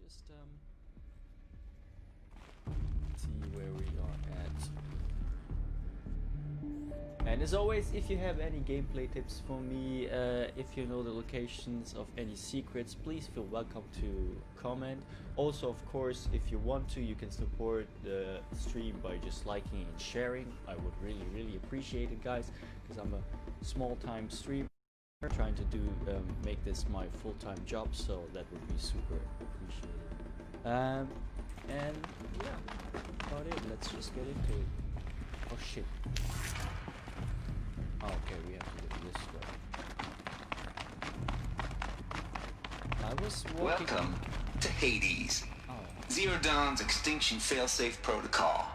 just see where we are at. And as always, if you have any gameplay tips for me, if you know the locations of any secrets, please feel welcome to comment. Also, of course, if you want to, you can support the stream by just liking and sharing. I would really appreciate it, guys, because I'm a small-time streamer trying to make this my full-time job, so that would be super appreciated. And yeah, about it. Let's just get into it. Oh shit. Oh, okay, we have to go this way. I was walking. Welcome to Hades. Oh. Zero Dawn's extinction failsafe protocol.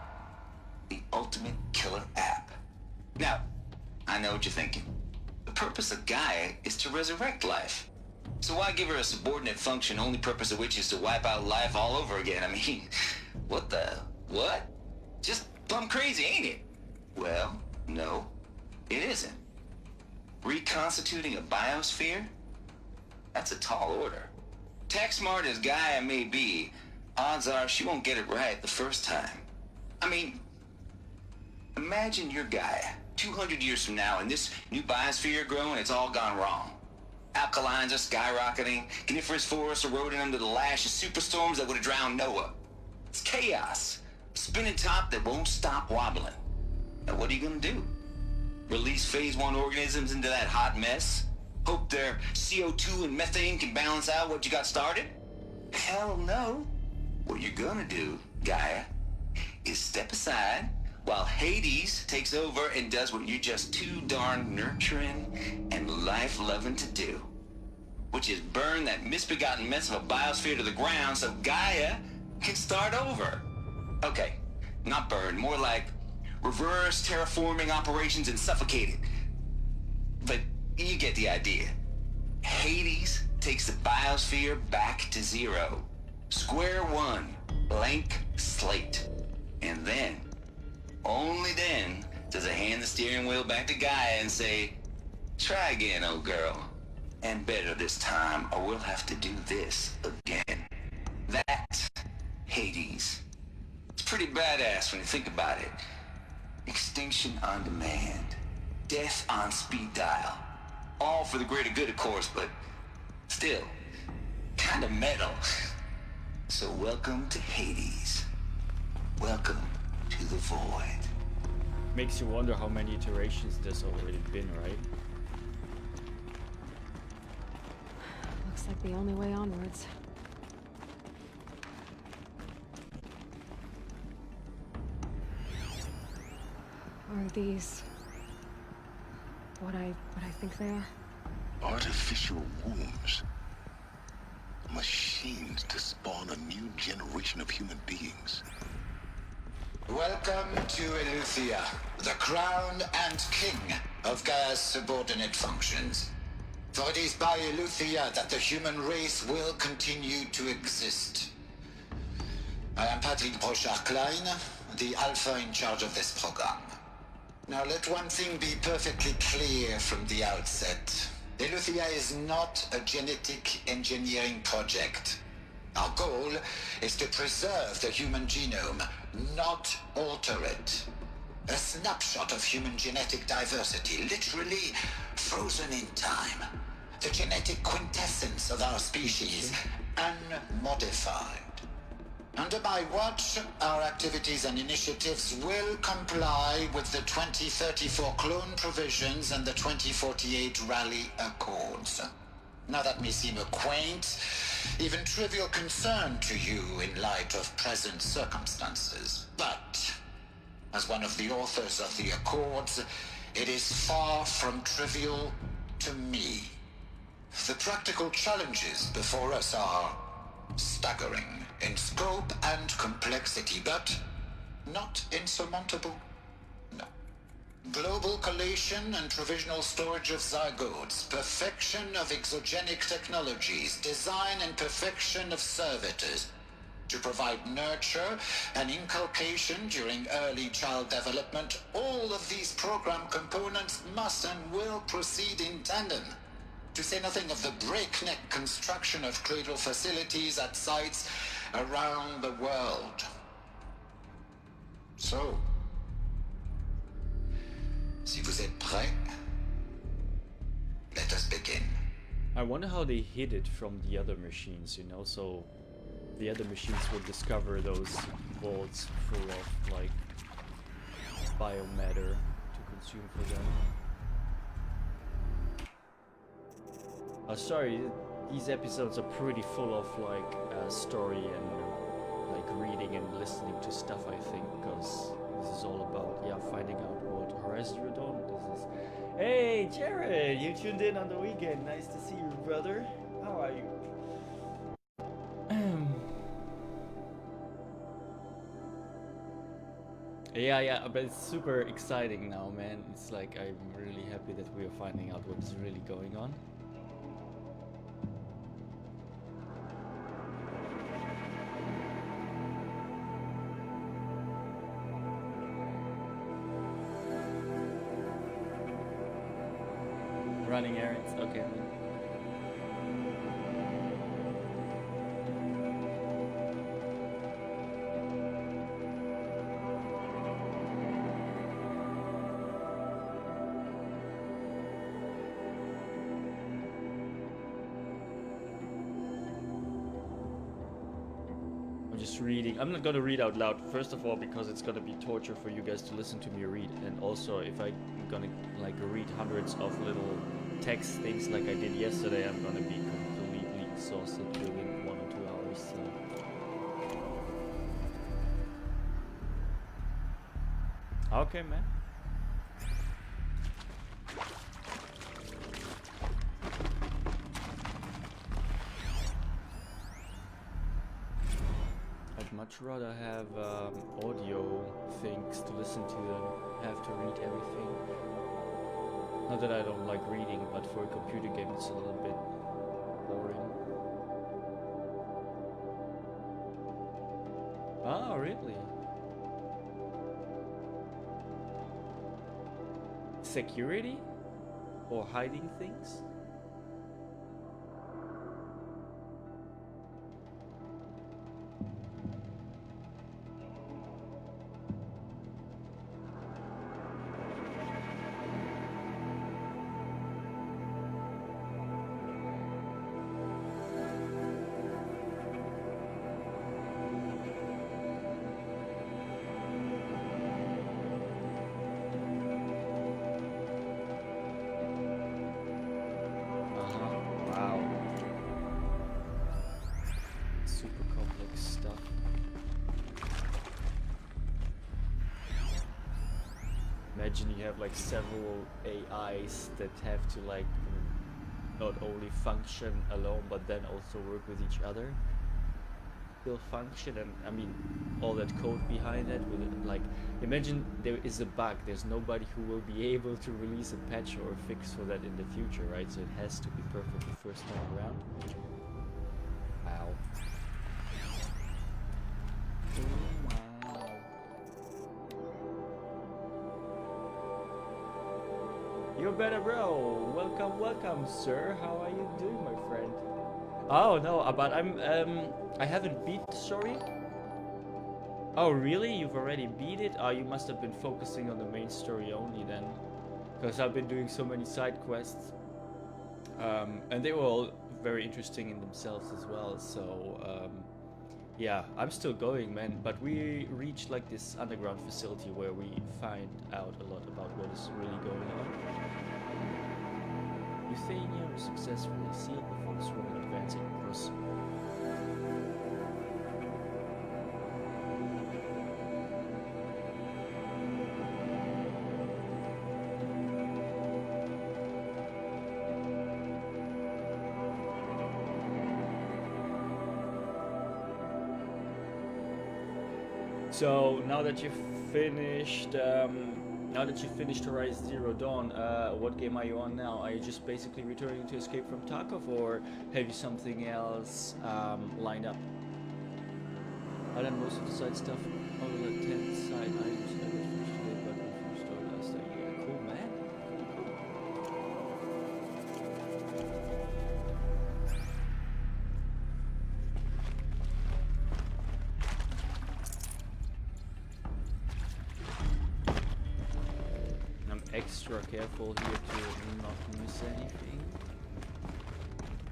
The ultimate killer app. Now, I know what you're thinking. The purpose of Gaia is to resurrect life. So why give her a subordinate function, only purpose of which is to wipe out life all over again? I mean, what? Just plumb crazy, ain't it? Well, no, it isn't. Reconstituting a biosphere? That's a tall order. Tech smart as Gaia may be, odds are she won't get it right the first time. I mean, imagine you're Gaia, 200 years from now, and this new biosphere growing, it's all gone wrong. Alkalines are skyrocketing, coniferous forests eroding under the lash of superstorms that would have drowned Noah. It's chaos. Spinning top that won't stop wobbling. Now what are you gonna do? Release phase 1 organisms into that hot mess? Hope their CO2 and methane can balance out what you got started? Hell no. What you're gonna do, Gaia, is step aside while Hades takes over and does what you're just too darn nurturing and life-loving to do. Which is burn that misbegotten mess of a biosphere to the ground so Gaia can start over. Okay, not burn, more like reverse terraforming operations and suffocate it. But you get the idea. Hades takes the biosphere back to zero. Square one, blank slate. And then, only then, does it hand the steering wheel back to Gaia and say, try again, old girl. And better this time, or we'll have to do this again. That's Hades. It's pretty badass when you think about it. Extinction on demand. Death on speed dial. All for the greater good, of course, but still, kind of metal. So welcome to Hades. Welcome to the void. Makes you wonder how many iterations there's already been, right? Looks like the only way onwards. Are these what I think they are? Artificial wombs. Machines to spawn a new generation of human beings. Welcome to Eleuthia, the crown and king of Gaia's subordinate functions. For it is by Eleuthia that the human race will continue to exist. I am Patrick Brochard-Klein, the alpha in charge of this program. Now let one thing be perfectly clear from the outset. Eleuthia is not a genetic engineering project. Our goal is to preserve the human genome, not alter it. A snapshot of human genetic diversity, literally frozen in time. The genetic quintessence of our species, unmodified. Under my watch, our activities and initiatives will comply with the 2034 clone provisions and the 2048 Rally Accords. Now that may seem a quaint, even trivial concern to you in light of present circumstances, but as one of the authors of the Accords, it is far from trivial to me. The practical challenges before us are staggering in scope and complexity, but not insurmountable. No. Global collation and provisional storage of zygotes, perfection of exogenic technologies, design and perfection of servitors, to provide nurture and inculcation during early child development. All of these program components must and will proceed in tandem. To say nothing of the breakneck construction of cradle facilities at sites around the world. So, si vous êtes prêts, let us begin. I wonder how they hid it from the other machines, you know, so the other machines would discover those vaults full of, like, biomatter to consume for them. Oh, sorry, these episodes are pretty full of, like, story and, like, reading and listening to stuff, I think, because this is all about, yeah, finding out what Horizon Zero Dawn is. Hey, Jared, you tuned in on the weekend. Nice to see you, brother. How are you? Yeah, but it's super exciting now, man. It's like I'm really happy that we are finding out what is really going on. Running errands, okay, man. I'm just reading. I'm not gonna read out loud, first of all, because it's gonna be torture for you guys to listen to me read, and also if I'm gonna like read hundreds of little text things like I did yesterday, I'm gonna be completely exhausted within 1 or 2 hours. So. Okay, man. I'd much rather have audio things to listen to than have to read everything. Not that I don't like reading, but for a computer game it's a little bit boring. Ah, really? Security? Or hiding things? Imagine you have like several AIs that have to like not only function alone but then also work with each other. Still function, and I mean all that code behind it with it, like imagine there is a bug, there's nobody who will be able to release a patch or a fix for that in the future, right? So it has to be perfect the first time around. Wow. You better, bro. Welcome, sir. How are you doing, my friend? Oh no, but I haven't beat the story. Oh really? You've already beat it? Oh, you must have been focusing on the main story only then, because I've been doing so many side quests, and they were all very interesting in themselves as well. So yeah, I'm still going, man. But we reached like this underground facility where we find out a lot about what is really going on. Euthania was successfully sealed before the swarm advancing across. So now that you've finished Horizon Zero Dawn, what game are you on now? Are you just basically returning to Escape from Tarkov, or have you something else lined up? I done most of the side stuff, all the 10 side items I got finished today, but we started last night. Yeah, cool, man. extra careful here to not miss anything.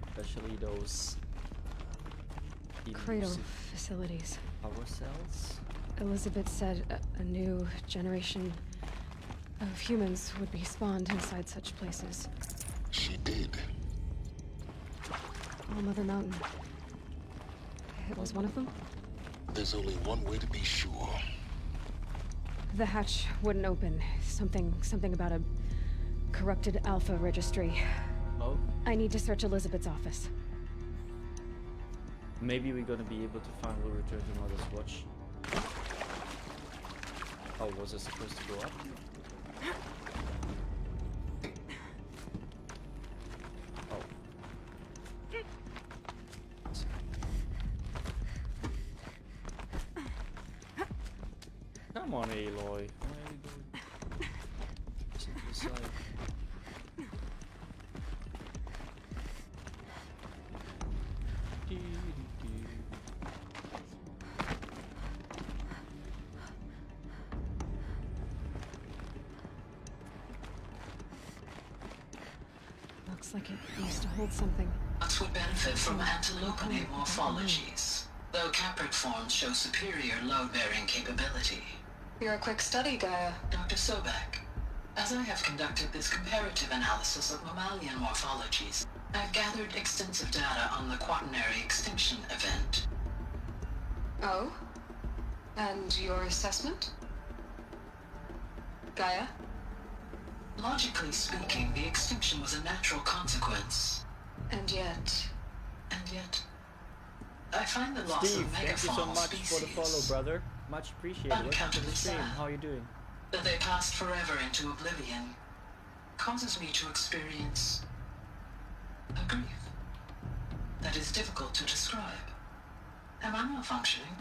Especially those Cradle elusive facilities. power cells. Elizabeth said a new generation of humans would be spawned inside such places. She did. All Mother Mountain. It was one of them? There's only one way to be sure. The hatch wouldn't open. Something about a corrupted alpha registry. Oh, I need to search Elizabeth's office. maybe we're gonna be able to finally return to Mother's Watch. Oh, was it supposed to go up? Oh. Come on, Aloy. Where are you going? Sit to the side. Looks like it used to hold something. Nuts would benefit from antilopinate morphologies, though caprid forms show superior load-bearing capability. You're a quick study, Gaia. Dr. Sobek, as I have conducted this comparative analysis of mammalian morphologies, I've gathered extensive data on the quaternary extinction event. Oh? And your assessment? Gaia? Logically speaking, the extinction was a natural consequence. And yet... I find the loss Steve, of thank you so megafaunal much species, for the follow, brother. Much appreciated. Welcome to the Unaccountably stream. sad. How are you doing? that they passed forever into oblivion, causes me to experience a grief that is difficult to describe. Am I malfunctioning?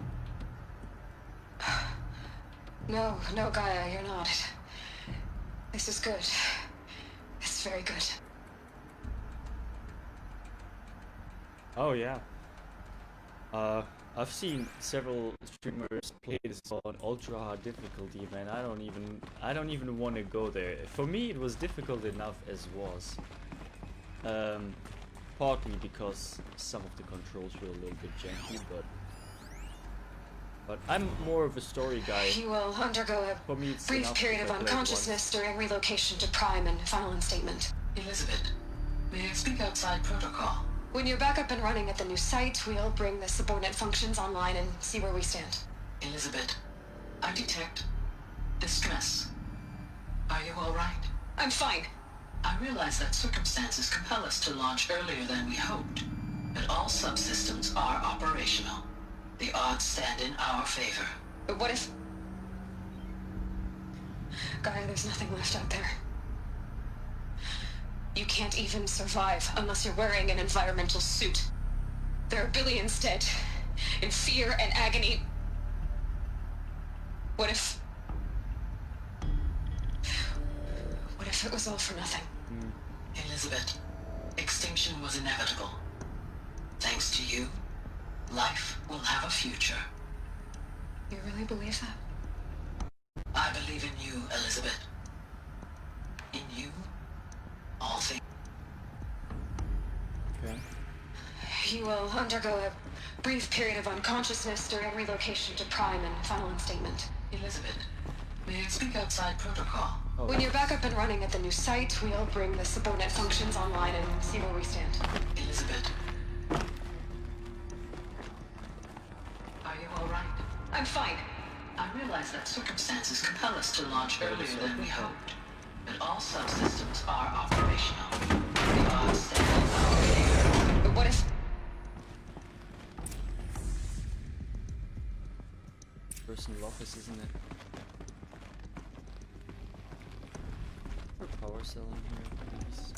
No, Gaia, you're not. This is good. It's very good. Oh yeah. I've seen several streamers play this on ultra hard difficulty, man. I don't even want to go there. For me, it was difficult enough as was. Partly because some of the controls were a little bit janky, but I'm more of a story guy. You will undergo a For me, it's brief enough period if of I play it unconsciousness during relocation to Prime and final instatement. Elizabeth, may I speak outside protocol? When you're back up and running at the new site, we'll bring the subordinate functions online and see where we stand. Elizabeth, I detect distress. Are you all right? I'm fine. I realize that circumstances compel us to launch earlier than we hoped, but all subsystems are operational. The odds stand in our favor. But what if... Gaia, there's nothing left out there. You can't even survive unless you're wearing an environmental suit. There are billions dead, in fear and agony. What if it was all for nothing? Elizabeth, extinction was inevitable. Thanks to you, life will have a future. You really believe that? I believe in you, Elizabeth. In you, all things. Okay. You will undergo a brief period of unconsciousness during relocation to Prime and final instatement. Elizabeth, may I speak outside protocol? Oh, When you're back up and running at the new site, we'll bring the subordinate functions online and see where we stand. Elizabeth. Are you all right? I'm fine. I realize that circumstances compel us to launch earlier than we hoped, but all subsystems are operational. The odds stand in our favor. But what if... personal office, isn't it? Power cell in here, please.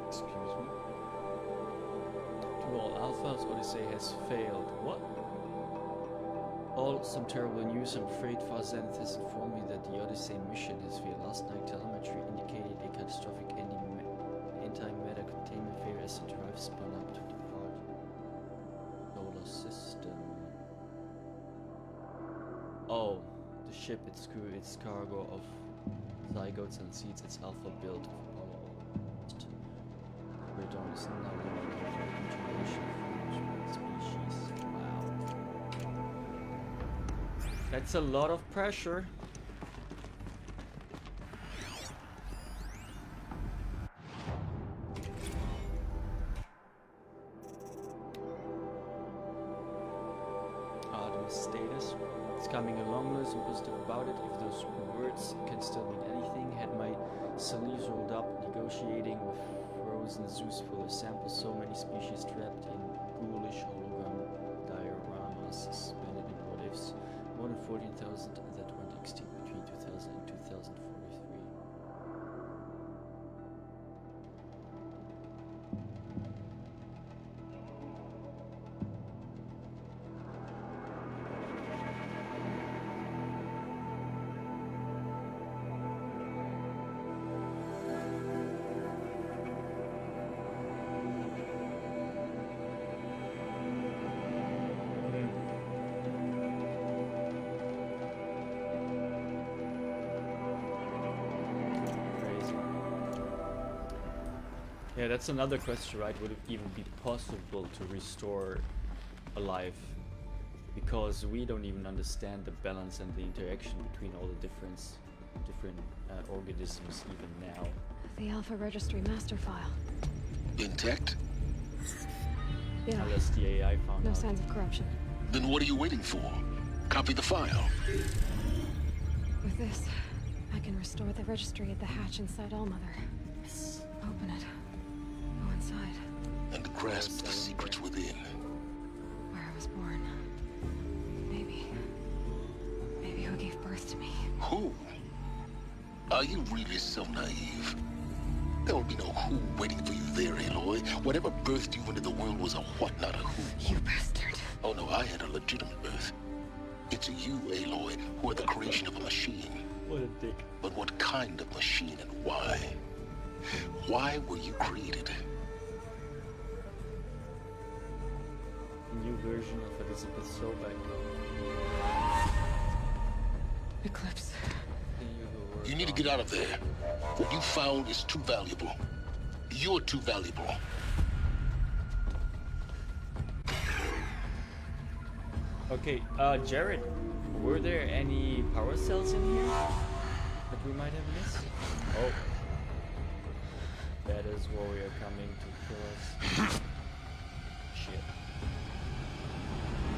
Excuse me. To all alphas, Odyssey has failed. What? All some terrible news. I'm afraid Farzenith has informed me that the Odyssey mission has failed. Last night telemetry indicated a catastrophic antimatter containment failure as the drive spun up to depart solar system. Oh, the ship it screw its cargo of zygotes and seeds its alpha built of polyol. Return is now limited to continuation of species. Wow. That's a lot of pressure. Status. It's coming along, no so positive about it. If those words can still mean anything, had my sleeves rolled up, negotiating with frozen zoos for the sample. So many species trapped in ghoulish hologram dioramas, suspended in what ifs. More than 14,000 that went extinct between 2000 and 2043. Yeah, that's another question, right? Would it even be possible to restore a life? Because we don't even understand the balance and the interaction between all the different organisms even now. The Alpha Registry master file. Intact? Yeah, Unless the AI found no out. signs of corruption. Then what are you waiting for? Copy the file. With this, I can restore the registry at the hatch inside Allmother. Open it. Go inside. And grasp the secrets within. Where I was born. Maybe who gave birth to me. Who? Are you really so naive? There will be no who waiting for you there, Aloy. Whatever birthed you into the world was a what, not a who. You bastard. Oh no, I had a legitimate birth. It's you, Aloy, who are the creation of a machine. What a dick. But what kind of machine and why? Why were you created? A new version of Elizabeth Sobeck. Eclipse. You need to get out of there. What you found is too valuable. You're too valuable. Okay, Jared, were there any power cells in here that we might have missed? Oh. That is Warrior coming to kill us. Shit.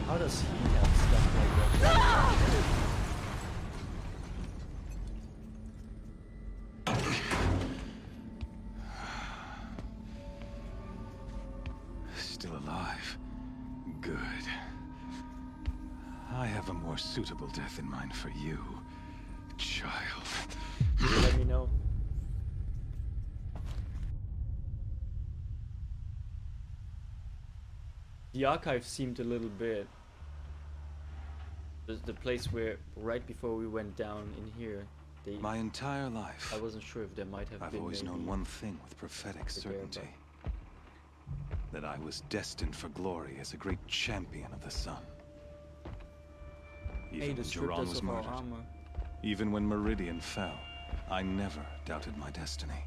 How does he have stuff like that? Still alive. Good. I have a more suitable death in mind for you, child. Can you let me know? The archive seemed a little bit... The place where, right before we went down in here, they... My entire life, I wasn't sure if there might have I've been always known maybe one thing with prophetic the certainty. Bear, That I was destined for glory as a great champion of the sun. Even Hey, when the stripped Duran us was of our murdered, armor. even when Meridian fell, I never doubted my destiny.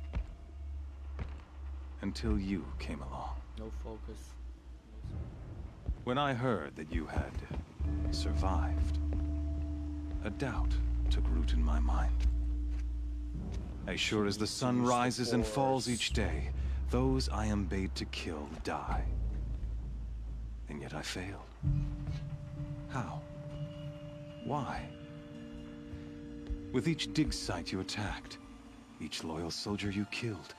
Until you came along. No focus. When I heard that you had survived, a doubt took root in my mind. As sure as the sun Use the rises and falls Force. each day, those I am bade to kill die. And yet I failed. How? Why? With each dig site you attacked, each loyal soldier you killed,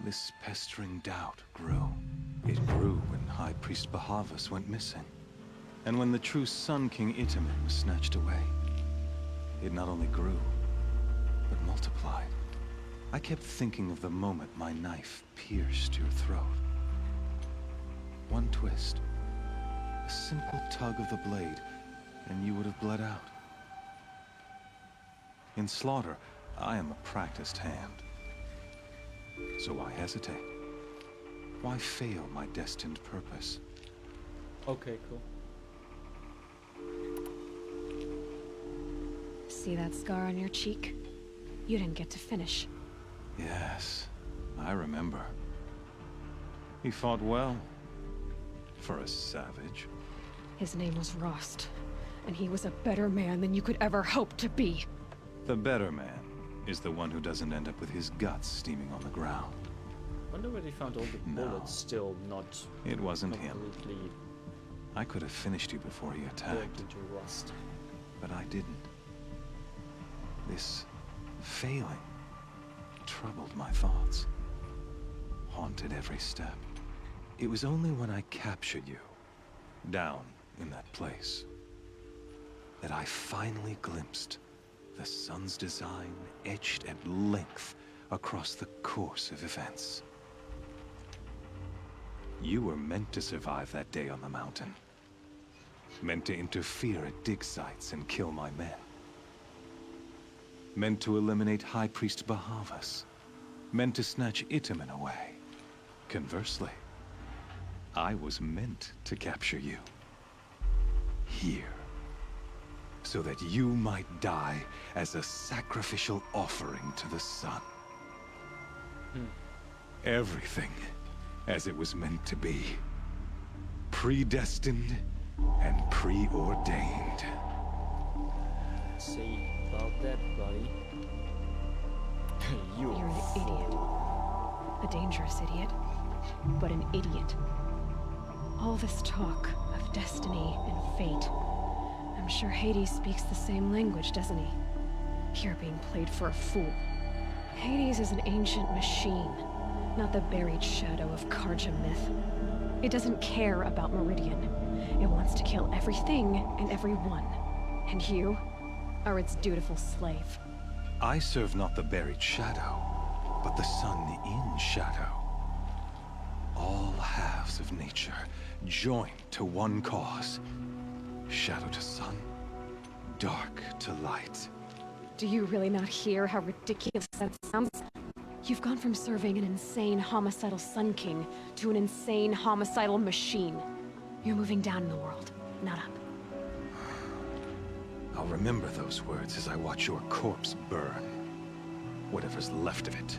this pestering doubt grew. It grew when High Priest Bahavas went missing. And when the true Sun King Itamen was snatched away. It not only grew, but multiplied. I kept thinking of the moment my knife pierced your throat. One twist, a simple tug of the blade, and you would have bled out. In slaughter, I am a practiced hand. So why hesitate? Why fail my destined purpose? Okay, cool. See that scar on your cheek? You didn't get to finish. Yes, I remember. He fought well. For a savage. His name was Rost, and he was a better man than you could ever hope to be. The better man is the one who doesn't end up with his guts steaming on the ground. Wonder where they found all the No. bullets still not It wasn't him. completely I could have finished you before he burnt attacked, into rust. but I didn't. This failing troubled my thoughts, haunted every step. It was only when I captured you, down in that place, that I finally glimpsed the sun's design etched at length across the course of events. You were meant to survive that day on the mountain. Meant to interfere at dig sites and kill my men. Meant to eliminate High Priest Bahavas. Meant to snatch Itamen away. Conversely, I was meant to capture you. Here. So that you might die as a sacrificial offering to the sun. Everything as it was meant to be. Predestined and preordained. Say about that, buddy. You're an idiot. A dangerous idiot, but an idiot. All this talk of destiny and fate. I'm sure Hades speaks the same language, doesn't he? You're being played for a fool. Hades is an ancient machine, not the buried shadow of Karja myth. It doesn't care about Meridian. It wants to kill everything and everyone. And you are its dutiful slave. I serve not the buried shadow, but the sun in shadow. All halves of nature joined to one cause. Shadow to sun, dark to light. Do you really not hear how ridiculous that sounds? You've gone from serving an insane homicidal Sun King to an insane homicidal machine. You're moving down in the world, not up. I'll remember those words as I watch your corpse burn. Whatever's left of it.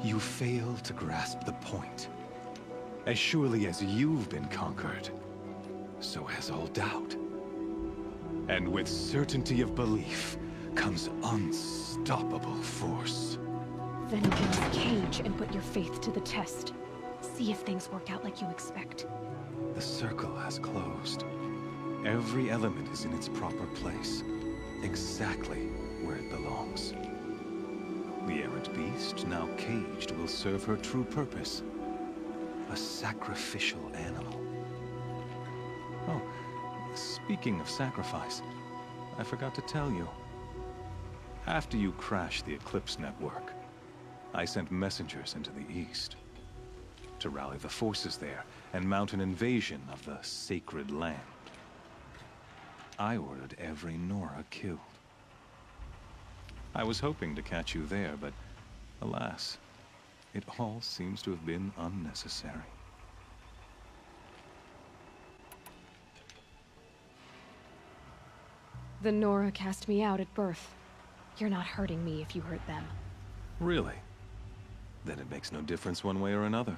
You fail to grasp the point. As surely as you've been conquered, so has all doubt. And with certainty of belief comes unstoppable force. Then get in the cage and put your faith to the test. See if things work out like you expect. The circle has closed. Every element is in its proper place, exactly where it belongs. The errant beast, now caged, will serve her true purpose. A sacrificial animal. Oh, speaking of sacrifice, I forgot to tell you. After you crashed the Eclipse network, I sent messengers into the east to rally the forces there and mount an invasion of the sacred land. I ordered every Nora killed. I was hoping to catch you there, but alas, it all seems to have been unnecessary. The Nora cast me out at birth. You're not hurting me if you hurt them. Really? Then it makes no difference one way or another.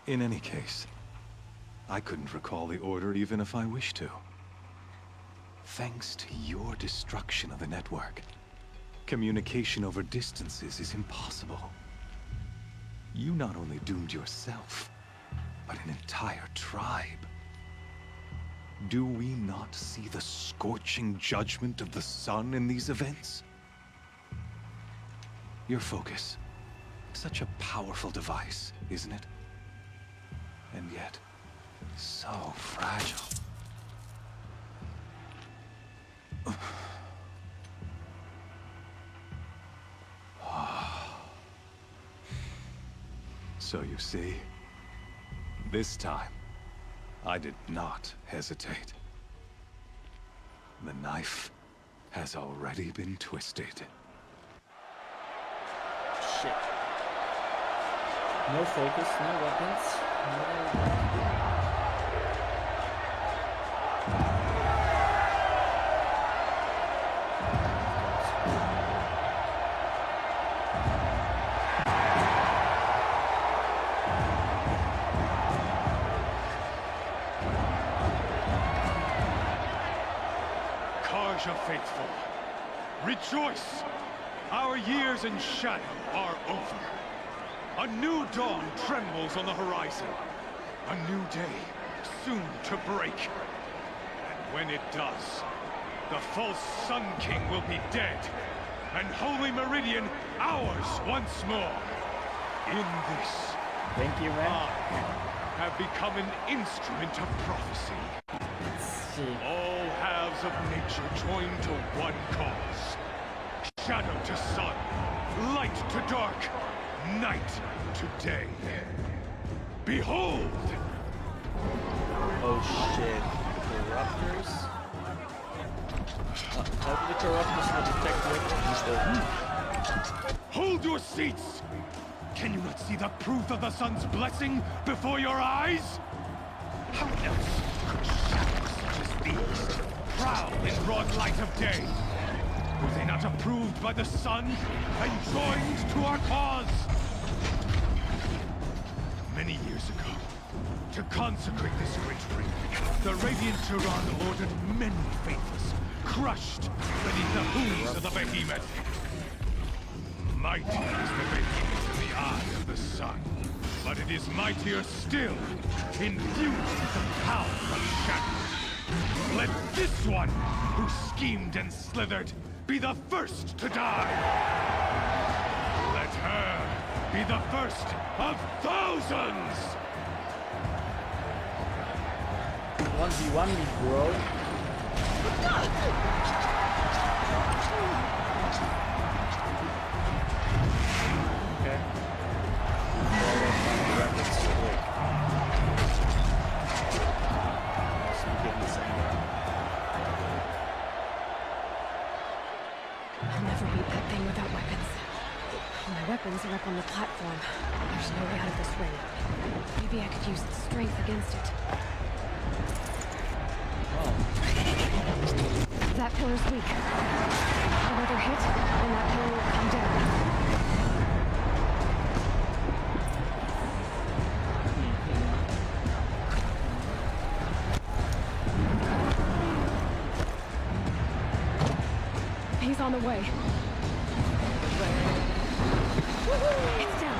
In any case, I couldn't recall the order even if I wished to. Thanks to your destruction of the network, communication over distances is impossible. You not only doomed yourself, but an entire tribe. Do we not see the scorching judgment of the sun in these events? Your focus, such a powerful device, isn't it? And yet, so fragile. So you see, this time, I did not hesitate. The knife has already been twisted. Shit. No focus, no weapons. Karja faithful, rejoice! Our years in shadow are over. A new dawn trembles on the horizon. A new day, soon to break. And when it does, the false Sun King will be dead, and Holy Meridian ours once more. In this, Thank you, man. I have become an instrument of prophecy. Let's see. All halves of nature join to one cause. Shadow to sun, light to dark, night to day. Behold! Oh shit. Corruptors? How do the corruptors not detect weapons? Hold your seats! Can you not see the proof of the sun's blessing before your eyes? How else could shadows such as these prowl in broad light of day? Were they not approved by the sun and joined to our cause? Many years ago, to consecrate this great ring, the Radiant Tyrann ordered many faithless, crushed beneath the hooves of the behemoth. Mighty is the behemoth in the eye of the sun, but it is mightier still, infused with the power of shadow. Let this one, who schemed and slithered, be the first to die! Let her be the first of thousands! 1v1 me, bro. Okay. I'll never beat that thing without weapons. My weapons are up on the platform. There's no way out of this ring. Maybe I could use strength against it. Oh. That pillar's weak. Another hit, and that pillar will come down. He's on the way. It's down.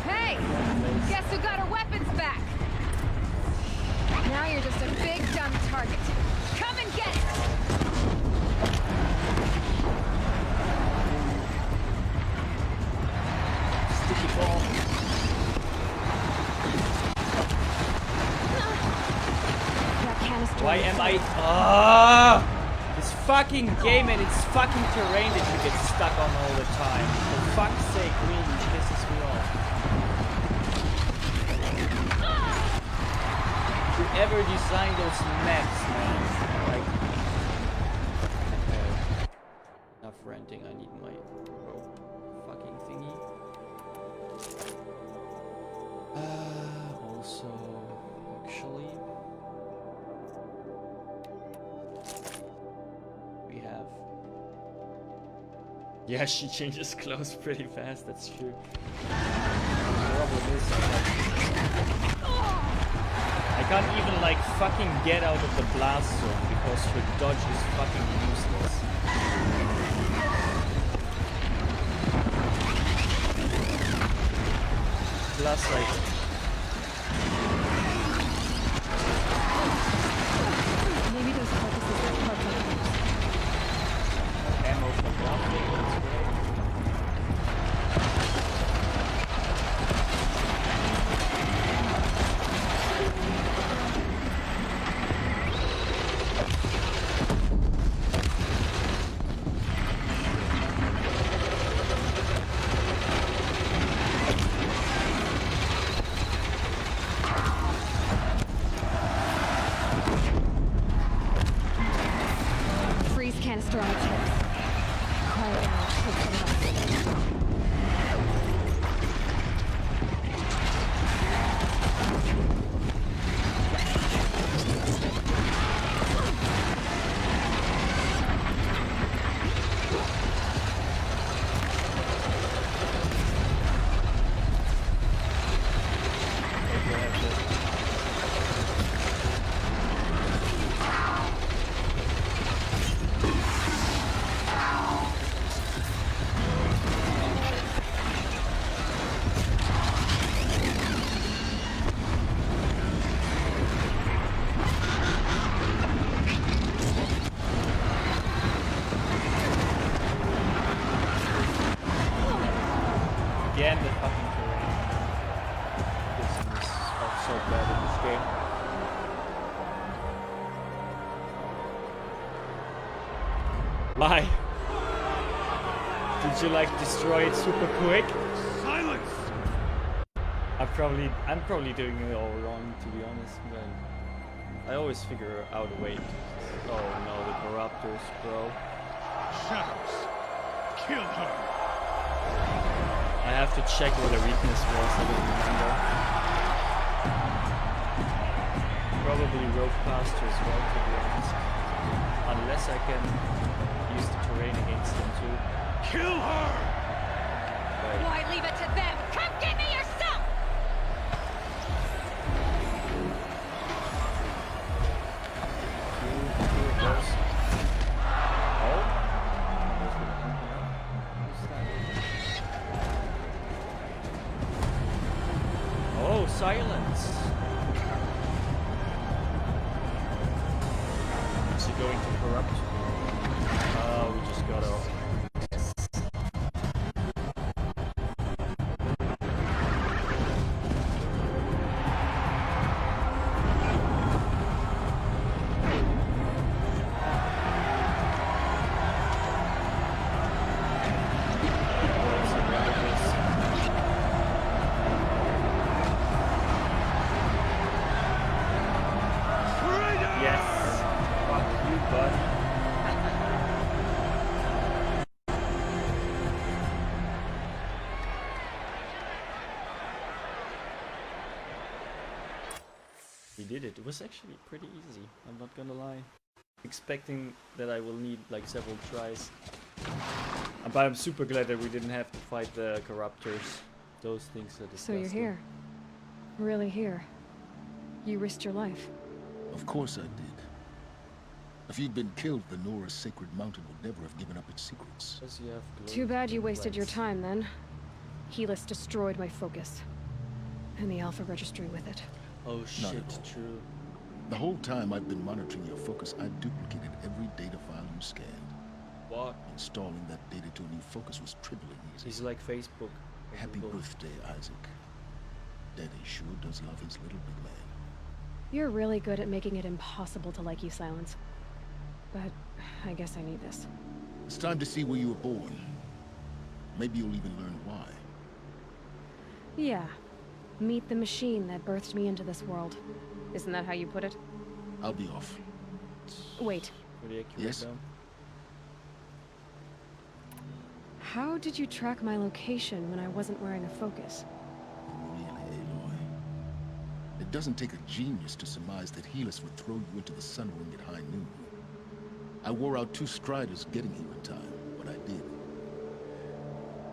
Hey! Guess who got her weapons back? Now you're just a big dumb target. Come and get it! Sticky ball. That canister. Why am I? Ah! This fucking game and its fucking terrain that you get stuck on all the time. For fuck's sake, really pisses me off. Whoever designed those maps, man. Like, okay. Enough ranting. I need my rope fucking thingy. Also, actually. We have. Yeah, she changes clothes pretty fast, that's true. The problem is I can't even like fucking get out of the blast zone because her dodge is fucking useless. Plus like Maybe those carcasses are parts of those. ammo for blocking, that's great. Why? Did you like destroy it super quick? Silence! I'm probably doing it all wrong, to be honest, but I always figure out a way to... Oh no, the corruptors, bro. Shadows, kill her! I have to check what the weakness was, I don't remember. Probably rope caster as well, to be honest. Unless I can use the terrain against them too. Kill her! Right. Why leave it to them? Come get me yourself! Two of those. Oh? Oh, silence! Is he going to corrupt? Oh, we just got off. We did it. It was actually pretty easy, I'm not gonna lie. Expecting that I will need like several tries. But I'm super glad that we didn't have to fight the corruptors. Those things are disgusting. So you're here. Really here. You risked your life. Of course I did. If you'd been killed, the Nora's sacred mountain would never have given up its secrets. Because you have Too bad you wasted your plans. time then. Helis destroyed my focus. And the Alpha Registry with it. Oh Not shit, at all. true. The whole time I've been monitoring your focus, I've duplicated every data file you scanned. What? Installing that data to a new focus was trivially easy. He's like Facebook. Happy Google. birthday, Isaac. Daddy sure does love his little big man. You're really good at making it impossible to like you, Silence. But I guess I need this. It's time to see where you were born. Maybe you'll even learn why. Yeah. Meet the machine that birthed me into this world. Isn't that how you put it? I'll be off. Wait. Pretty accurate Yes? though. How did you track my location when I wasn't wearing a focus? Really, Aloy? It doesn't take a genius to surmise that Helis would throw you into the sun ring at high noon. I wore out 2 striders getting here in time, but I did.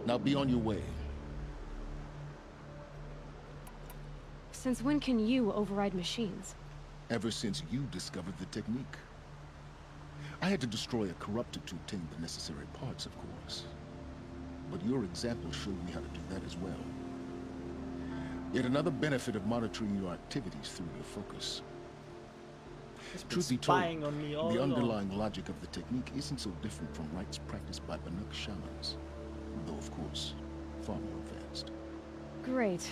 Now be on your way. Since when can you override machines? Ever since you discovered the technique. I had to destroy a corruptor to obtain the necessary parts, of course. But your example showed me how to do that as well. Yet another benefit of monitoring your activities through your focus. He's been Truth be told, spying on me all the along. underlying logic of the technique isn't so different from rites practiced by Banuk shamans. Though, of course, far more advanced. Great.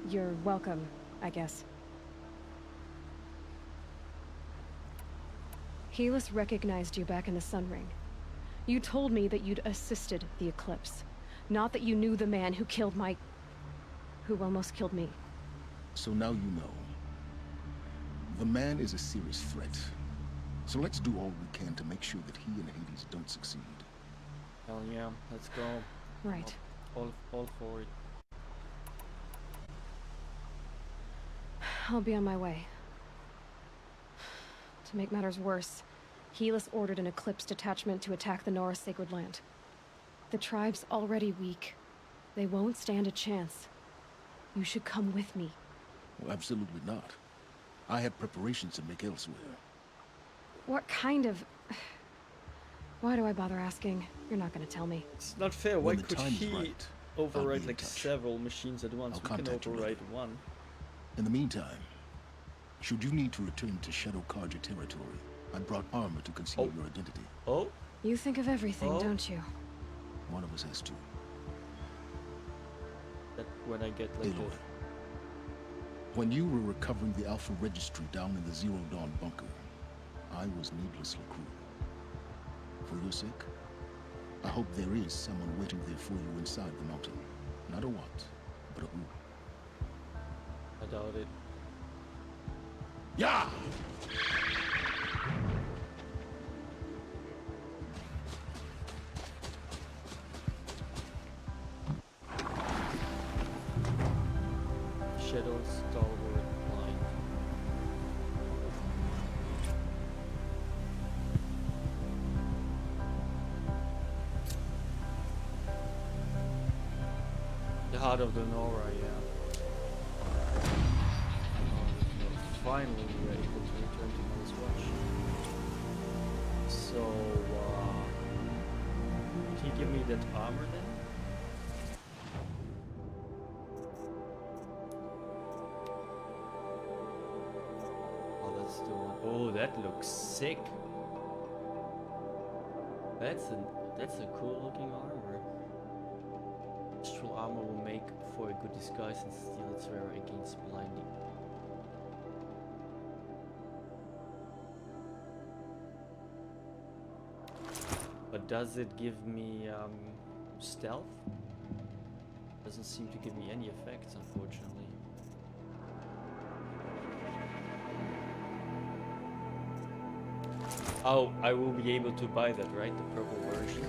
You're welcome, I guess. Helis recognized you back in the Sun Ring. You told me that you'd assisted the Eclipse. Not that you knew the man who killed who almost killed me. So now you know. The man is a serious threat. So let's do all we can to make sure that he and Hades don't succeed. Hell yeah, let's go. Right. All for it. I'll be on my way. To make matters worse, Helis ordered an Eclipse detachment to attack the Nora Sacred Land. The tribe's already weak. They won't stand a chance. You should come with me. Well, absolutely not. I have preparations to make elsewhere. What kind of... Why do I bother asking? You're not gonna tell me. It's not fair. Why When the could time's he right, I'll override be in like touch. several machines at once? I'll We can contact you override later. one. In the meantime, should you need to return to Shadow Karja territory, I brought armor to conceal your identity. Oh? You think of everything, Oh. don't you? One of us has to. That when I get like Aloy, when you were recovering the Alpha Registry down in the Zero Dawn bunker, I was needlessly cruel. For your sake, I hope there is someone waiting there for you inside the mountain. Not a what, but a who. I doubt it. Yeah! Shadows, stalwart, blind. The heart of the Nora, yeah. Finally, we're able to return to Mother's Watch. So, can you give me that armor then? Oh, that's the one. Oh, that looks sick. That's a cool looking armor. Astral armor will make for a good disguise and steal its wearer against blinding. But does it give me stealth? Doesn't seem to give me any effects, unfortunately. Oh, I will be able to buy that, right? The purple version.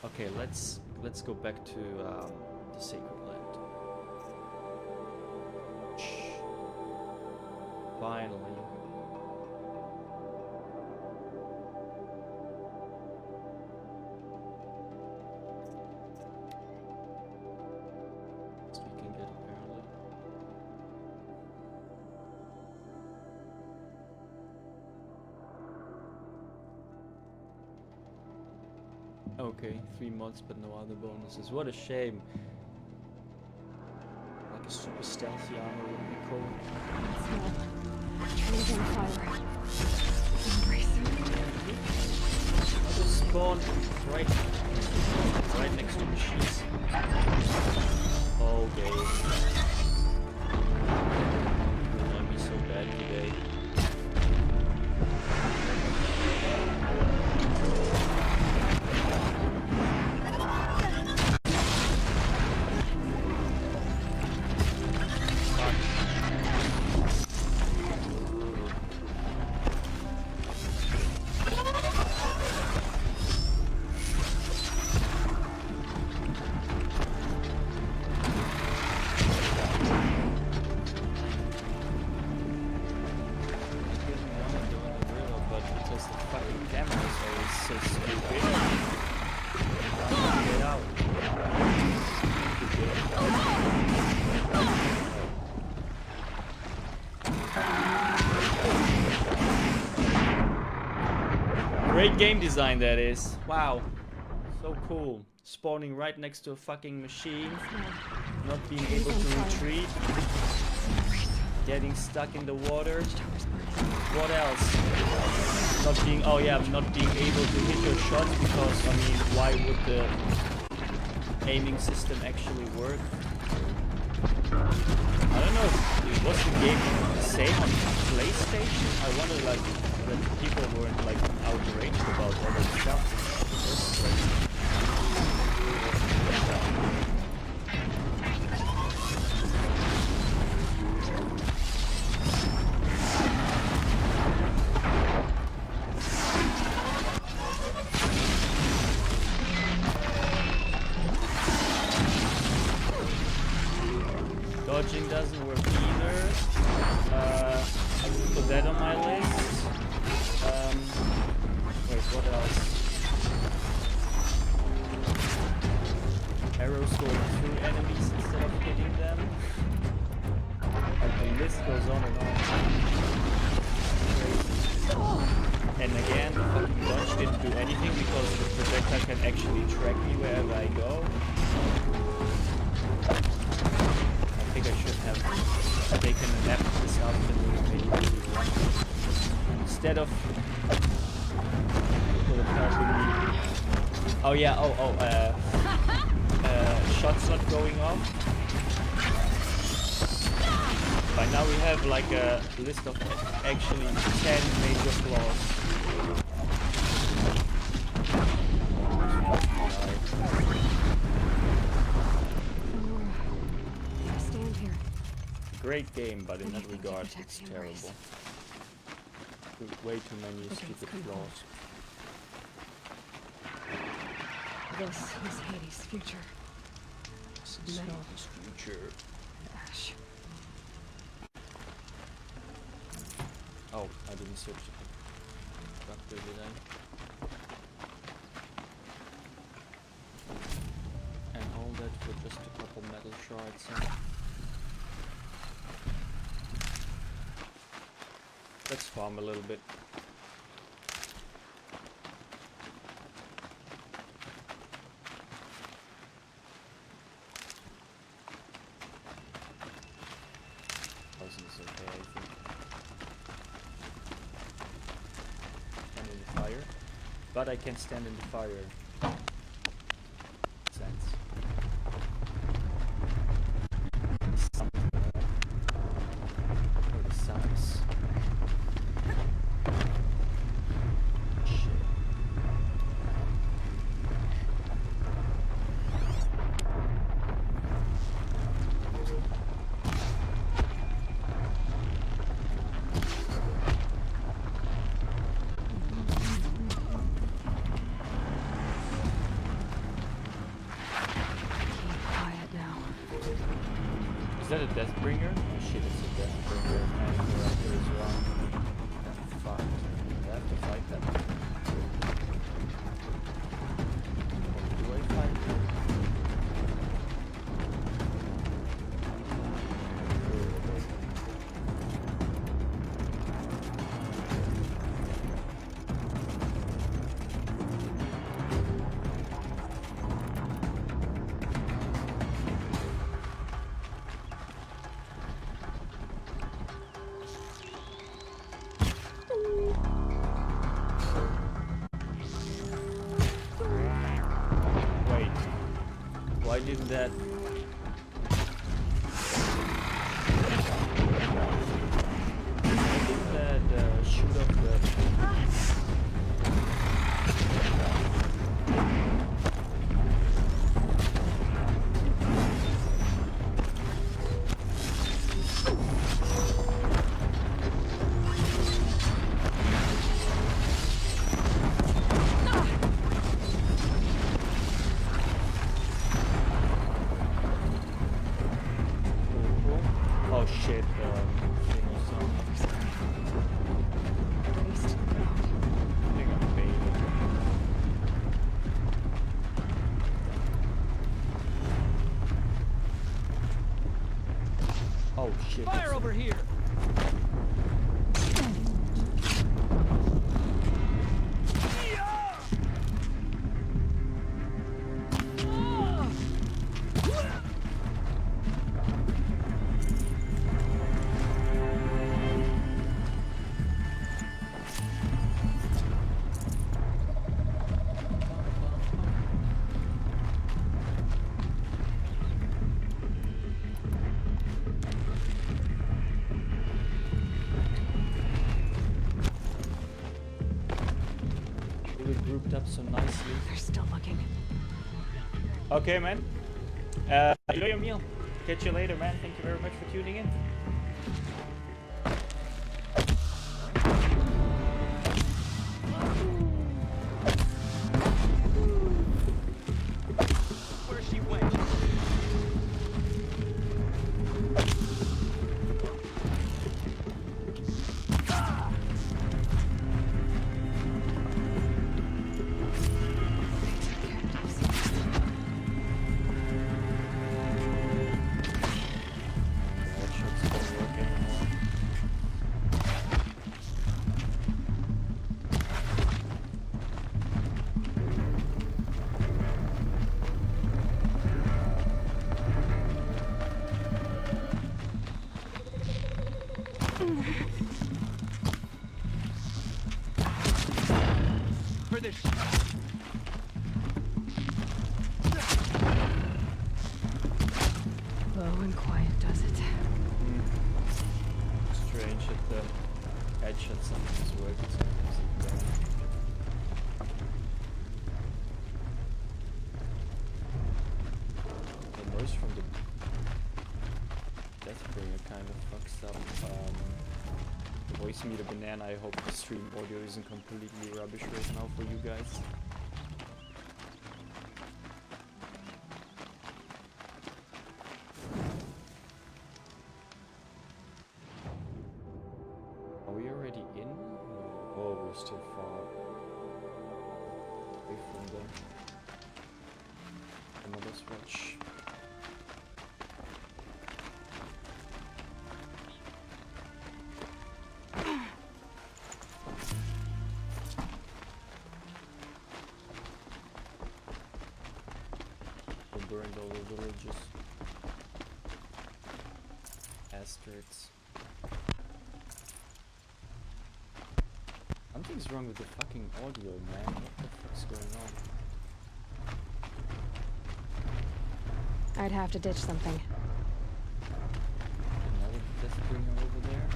Okay, let's go back to the Sacred Land. Finally. Best we can get, apparently. Okay, 3 months but no other bonuses. What a shame. Like a super stealthy armor would be cool. Trees on fire. I'll just spawn right next to machines. Okay. You're gonna be so bad today. Great game design that is. Wow. So cool. Spawning right next to a fucking machine. Not being able to retreat. Getting stuck in the water. What else? Not being not being able to hit your shots because, I mean, why would the aiming system actually work? I don't know, was the game the same on PlayStation? I wonder, like, that people weren't, like, outraged about all that stuff. Dodging doesn't work either. Put that on my list. Wait, what else? Arrows going through enemies instead of hitting them. Like, the list goes on and on. Crazy. And again, the fucking dodge didn't do anything because the projectile can actually track me wherever I go. I think I should have taken a nap this afternoon, maybe. Instead of oh yeah, shots not going off. By now we have like a list of actually 10 major flaws. great game, but in Anything that to regard, protect it's the Embrace. terrible. Way too many stupid flaws. This is Hades' future. This is Metal. his future. Ash. Oh, I didn't search the doctor, did I? And all that for just a couple metal shards. Huh? Let's farm a little bit. Thousand is okay, I think. Stand in the fire. But I can stand in the fire. Sense. Something like that. Oh, the sucks. Shit. Keep quiet now. Is that a Deathbringer? Oh shit, it's a Deathbringer. And Director as well. Fuck. I have to fight that. Or do I fight it? Wait. Why didn't that... Why didn't that shoot up the... Oh shit, thingy's on. Race to the ground. I think I'm baiting. Oh shit. Fire over here! We grouped up so nicely. They're still looking. Okay, man. Enjoy your meal. Catch you later, man. Thank you very much for tuning in. Where she went. That shot's gonna work anymore. For this. Low and quiet does it. Strange that the headshot sometimes work, sometimes it don't. The noise from the Deathbringer kind of gives me the banana. I hope the stream audio isn't completely rubbish right now for you guys. Are we already in? No. Oh, we're still far away from them. Another switch. Burned all the villages. Bastards. Something's wrong with the fucking audio, man. What the fuck's going on? I'd have to ditch something. Another Deathbringer over there.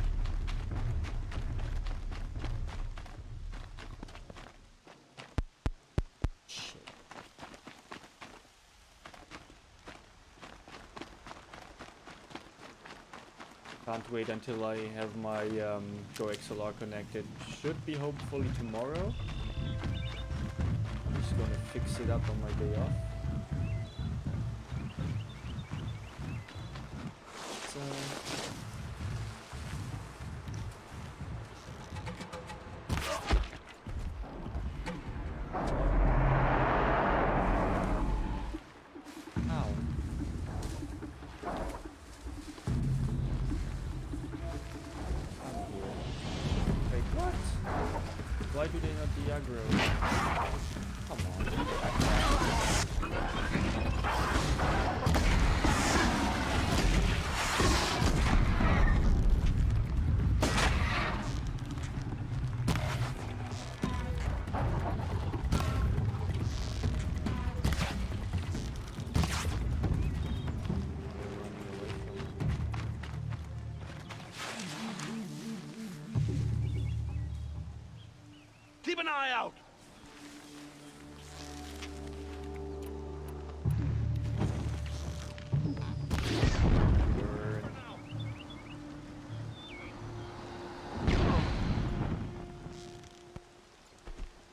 Shit. Can't wait until I have my Go XLR connected. Should be hopefully tomorrow. I'm just gonna fix it up on my day off. So why do they not de-aggro? Come on. Keep an eye out!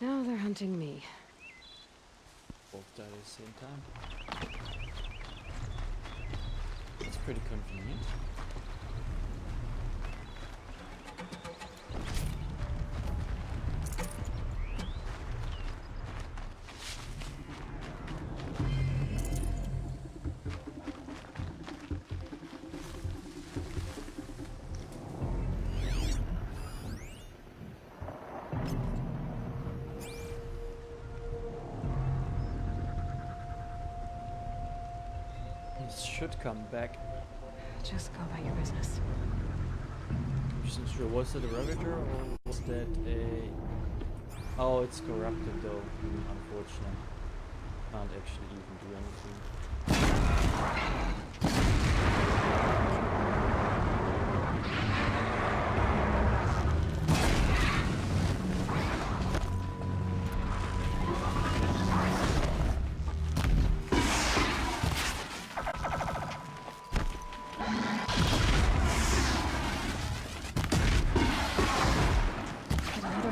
Now they're hunting me. Both died at the same time. That's pretty convenient. Should come back. Just go about your business. Isn't sure. Was that a Ravager or was that a... Oh, it's corrupted though. Unfortunately. Can't actually even do anything.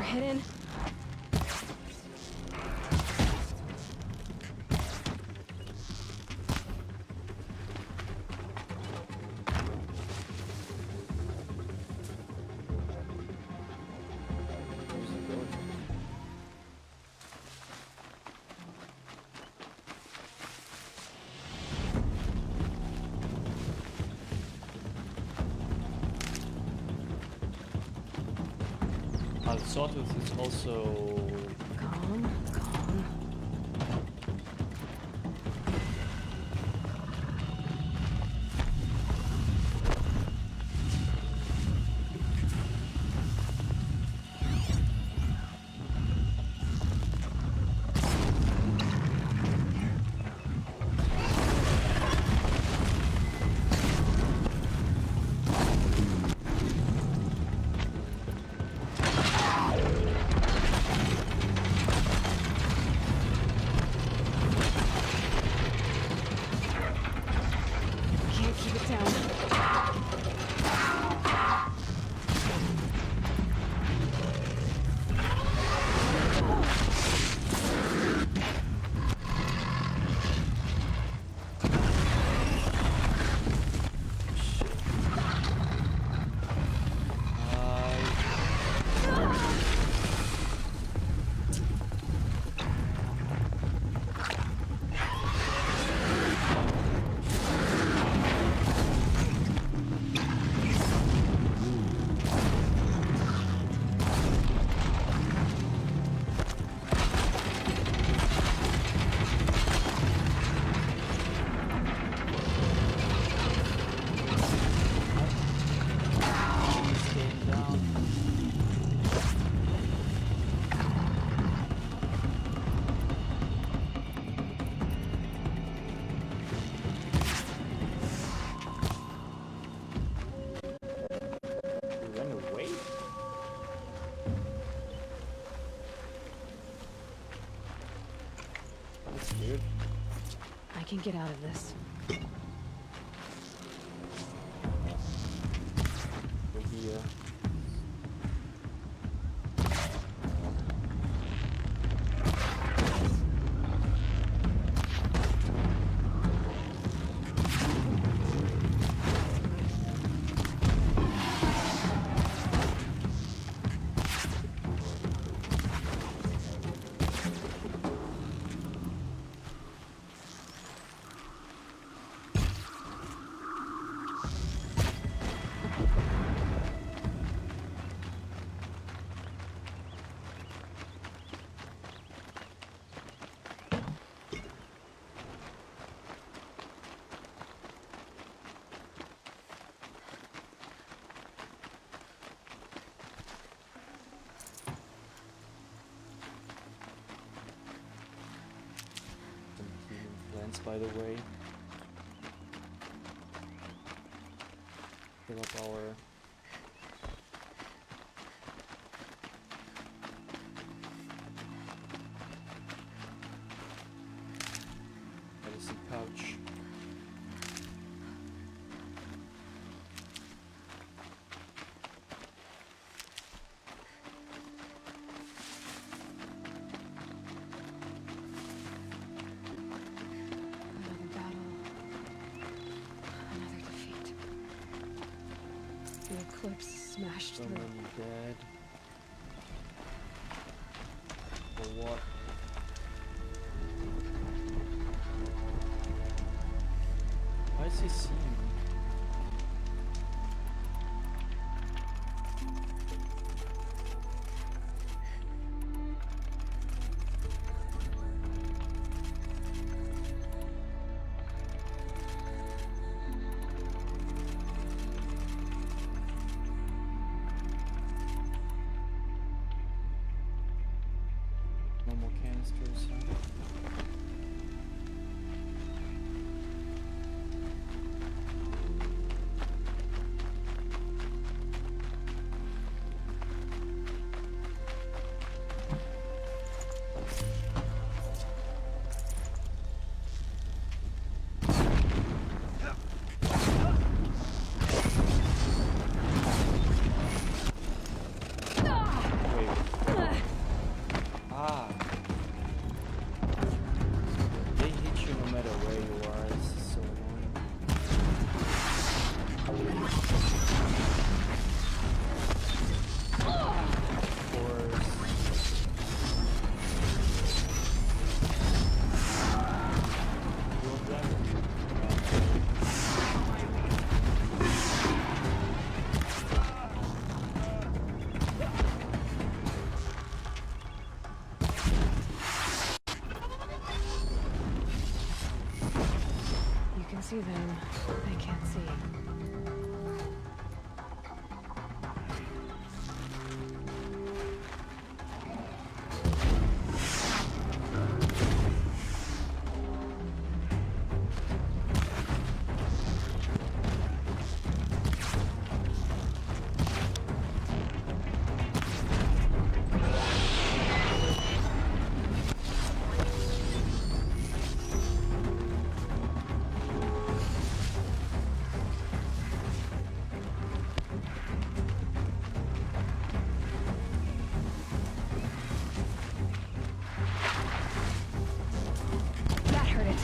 Hidden. Sawtooth is also... Calm, calm. can get out of this. We're here. Plants, by the way. Fill up our medicine pouch. Another battle. Another defeat. The eclipse smashed So through. many dead. For what? Why is he seeing me? No more canisters, huh? Wait. Ah. They hit you no matter where you are. It's so annoying. Of course. Two of them. You can see them. I can't see. That hurt it.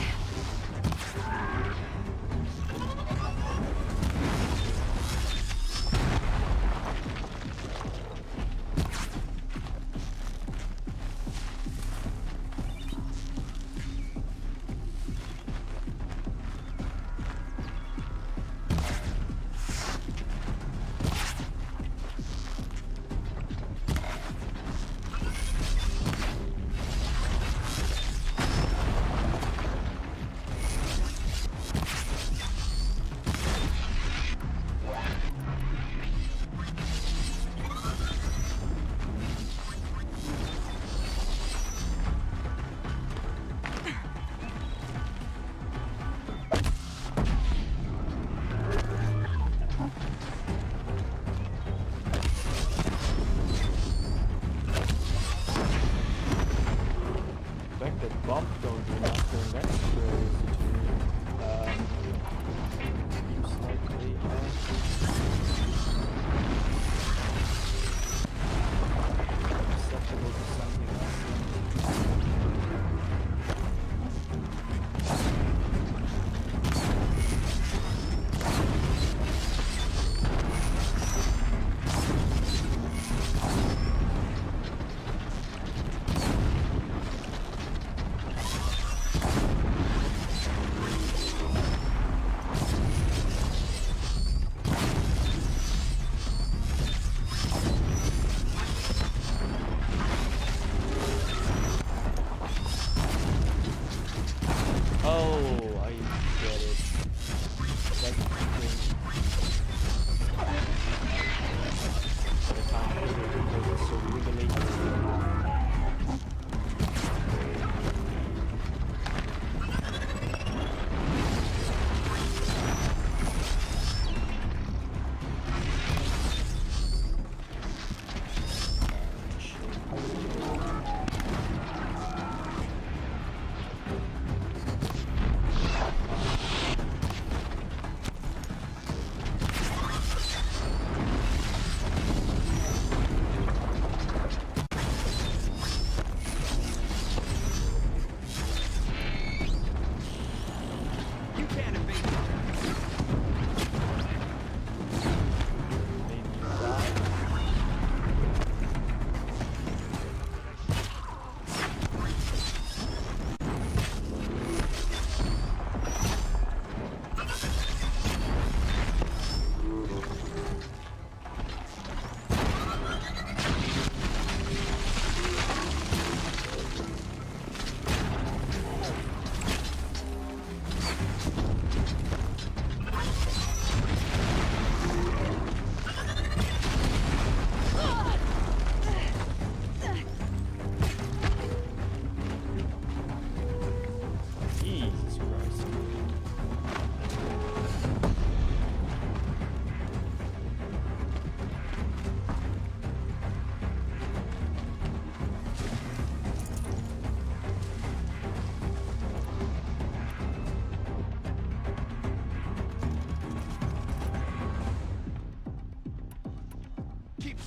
The fact that bombs don't do nothing, that's crazy to me.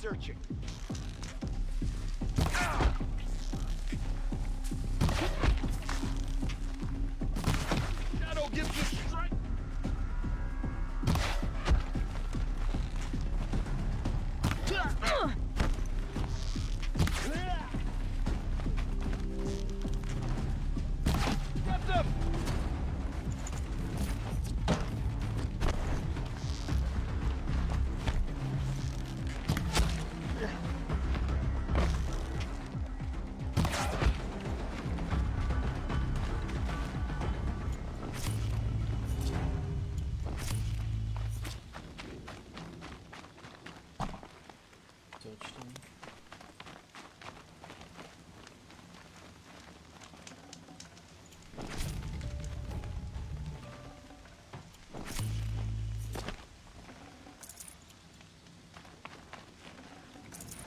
searching. Shadow gives you strength. Get them!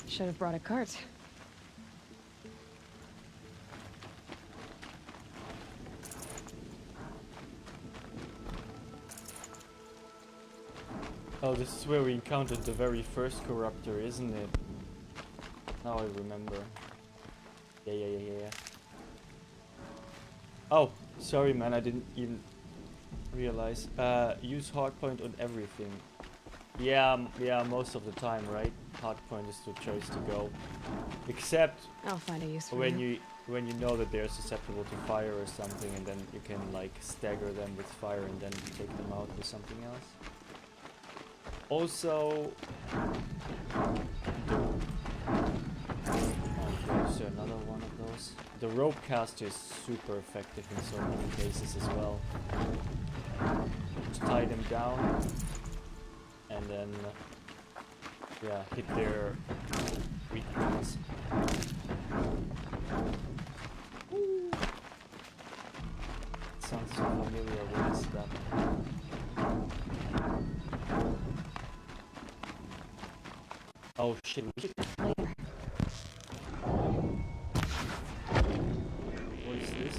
Should have brought a cart. Oh, this is where we encountered the very first corruptor, isn't it? Now I remember. Yeah. Oh, sorry man, I didn't even realize. Use hardpoint on everything. Yeah, most of the time, right? Hardpoint is the choice to go. Except I'll find a use for when you know that they're susceptible to fire or something, and then you can like stagger them with fire and then take them out with something else. Also, there's another one of those. The rope cast is super effective in so many cases as well. Just tie them down and then yeah, hit their weak points. Sounds so familiar. What is that? Oh shit, we should later. What is this?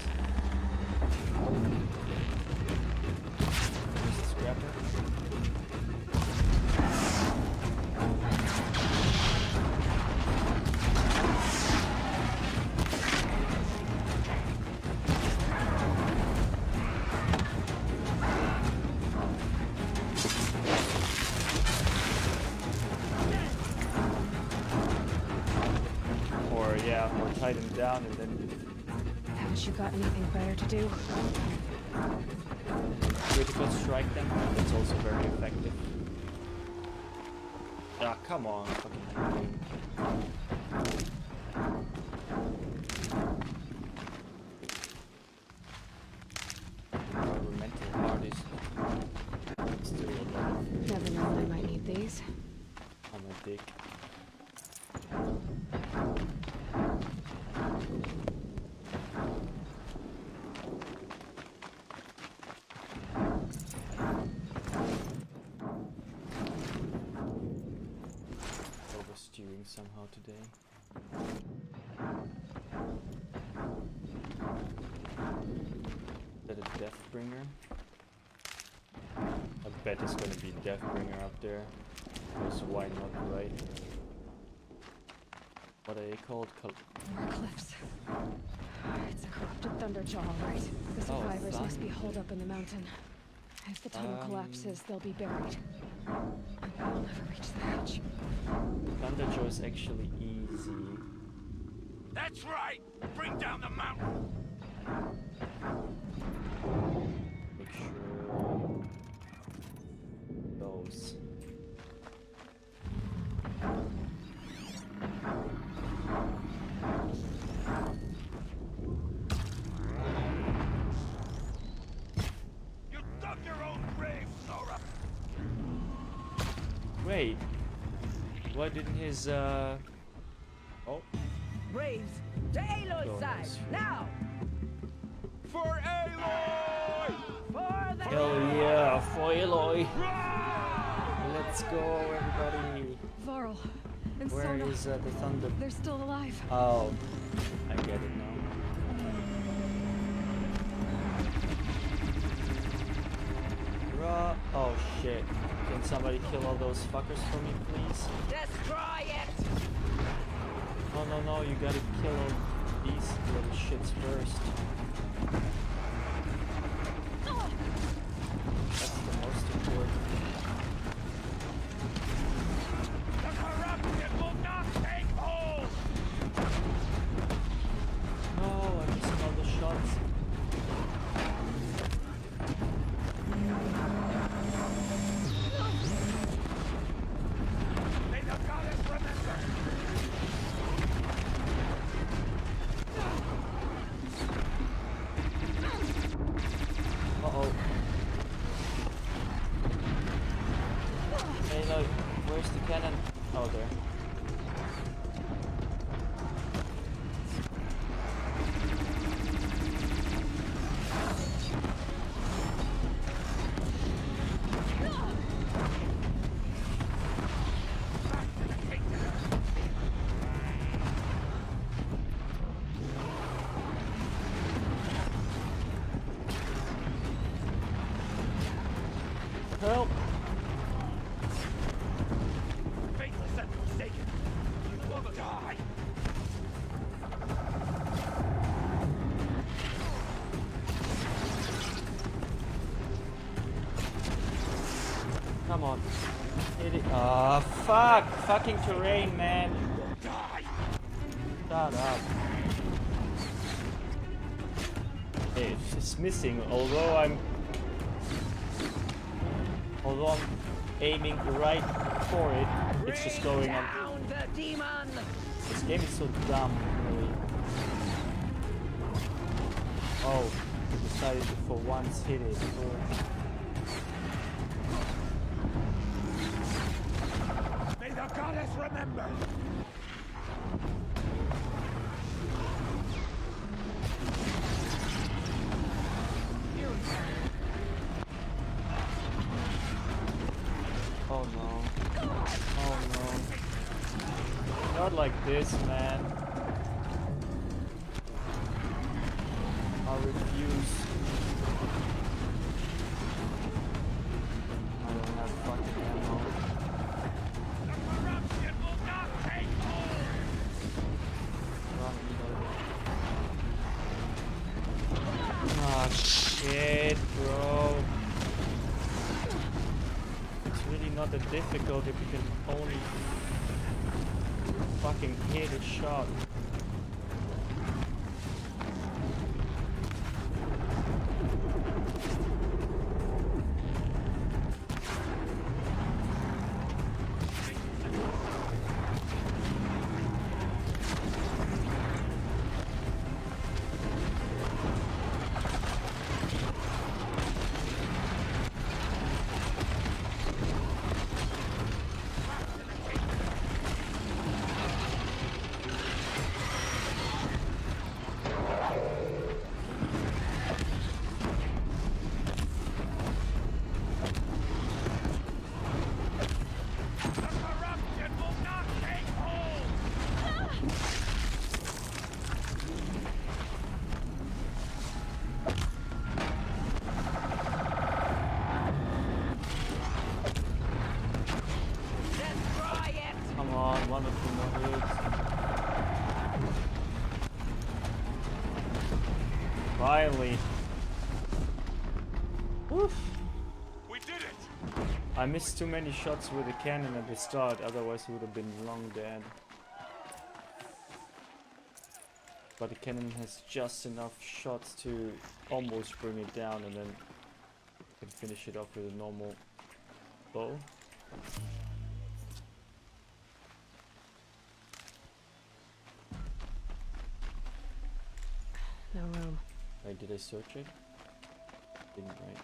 Just a scrapper? Or tie them down and then... Haven't you got anything better to do? Critical strike them, that's also very effective. Ah, come on, fucking environmental artist. Still a lot of... Never know when I might need these. I'm a dick. Overstewing somehow today. Is that a Deathbringer? I bet it's gonna be Deathbringer up there. Because why not, right? What are they called? More cliffs. It's a corrupted Thunderjaw, all right. The survivors must be holed up in the mountain. If the tunnel collapses, they'll be buried. I'll never reach the hatch. Thunderjaw is actually easy. That's right! Bring down the mountain! Make sure those. You dug your own grave, Nora! Wait. Why didn't his Oh. Braves, to Aloy's side, now! For Aloy! For the Hell yeah, for Aloy! Let's go, everybody! Varl and Where Sona, is the thunder? they're still alive. Oh, I get it now. god. Oh shit. Can somebody kill all those fuckers for me, please? Destroy it! No, no, no, you gotta kill all these little shits first. That's the most important. The corruption will not take hold! No, I missed all the shots. May the goddess remember! Uh-oh. Hey, look, where's the cannon? Oh, there. Help! Faithless and forsaken! You will die! Come on. Hit it. Ah, fuck! Fucking terrain, man. Die! Shut up. Hey, it's missing, although I'm aiming right for it, it's just going on. Down the demon! This game is so dumb, really. Oh, I decided to for once hit it. May the goddess remember! Oh no. Oh no. Not like this, man. I refuse. I don't have fucking ammo. The corruption will not take hold! Ah, shit, bro. It's really not that difficult if you can only fucking hit a shot. Come on, one or two more hits. Finally. Woof. We did it! I missed too many shots with the cannon at the start, otherwise he would have been long dead. But the cannon has just enough shots to almost bring it down, and then you can finish it off with a normal bow. No room. Wait, did I search it? Didn't, right?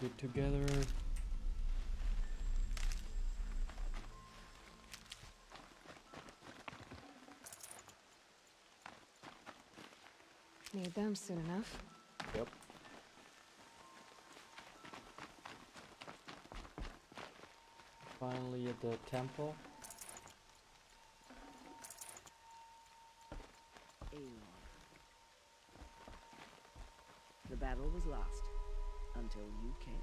Put it together. Need them soon enough. Yep. Finally at the temple. The battle was lost until you came.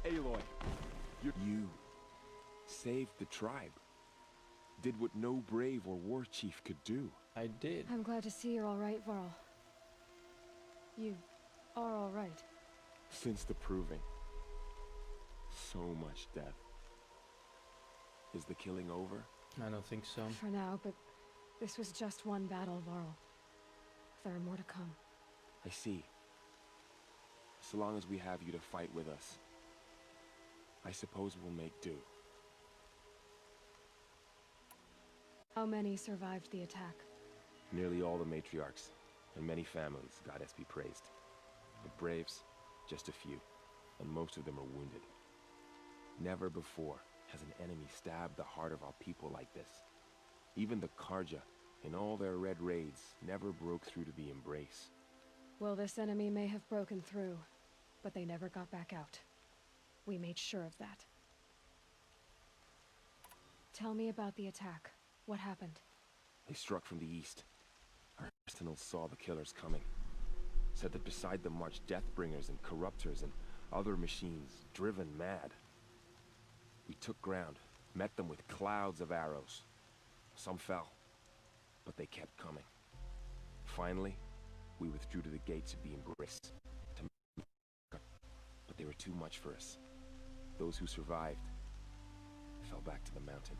Aloy, you saved the tribe. Did what no brave or war chief could do. I did. I'm glad to see you're all right, Varl. You are all right. Since the proving. So much death. Is the killing over? I don't think so. For now, but this was just one battle, Varl. There are more to come. I see. So long as we have you to fight with us, I suppose we'll make do. How many survived the attack? Nearly all the matriarchs, and many families, goddess be praised. The braves, just a few, and most of them are wounded. Never before has an enemy stabbed the heart of our people like this. Even the Karja, in all their red raids, never broke through to the embrace. Well, this enemy may have broken through, but they never got back out. We made sure of that. Tell me about the attack. What happened? They struck from the east. Our sentinels saw the killers coming. Said that beside them marched Deathbringers and Corruptors and other machines, driven mad. We took ground, met them with clouds of arrows. Some fell, but they kept coming. Finally, we withdrew to the gates of the embrace. But they were too much for us. Those who survived fell back to the mountain.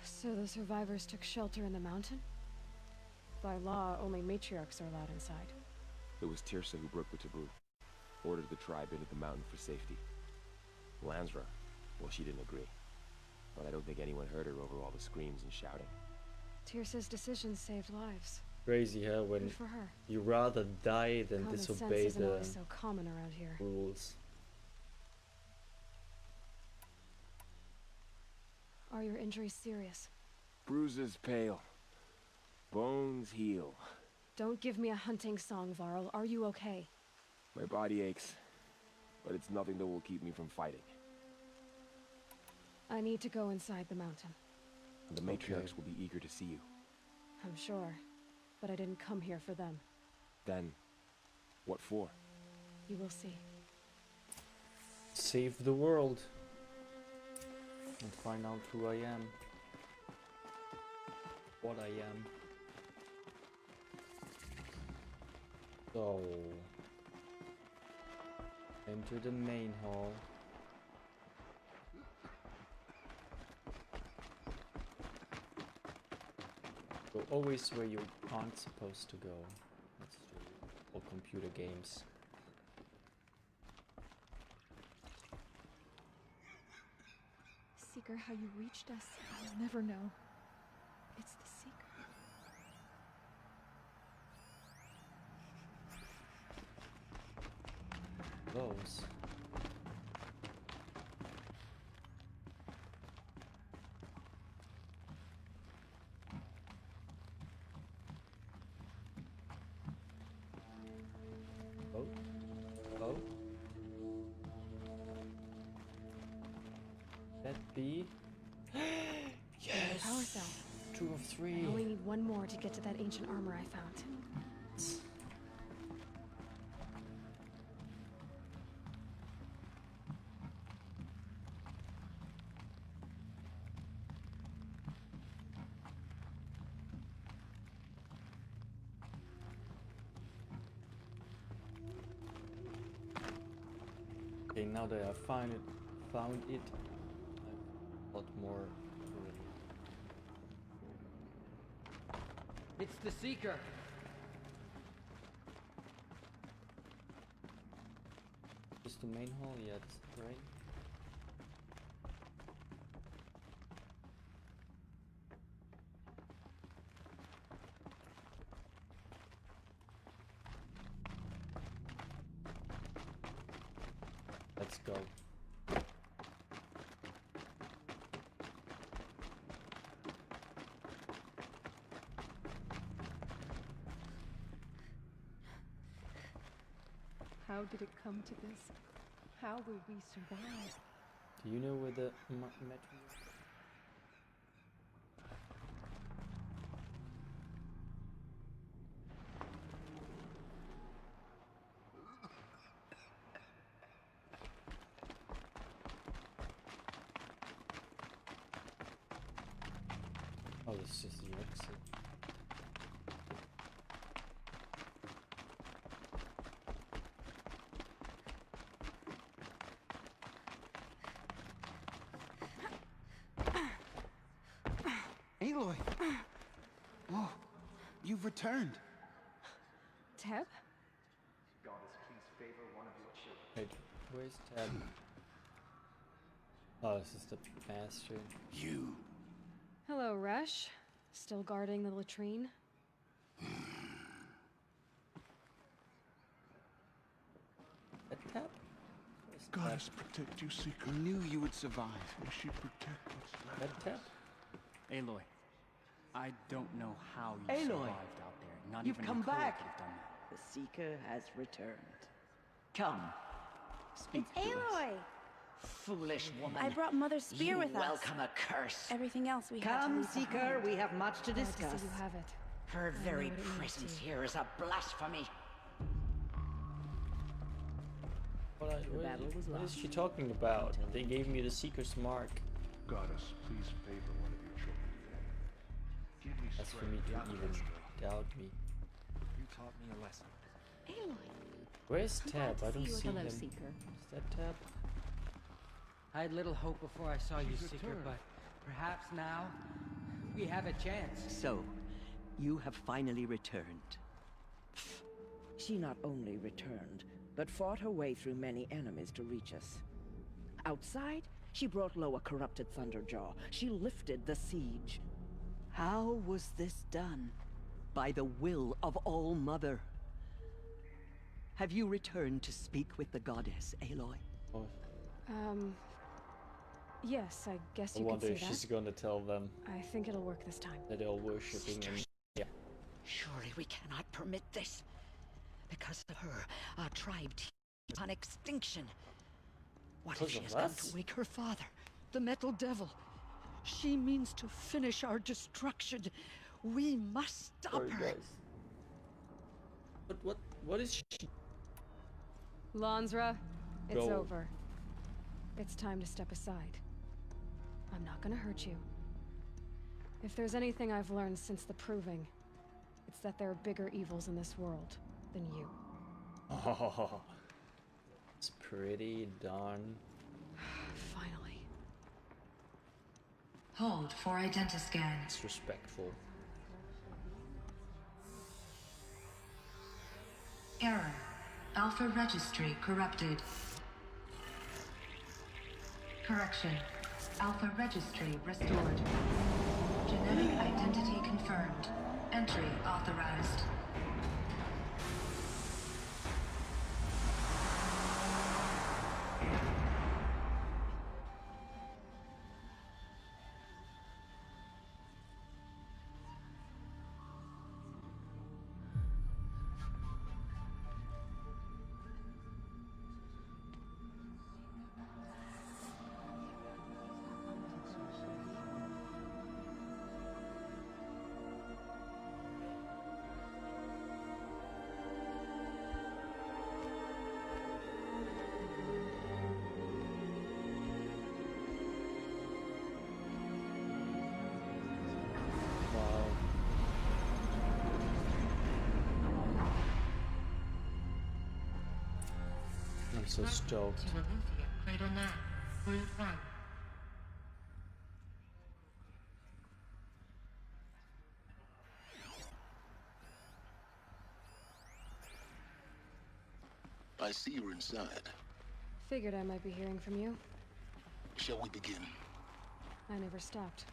So the survivors took shelter in the mountain? By law, only matriarchs are allowed inside. It was Tirsa who broke the taboo. Ordered the tribe into the mountain for safety. Lansra, well, she didn't agree. But I don't think anyone heard her over all the screams and shouting. Tirsa's decision saved lives. Crazy, huh? When Good for her. you rather die than Common sense disobey isn't the always so common around here. rules. Are your injuries serious? Bruises pale. Bones heal. Don't give me a hunting song, Varl. Are you okay? My body aches, but it's nothing that will keep me from fighting. I need to go inside the mountain. And the matriarchs will be eager to see you. I'm sure, but I didn't come here for them. Then, what for? You will see. Save the world. And find out who I am. What I am. So... enter the main hall. Go always where you aren't supposed to go. That's true. All computer games. Seeker, how you reached us, I'll never know. It's the secret. Those. Oh. Oh. That be? Yes! Power cell. 2 of 3. I only need one more to get to that ancient armor I found. Okay, now that I found it, A lot more. It's the Seeker. Just the main hall yet, right? Let's go. How did it come to this? How will we survive? Do you know where the metro is? Oh, this is just the exit. Aloy! Oh, you've returned. Teb? Goddess, please favor one of your children. Wait, where's Ted? Oh, this is the bastard. You. Hello, Resh. Still guarding the latrine? A tap? Goddess protect you, Seeker. I knew you would survive. May she protect us. A tap? Aloy, I don't know how you Aloy, survived out there. Not you've even come Nicole back. could have done that. The Seeker has returned. Come. Speak It's to us. Aloy! Foolish woman. I brought Mother's spear you with us. welcome a curse. Everything else we had to Come, leave Seeker, behind. we have much to Glad discuss. to see you have it. Her I know very what it means presence to you. here is a blasphemy. What is she talking about? They gave me the Seeker's mark. Goddess, please favor one of your children. Give me That's for me to even doubt me. You taught me a lesson. Aloy! Where's I'm Tab? glad I to don't see you see again. him. Hello, Seeker. Is that Tab? I had little hope before I saw you, She's Seeker, returned. but perhaps now we have a chance. So, you have finally returned. She not only returned, but fought her way through many enemies to reach us. Outside, she brought low a corrupted Thunderjaw. She lifted the siege. How was this done? By the will of All-Mother. Have you returned to speak with the goddess, Aloy? Oh, Yes, I guess I you could wonder say if that. she's gonna tell them I think it'll work this time. that they're all worshipping and yeah. Surely we cannot permit this. Because of her, our tribe is on extinction. What if Because she of has come us? to wake her father, the Metal Devil? She means to finish our destruction. We must stop Sorry, her. guys. What is she? Lansra, it's Go. over. It's time to step aside. I'm not gonna hurt you. If there's anything I've learned since the Proving, it's that there are bigger evils in this world than you. Oh, it's pretty darn. Finally. Hold for identiscan. Disrespectful. Error. Alpha registry corrupted. Correction. Alpha registry restored. Genetic identity confirmed. Entry authorized. Wow. I'm so stoked. To Aletheia, Cradle 9, Route 1. I see you're inside. Figured I might be hearing from you. Shall we begin? I never stopped.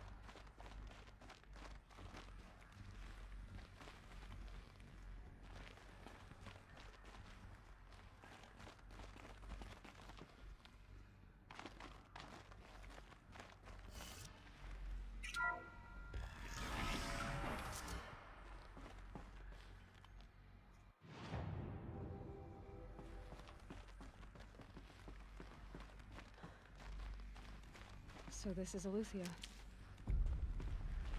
So this is Eleuthia.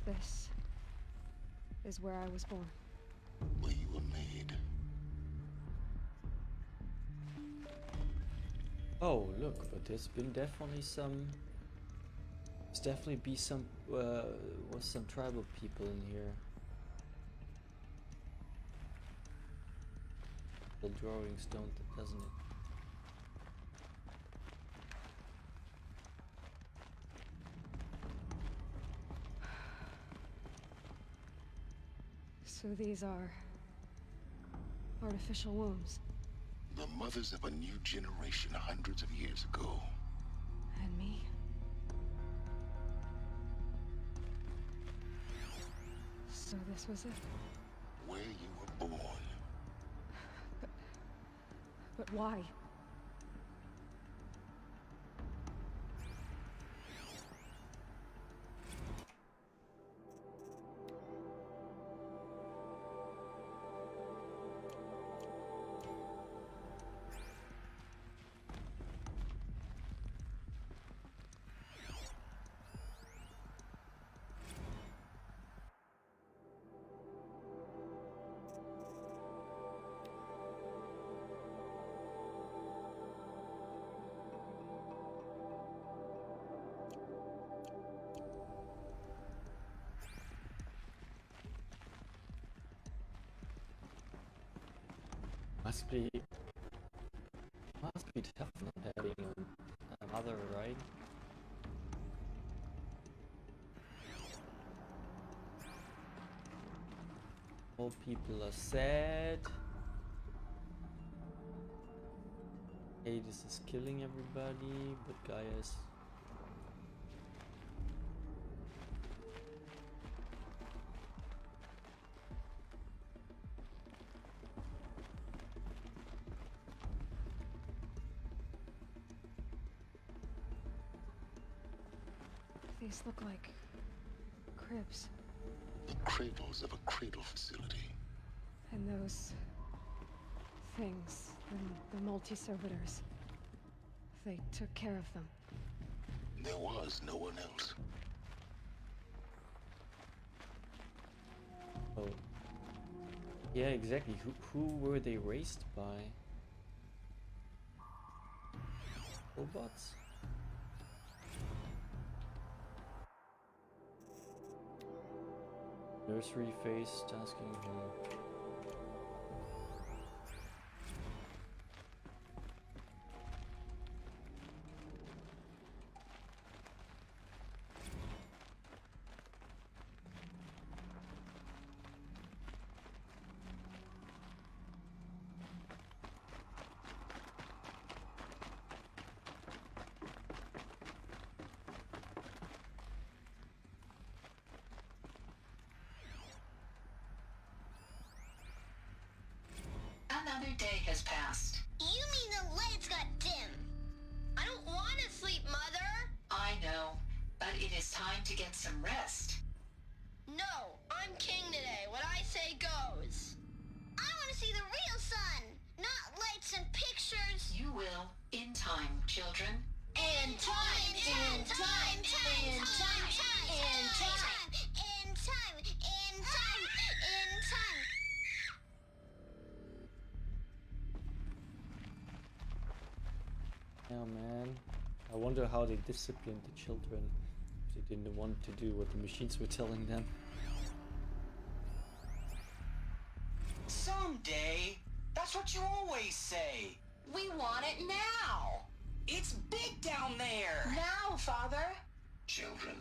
This is where I was born. Where you were made. Oh, look, but there's been definitely some... There's definitely be some, was some tribal people in here. The drawings don't, doesn't it? So these are artificial wombs. The mothers of a new generation hundreds of years ago. And me. So this was it. Where you were born. But why? Must be tough not having a mother, right? All people are sad. Hades is killing everybody, but Gaia's... These look like cribs. The cradles of a cradle facility. And those things, the multi-servitors, they took care of them. There was no one else. Oh. Yeah, exactly. Who were they raised by? Robots? Nursery face tasking him. Another day has passed. You mean the lights got dim? I don't want to sleep, Mother! I know, but it is time to get some rest. No, I'm king today. What I say goes. I want to see the real sun, not lights and pictures. You will, in time, children. In time, in time, in time, in time, in time, in time, in time, in time. Yeah, man. I wonder how they disciplined the children. If they didn't want to do what the machines were telling them. Someday. That's what you always say. We want it now. It's big down there. Now, Father. Children,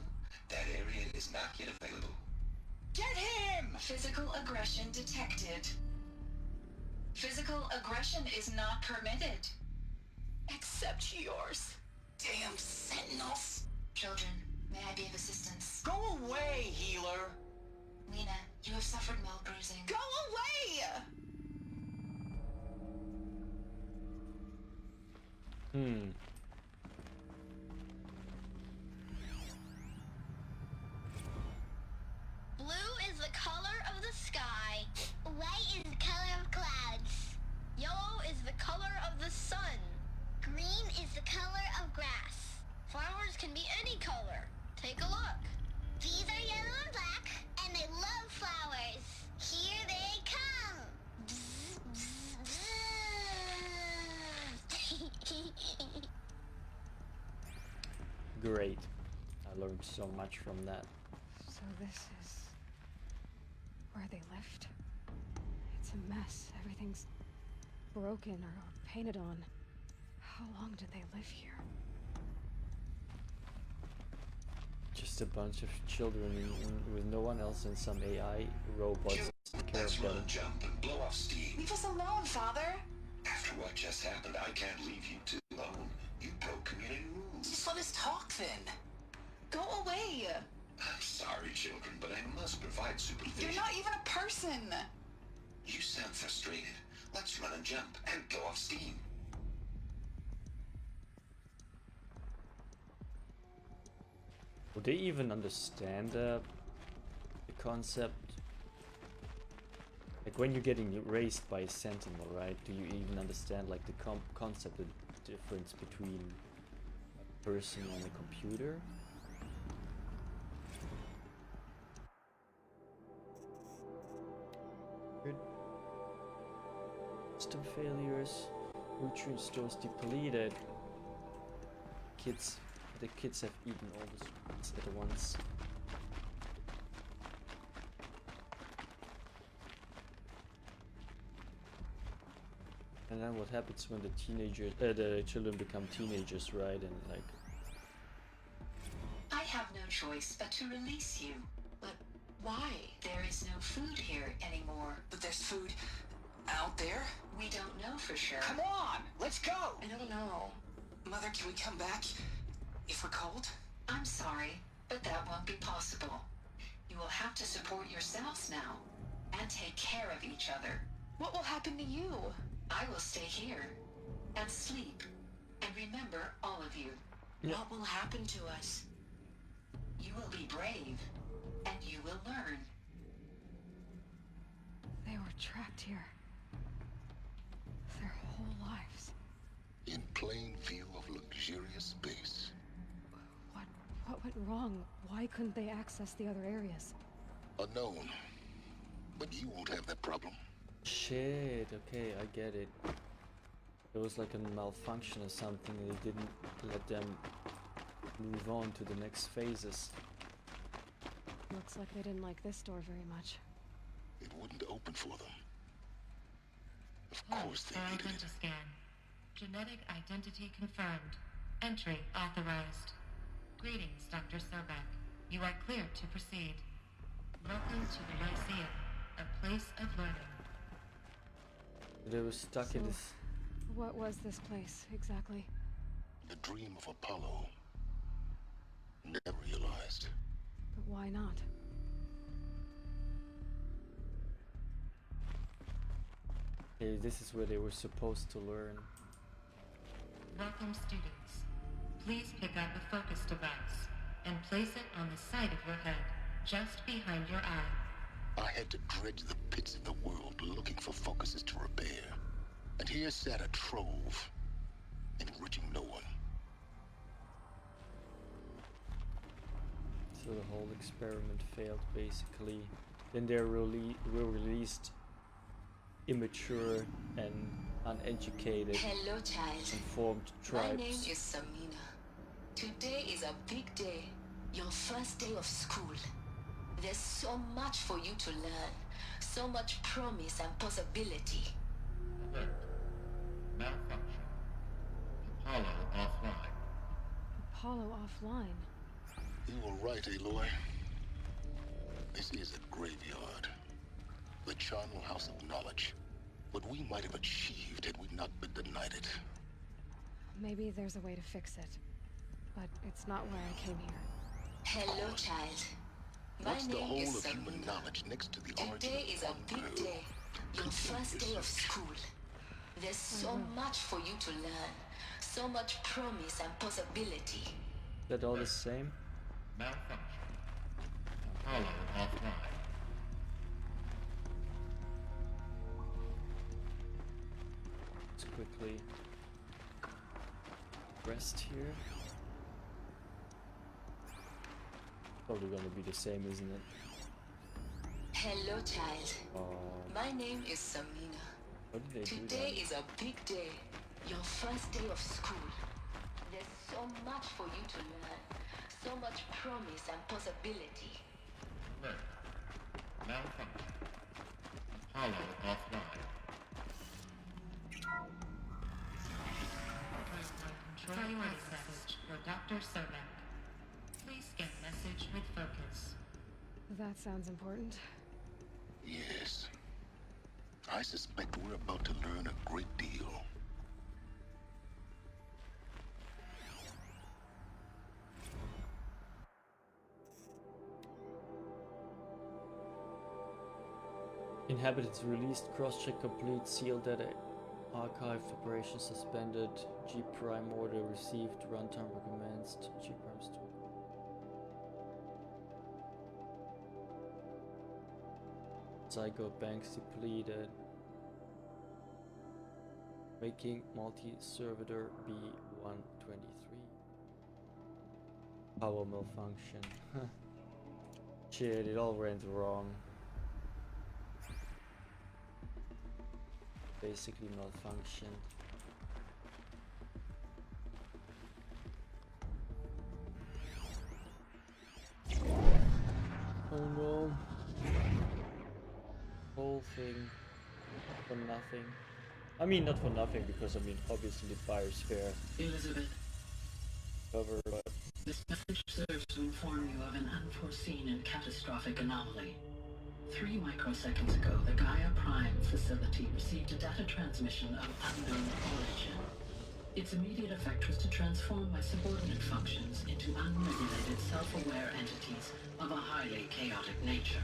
that area is not yet available. Get him! Physical aggression detected. Physical aggression is not permitted. Except yours. Damn sentinels. Children, may I be of assistance? Go away, healer. Lena, you have suffered mild bruising. Go away! Blue is the color of the sky. White is the color of clouds. Yellow is the color of the sun. Green is the color of grass. Flowers can be any color. Take a look. These are yellow and black, and they love flowers. Here they come. Bzz, bzz, bzz. Great. I learned so much from that. So this is where they lived. It's a mess. Everything's broken or painted on. How long did they live here? Just a bunch of children with no one else and some AI robots to care Let's of run them. a jump and blow off steam. Leave us alone, Father. After what just happened, I can't leave you two alone. You broke community rules. Just let us talk then. Go away. I'm sorry, children, but I must provide supervision. You're not even a person. You sound frustrated. Let's run a jump and blow off steam. Would they even understand the concept? Like when you're getting raised by a sentinel, right? Do you even understand like the concept, the difference between a person and a computer? Good. System failures. Nutrient stores depleted. The kids have eaten all the sweets at once. And then what happens when the children become teenagers, right? And like, I have no choice but to release you. But why? There is no food here anymore. But there's food out there? We don't know for sure. Come on, let's go. I don't know. Mother, can we come back if we're cold? I'm sorry, but that won't be possible. You will have to support yourselves now and take care of each other. What will happen to you? I will stay here and sleep and remember all of you. Yeah. What will happen to us? You will be brave and you will learn. They were trapped here. Their whole lives. In plain view of luxurious space. What went wrong? Why couldn't they access the other areas? Unknown. But you won't have that problem. shit, okay, I get it. It was like a malfunction or something, and they didn't let them move on to the next phases. Looks like they didn't like this door very much. It wouldn't open for them. Of course they needed it. Scan. Genetic identity confirmed. Entry authorized. Greetings, Dr. Sobek. You are clear to proceed. Welcome to the Lyceum, a place of learning. They were stuck in this. What was this place, exactly? The dream of Apollo. Never realized. But why not? Okay, this is where they were supposed to learn. Welcome, students. Please pick up a focus device and place it on the side of your head, just behind your eye. I had to dredge the pits of the world looking for focuses to repair. And here sat a trove, enriching no one. So the whole experiment failed, basically. Then they were released immature and uneducated, Hello, child. informed tribes. My name is Samina. Today is a big day. Your first day of school. There's so much for you to learn. So much promise and possibility. Alert. Malfunction. Apollo offline. Apollo offline. You were right, Aloy. This is a graveyard. The charnel house of knowledge. what we might have achieved had we not been denied it. Maybe there's a way to fix it. But it's not why I came here. Hello, child. My What's the name whole is of human Sabina. knowledge next to the origin Today of is a one big girl? day. Your first day of school. There's so much for you to learn. So much promise and possibility. Is that all the same? Malfunction. Apollo offline. Let's quickly rest here. Probably gonna be the same, isn't it? Hello, child. My name is Samina. What did they do Today then? is a big day. Your first day of school. There's so much for you to learn. So much promise and possibility. Alert. Malfunction. Apollo offline. Priority message for Dr. Sobek. Please get message with focus. That sounds important. Yes. I suspect we're about to learn a great deal. Inhabitants released, cross-check complete, sealed data archived, operation suspended, G prime order received, runtime recommenced, G prime store. Zygo banks depleted. Making multi-servitor B123. Power malfunction. Shit, it all went wrong. Basically malfunctioned. Oh no. Whole thing for nothing. I mean, not for nothing, because I mean, obviously fire's fair. Elizabeth, Cover, but this message serves to inform you of an unforeseen and catastrophic anomaly. 3 microseconds ago, the Gaia Prime facility received a data transmission of unknown origin. Its immediate effect was to transform my subordinate functions into unregulated, self-aware entities of a highly chaotic nature.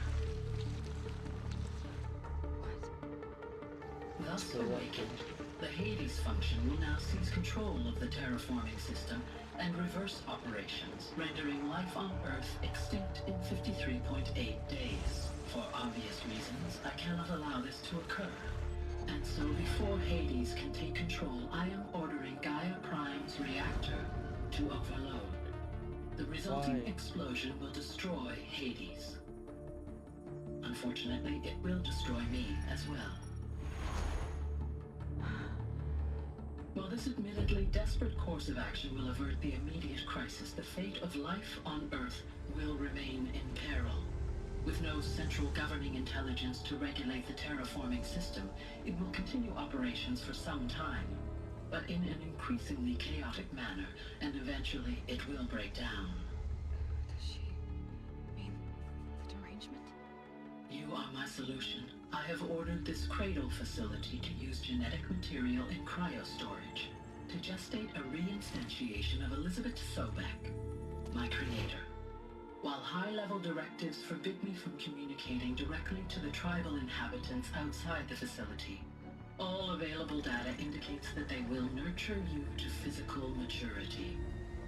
Thus awakened, the Hades function will now seize control of the terraforming system and reverse operations, rendering life on Earth extinct in 53.8 days. For obvious reasons, I cannot allow this to occur. And so before Hades can take control, I am ordering Gaia Prime's reactor to overload. The resulting explosion will destroy Hades. Unfortunately, it will destroy me as well. While this admittedly desperate course of action will avert the immediate crisis, the fate of life on Earth will remain in peril. With no central governing intelligence to regulate the terraforming system, it will continue operations for some time, but in an increasingly chaotic manner, and eventually it will break down. Does she mean the derangement? You are my solution. I have ordered this cradle facility to use genetic material in cryostorage to gestate a reinstantiation of Elizabeth Sobek, my creator. While high-level directives forbid me from communicating directly to the tribal inhabitants outside the facility, all available data indicates that they will nurture you to physical maturity,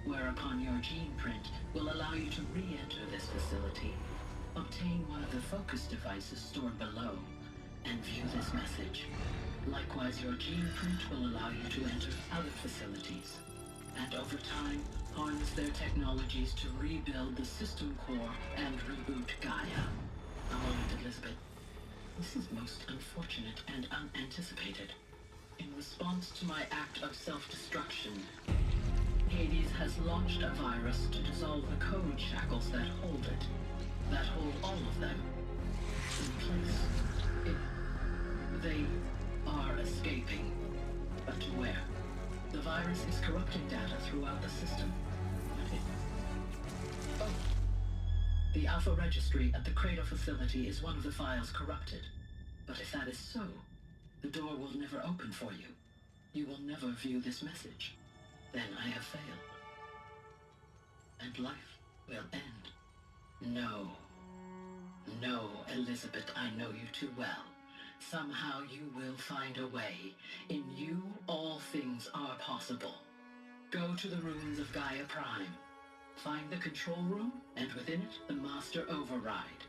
whereupon your gene print will allow you to re-enter this facility, obtain one of the focus devices stored below, and view this message. Likewise, your gene print will allow you to enter other facilities, and over time, harness their technologies to rebuild the system core and reboot Gaia. A moment, Elizabeth. This is most unfortunate and unanticipated. In response to my act of self-destruction, Hades has launched a virus to dissolve the code shackles that hold it, that hold all of them in place. They are escaping, but to where? The virus is corrupting data throughout the system. The Alpha Registry at the Cradle facility is one of the files corrupted. But if that is so, The door will never open for you. You will never view this message. Then I have failed. And life will end. No. No, Elizabeth, I know you too well. Somehow you will find a way. In you, all things are possible. Go to the ruins of Gaia Prime. Find the control room, and within it, the Master Override.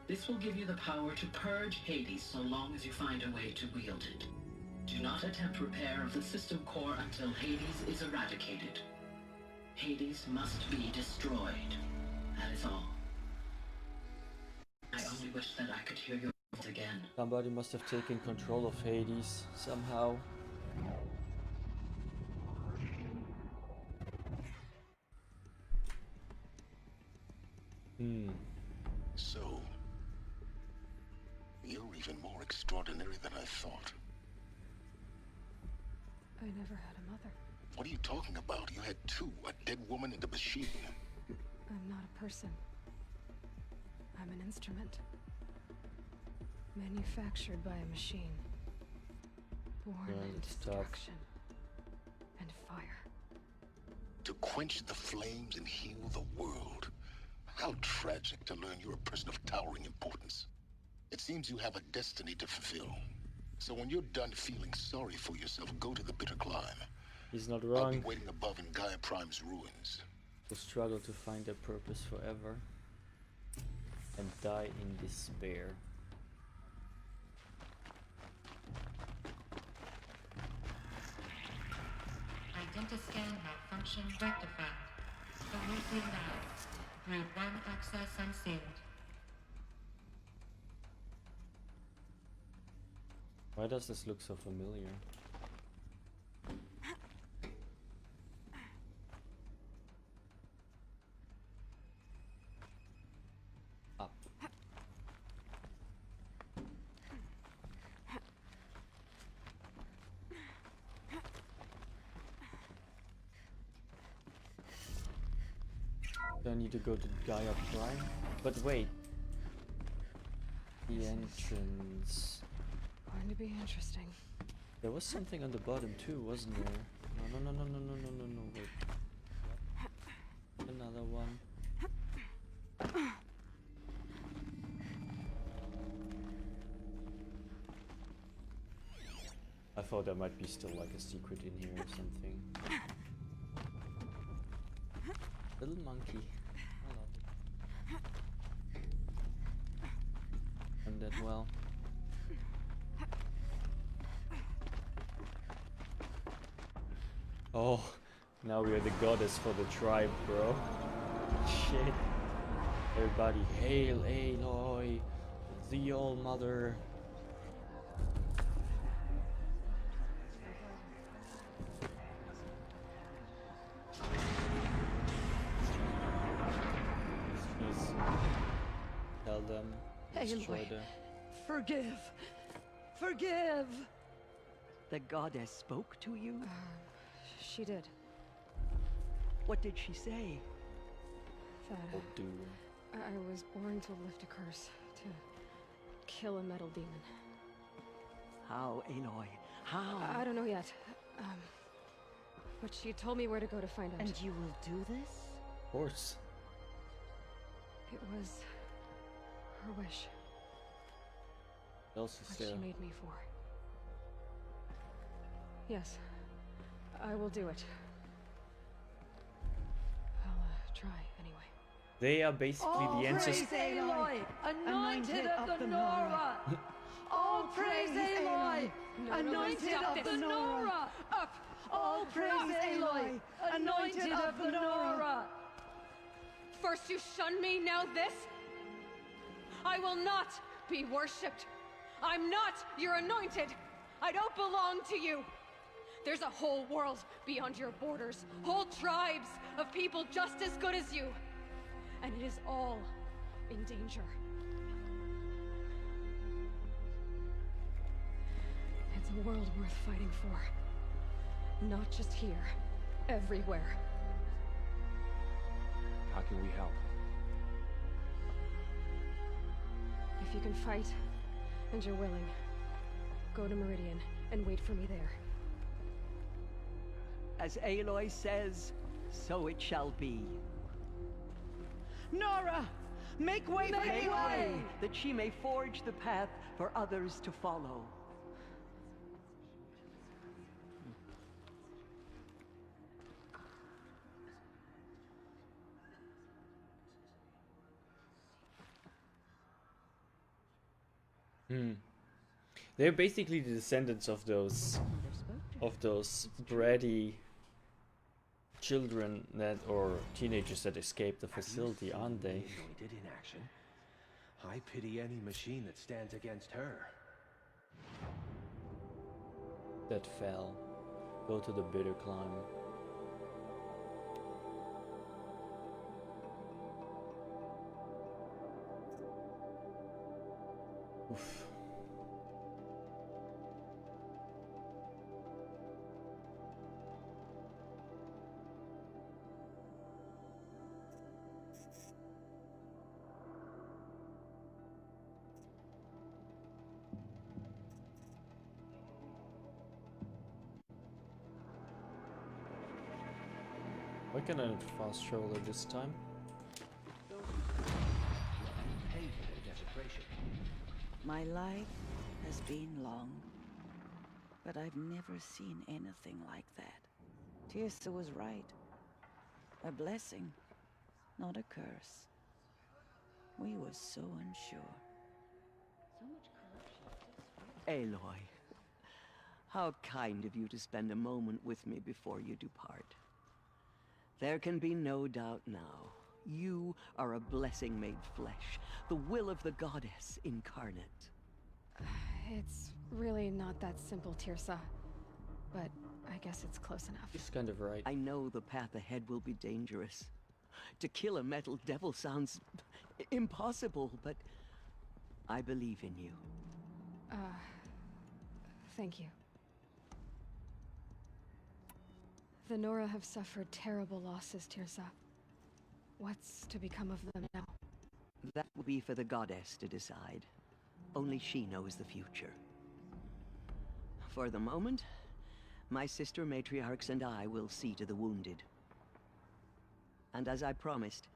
This will give you the power to purge Hades so long as you find a way to wield it. Do not attempt repair of the system core until Hades is eradicated. Hades must be destroyed. That is all. I only wish that I could hear your voice again. Somebody must have taken control of Hades somehow. So, you're even more extraordinary than I thought. I never had a mother. What are you talking about? You had two, a dead woman and a machine. I'm not a person. I'm an instrument. Manufactured by a machine. Born in destruction and fire. To quench the flames and heal the world. How tragic to learn you're a person of towering importance. It seems you have a destiny to fulfill. So when you're done feeling sorry for yourself, go to the bitter climb. He's not I'll wrong. be waiting above in Gaia Prime's ruins. Will struggle to find their purpose forever and die in despair. Identiscan malfunction rectified. Solution now. Group 1 access unsealed. Why does this look so familiar? Up. Do I need to go to Gaia Prime? But wait. The entrance. Going to be interesting. There was something on the bottom too, wasn't there? No, wait. Another one. I thought there might be still like a secret in here or something. Little monkey. I love it. And that well. Oh, now we are the goddess for the tribe, bro. Shit. Everybody, hail Aloy, the All-Mother. Please tell them, destroy Aloy, them. forgive! Forgive! The goddess spoke to you? She did. What did she say? That Will do. I was born to lift a curse, to kill a metal demon. How, Aloy? How? I don't know yet. But she told me where to go to find out. And you will do this? Of course. It was her wish. What else is What there? she made me for. Yes, I will do it. I'll try anyway. They are basically the ancestors. Praise Aloy, anointed of the Nora! All praise Aloy, anointed of the Nora! Up! All praise Aloy, anointed of the Nora! First you shun me, now this? I will not be worshipped. I'm not your anointed. I don't belong to you. There's a whole world beyond your borders, whole tribes of people just as good as you. And it is all in danger. It's a world worth fighting for. Not just here, everywhere. How can we help? If you can fight, and you're willing, Go to Meridian and wait for me there. As Aloy says, so it shall be. Nora! Make way for Aloy! That she may forge the path for others to follow. They're basically the descendants of those bratty children that or teenagers that escaped the facility, aren't they? Did in action. I pity any machine that stands against her. That fell. Go to the bitter climb. Oof. Why can I not fast shoulder this time? My life has been long, but I've never seen anything like that. Tirsa was right. A blessing, not a curse. We were so unsure. So much corruption. Aloy, how kind of you to spend a moment with me before you depart. There can be no doubt now. You are a blessing made flesh, the will of the goddess incarnate. It's really not that simple, Tirsa. But I guess it's close enough. It's kind of right. I know the path ahead will be dangerous. To kill a metal devil sounds impossible, but I believe in you. Thank you. The Nora have suffered terrible losses, Tirsa. What's to become of them now? That will be for the goddess to decide. Only she knows the future. For the moment, my sister matriarchs and I will see to the wounded. And as I promised,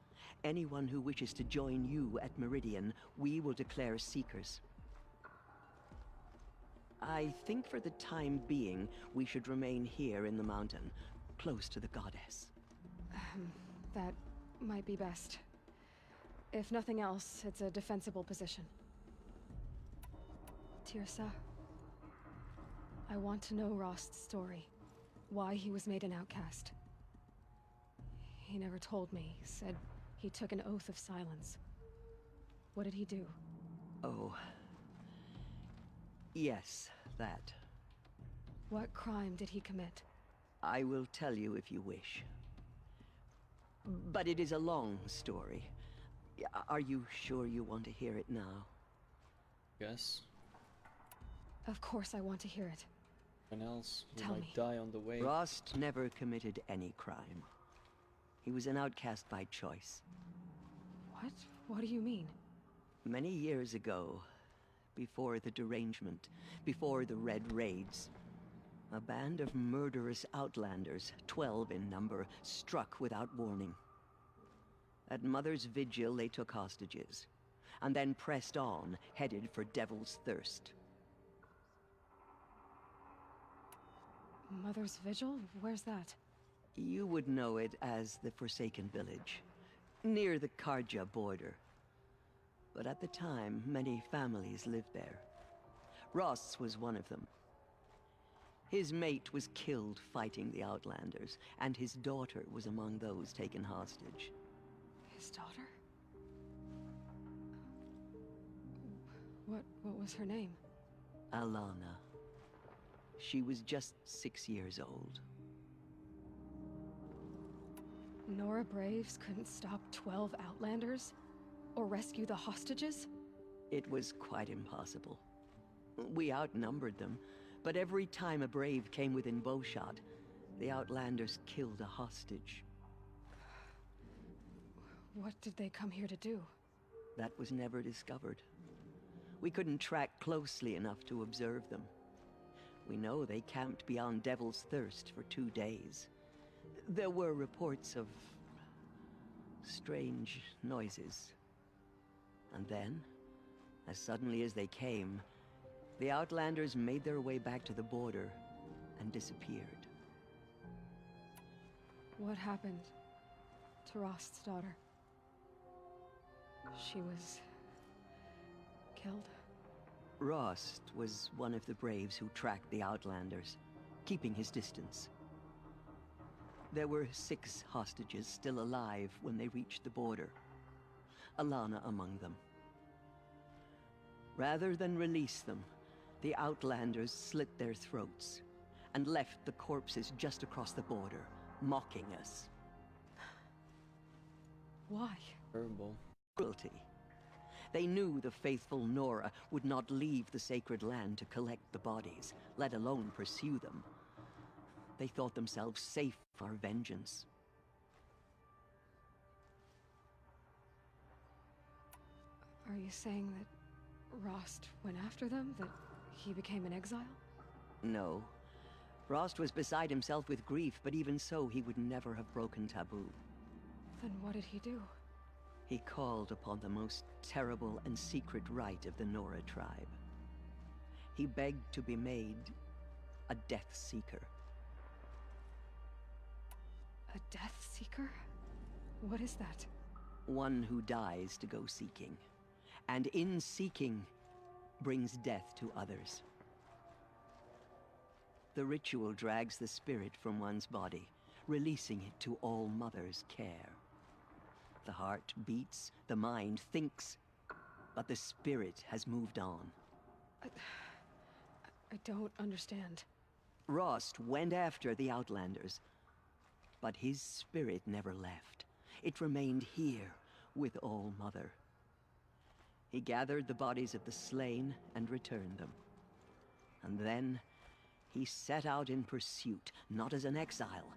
anyone who wishes to join you at Meridian, we will declare seekers. I think for the time being, we should remain here in the mountain, close to the goddess. That might be best. If nothing else, it's a defensible position. Tirsa, I want to know Rost's story. Why he was made an outcast. He never told me. Said he took an oath of silence. What did he do? Oh. Yes, that. What crime did he commit? I will tell you if you wish. But it is a long story. Are you sure you want to hear it now? Yes. Of course I want to hear it. And else you Tell might me. die on the way. Rost never committed any crime. He was an outcast by choice. What? What do you mean? Many years ago, before the derangement, before the Red Raids, a band of murderous outlanders, 12 in number, struck without warning. At Mother's Vigil, they took hostages, and then pressed on, headed for Devil's Thirst. Mother's Vigil? Where's that? You would know it as the Forsaken Village, near the Karja border. But at the time, many families lived there. Ross was one of them. His mate was killed fighting the Outlanders, and his daughter was among those taken hostage. His daughter? What was her name? Alana. She was just 6 years old. Nora Braves couldn't stop 12 Outlanders? Or rescue the hostages? It was quite impossible. We outnumbered them, but every time a Brave came within bowshot, the Outlanders killed a hostage. What did they come here to do? That was never discovered. We couldn't track closely enough to observe them. We know they camped beyond Devil's Thirst for 2 days. There were reports of strange noises. And then, as suddenly as they came, the Outlanders made their way back to the border and disappeared. What happened to Rost's daughter? She was killed. Rost was one of the braves who tracked the Outlanders, keeping his distance. There were 6 hostages still alive when they reached the border, Alana among them. Rather than release them, the Outlanders slit their throats and left the corpses just across the border, mocking us. Why? Terrible. Cruelty. They knew the faithful Nora would not leave the sacred land to collect the bodies, let alone pursue them. They thought themselves safe for vengeance. Are you saying that Rost went after them? That he became an exile? No. Rost was beside himself with grief, but even so, he would never have broken taboo. Then what did he do? He called upon the most terrible and secret rite of the Nora tribe. He begged to be made a Death Seeker. A Death Seeker? What is that? One who dies to go seeking, and in seeking, brings death to others. The ritual drags the spirit from one's body, releasing it to All Mother's care. The heart beats, the mind thinks, but the spirit has moved on. I don't understand. Rost went after the Outlanders, but his spirit never left. It remained here with All Mother. He gathered the bodies of the slain and returned them. And then he set out in pursuit, not as an exile,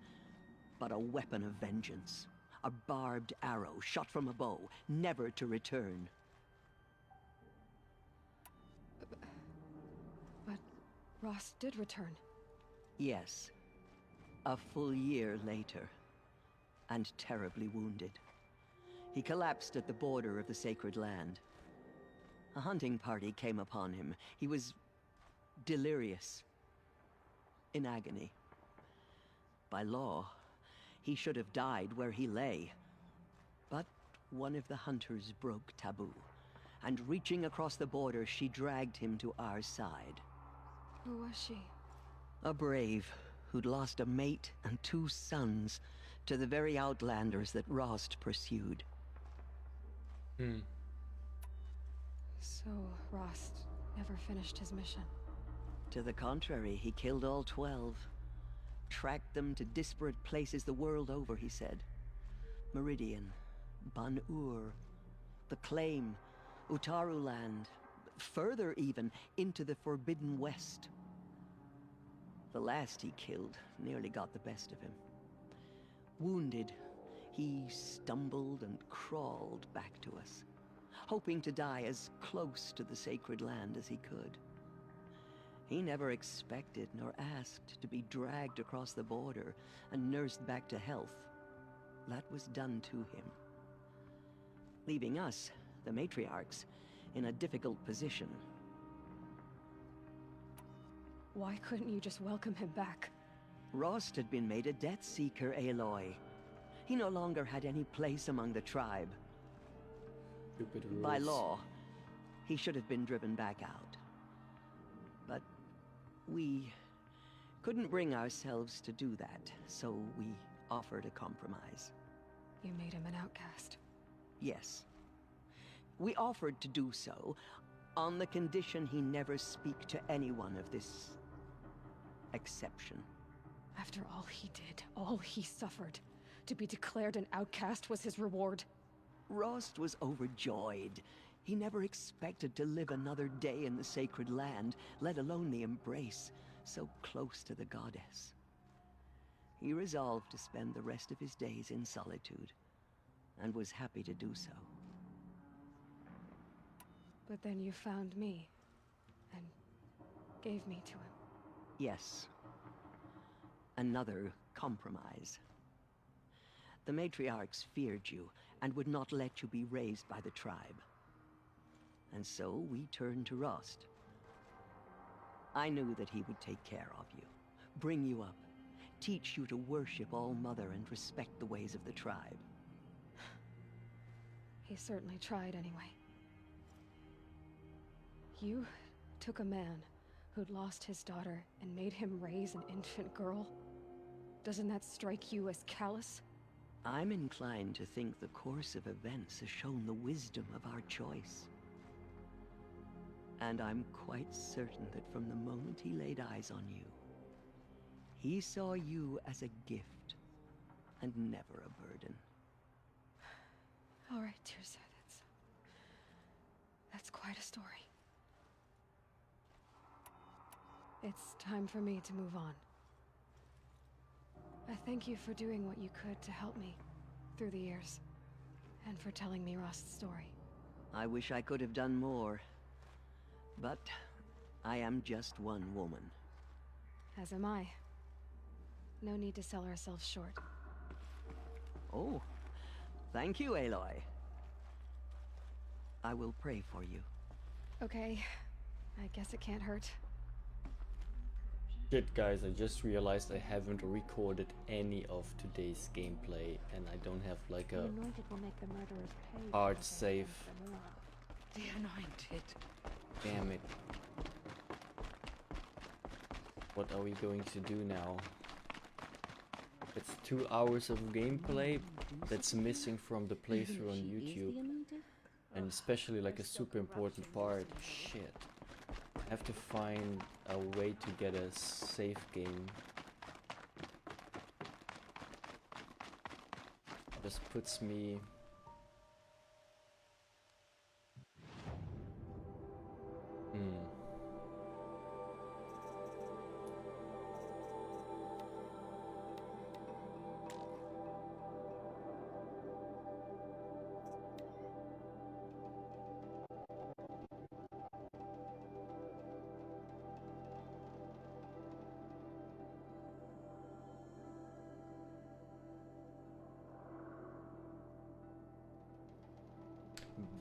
but a weapon of vengeance. A barbed arrow shot from a bow, never to return. But Rost did return. Yes. A full year later, and terribly wounded. He collapsed at the border of the sacred land. A hunting party came upon him. He was delirious, in agony. By law, he should have died where he lay. But one of the hunters broke taboo, and reaching across the border, she dragged him to our side. Who was she? A brave who'd lost a mate and 2 sons to the very Outlanders that Rost pursued. So Rost never finished his mission. To the contrary, he killed all 12. Tracked them to disparate places the world over, he said. Meridian, Ban-Ur, the Claim, Utaru Land, further even, into the Forbidden West. The last he killed nearly got the best of him. Wounded, he stumbled and crawled back to us, hoping to die as close to the sacred land as he could. He never expected nor asked to be dragged across the border and nursed back to health. That was done to him, leaving us, the matriarchs, in a difficult position. Why couldn't you just welcome him back? Rost had been made a Death Seeker, Aloy. He no longer had any place among the tribe. Stupid rules. By law, he should have been driven back out. But we couldn't bring ourselves to do that, so we offered a compromise. You made him an outcast. Yes. We offered to do so on the condition he never speak to anyone of this exception. After all he did, all he suffered, to be declared an outcast was his reward. Rost was overjoyed. He never expected to live another day in the sacred land, let alone the embrace, so close to the goddess. He resolved to spend the rest of his days in solitude, and was happy to do so. But then you found me, and gave me to him. Yes. Another compromise. The matriarchs feared you and would not let you be raised by the tribe. And so we turned to Rost. I knew that he would take care of you, bring you up, teach you to worship All-Mother and respect the ways of the tribe. He certainly tried anyway. You took a man who'd lost his daughter and made him raise an infant girl? Doesn't that strike you as callous? I'm inclined to think the course of events has shown the wisdom of our choice. And I'm quite certain that from the moment he laid eyes on you, he saw you as a gift and never a burden. All right, Tirsa, that's quite a story. It's time for me to move on. I thank you for doing what you could to help me through the years, and for telling me Rost's story. I wish I could have done more, but I am just one woman. As am I. No need to sell ourselves short. Oh, thank you, Aloy. I will pray for you. Okay, I guess it can't hurt. Shit, guys, I just realized I haven't recorded any of today's gameplay, and I don't have like a hard save. The anointed. Damn it. What are we going to do now? It's 2 hours of gameplay that's missing from the playthrough on YouTube. And especially like a super important part. Shit. I have to find a way to get a save game. This puts me...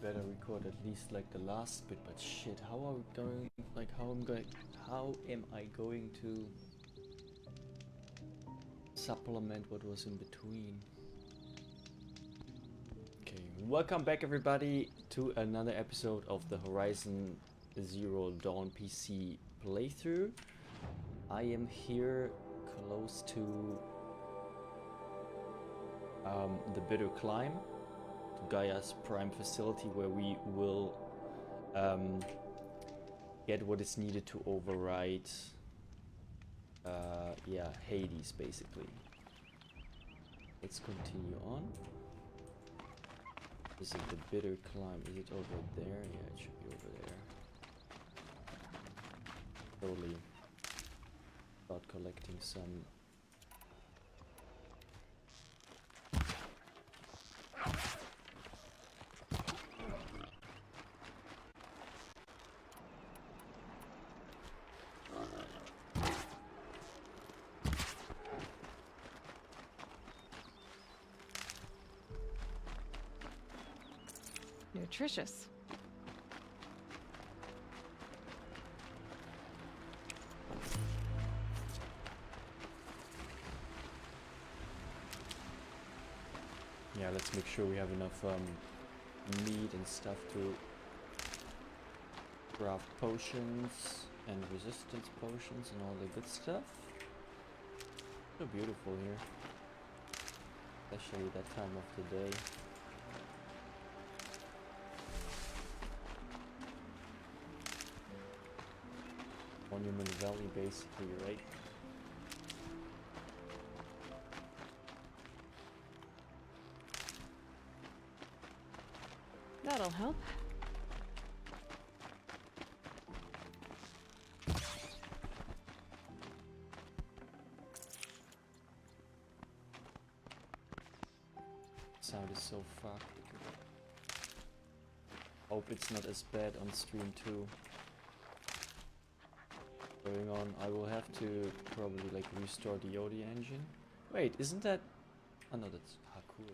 better record at least like the last bit, but shit, how are we going, like how am I going to supplement what was in between? Okay, welcome back everybody to another episode of the Horizon Zero Dawn PC playthrough. I am here close to the Bitter Climb, Gaia's prime facility, where we will get what is needed to override yeah, Hades basically. Let's continue on. Is it the Bitter Climb? Is it over there? Yeah, it should be over there. Totally about collecting some nutritious. yeah, let's make sure we have enough meat and stuff to craft potions and resistance potions and all the good stuff. So beautiful here, especially that time of the day. Monument Valley basically, right? That'll help. Sound is so fucked. Hope it's not as bad on stream too. going on. I will have to probably like restore the Yodi engine. Wait, isn't that... Oh no, that's... Ah, cool.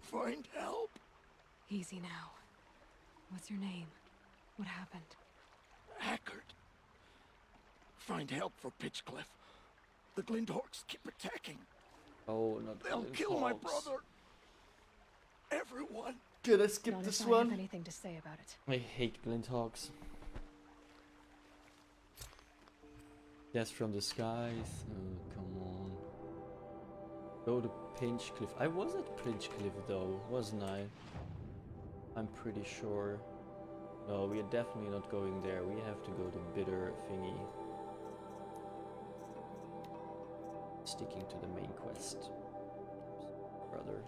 Find help. Easy now. What's your name? What happened? Hackard. Find help for Pitchcliff. The Glinthawks keep attacking. Oh, not They'll kill my brother. Everyone. Can I skip Not this if I one? have anything to say about it. I hate Glinthawks. Death from the skies. Oh, come on. Go to Pinchcliff. I was at Pinchcliff though, wasn't I? I'm pretty sure. No, we are definitely not going there. We have to go to Bitter Thingy. Sticking to the main quest. Brother.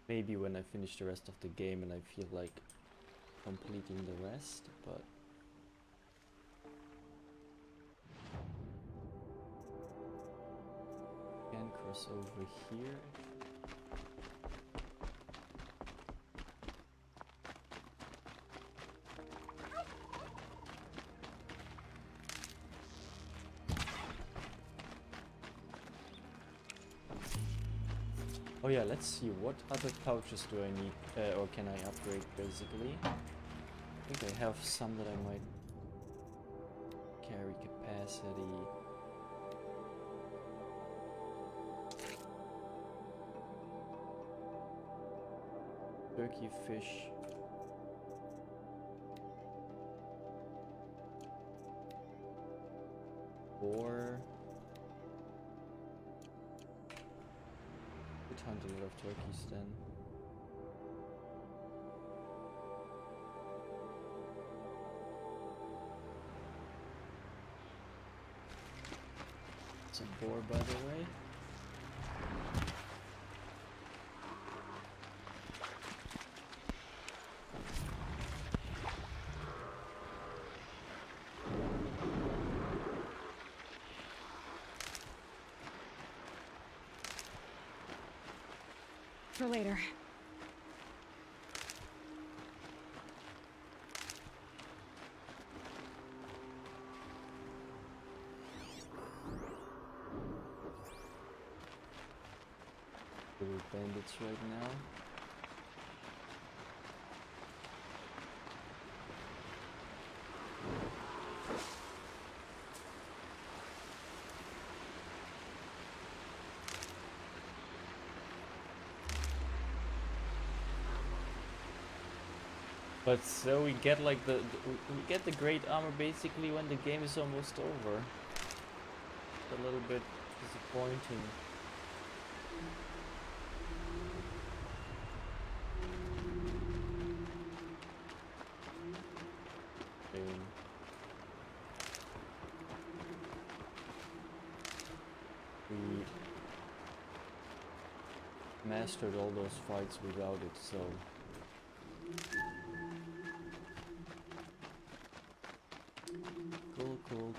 Maybe when I finish the rest of the game and I feel like completing the rest, but... Can cross over here. Oh yeah, let's see, what other pouches do I need, or can I upgrade basically? I think I have some that I might carry capacity. Turkey fish. Or hunt a lot of turkeys then. It's a boar, by the way. For later. Little bandits right now. But so we get like we get the great armor basically when the game is almost over. It's a little bit disappointing. We mastered all those fights without it, so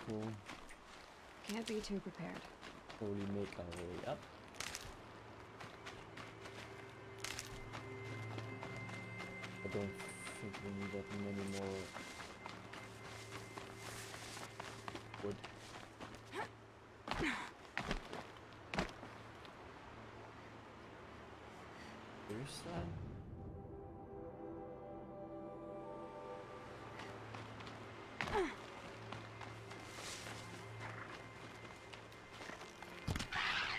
cool. Can't be too prepared. Slowly make our way up. I don't think we need that many more wood. Where's that?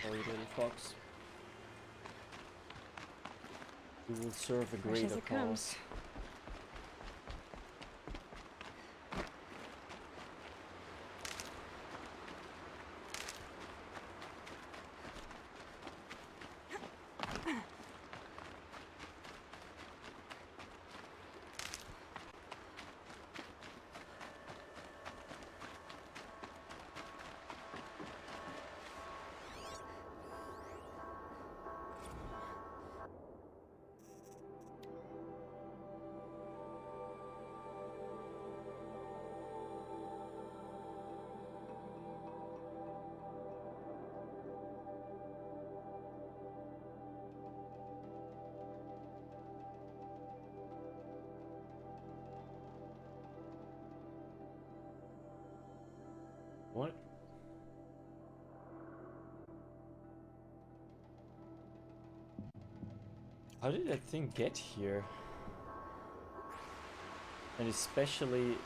Sorry, little fox. You will serve a Fresh as greater it comes. cause. What? How did that thing get here? And especially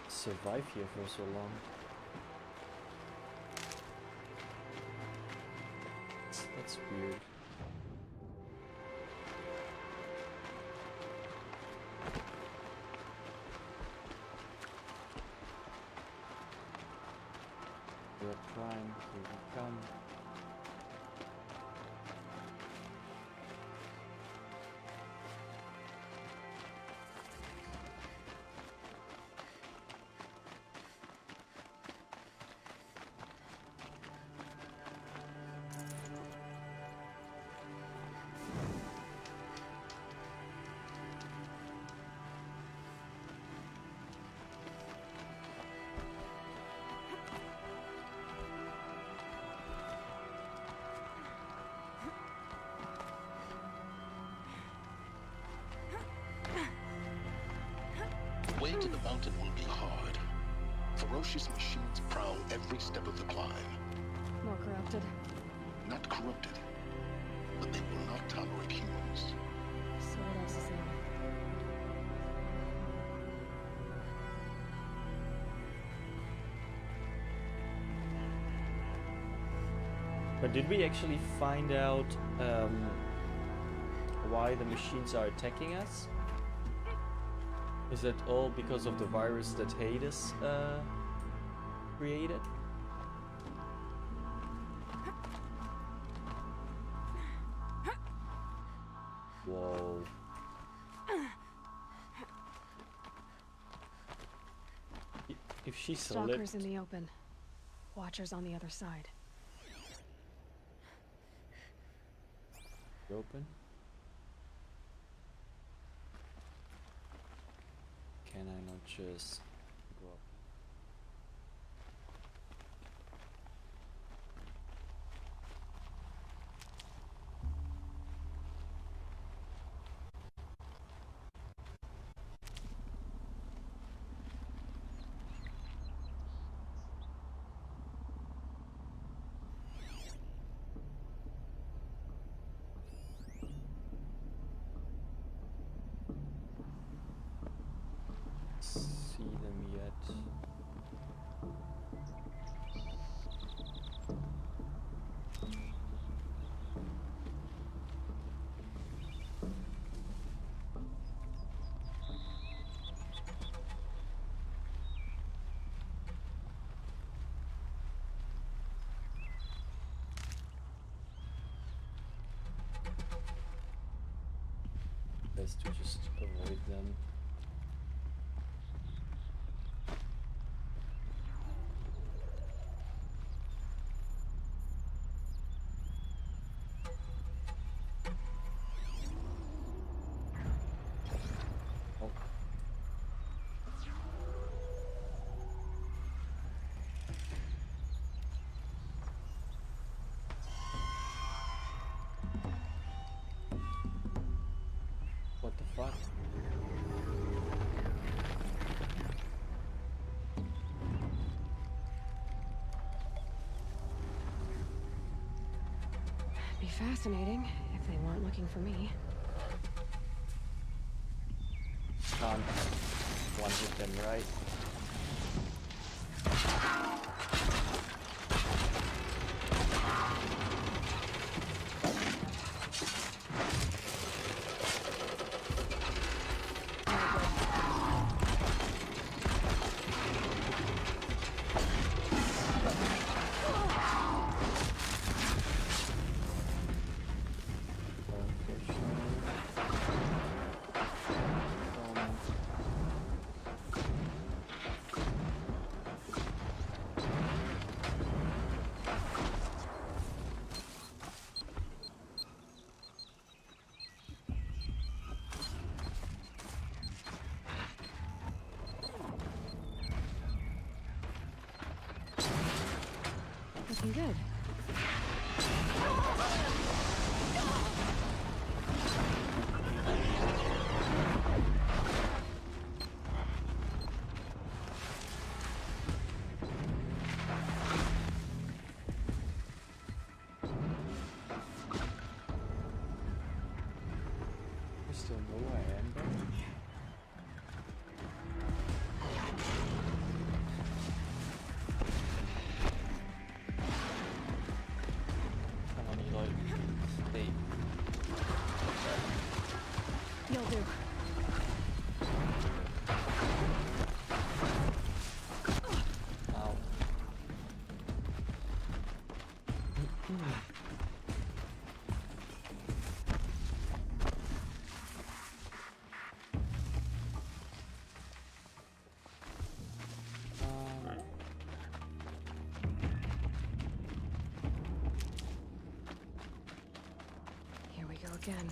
survive here for so long? That's weird. Prime, here we come. The way to the mountain will be hard. Ferocious machines prowl every step of the climb. More corrupted. Not corrupted, but they will not tolerate humans. So what else is there? But did we actually find out why the machines are attacking us? Is it all because of the virus that Hades created? Whoa. If she Stalkers slipped... in the open. Watchers on the other side. Open? Can I not just go up? See them yet? Best to just avoid them. What the fuck? Be fascinating if they weren't looking for me. Can't one hit them, right? Looking good. again.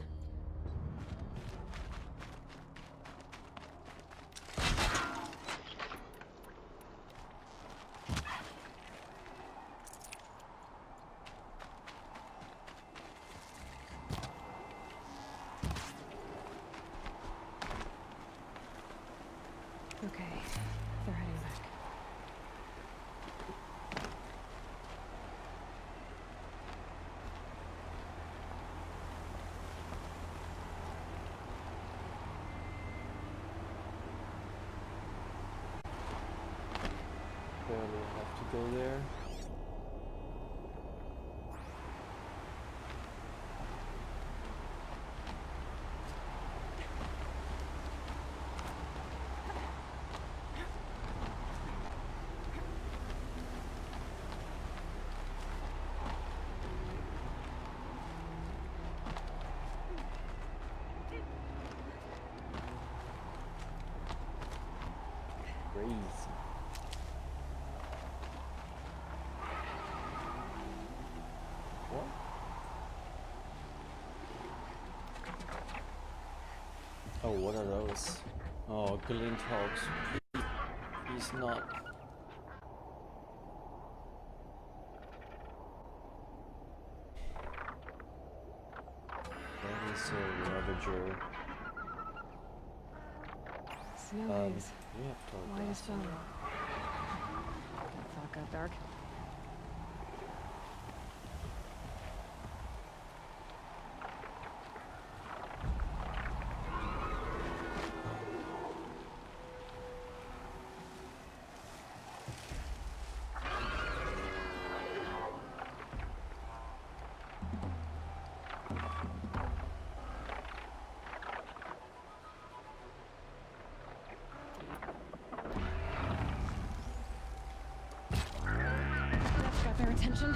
Okay, they're heading back. Barely have to go there. Crazy. What? Oh, what are those? Oh, glint hogs. Please not. That is a Ravager. Snow haze. We have to White as foam. That thought got dark. That's got their attention.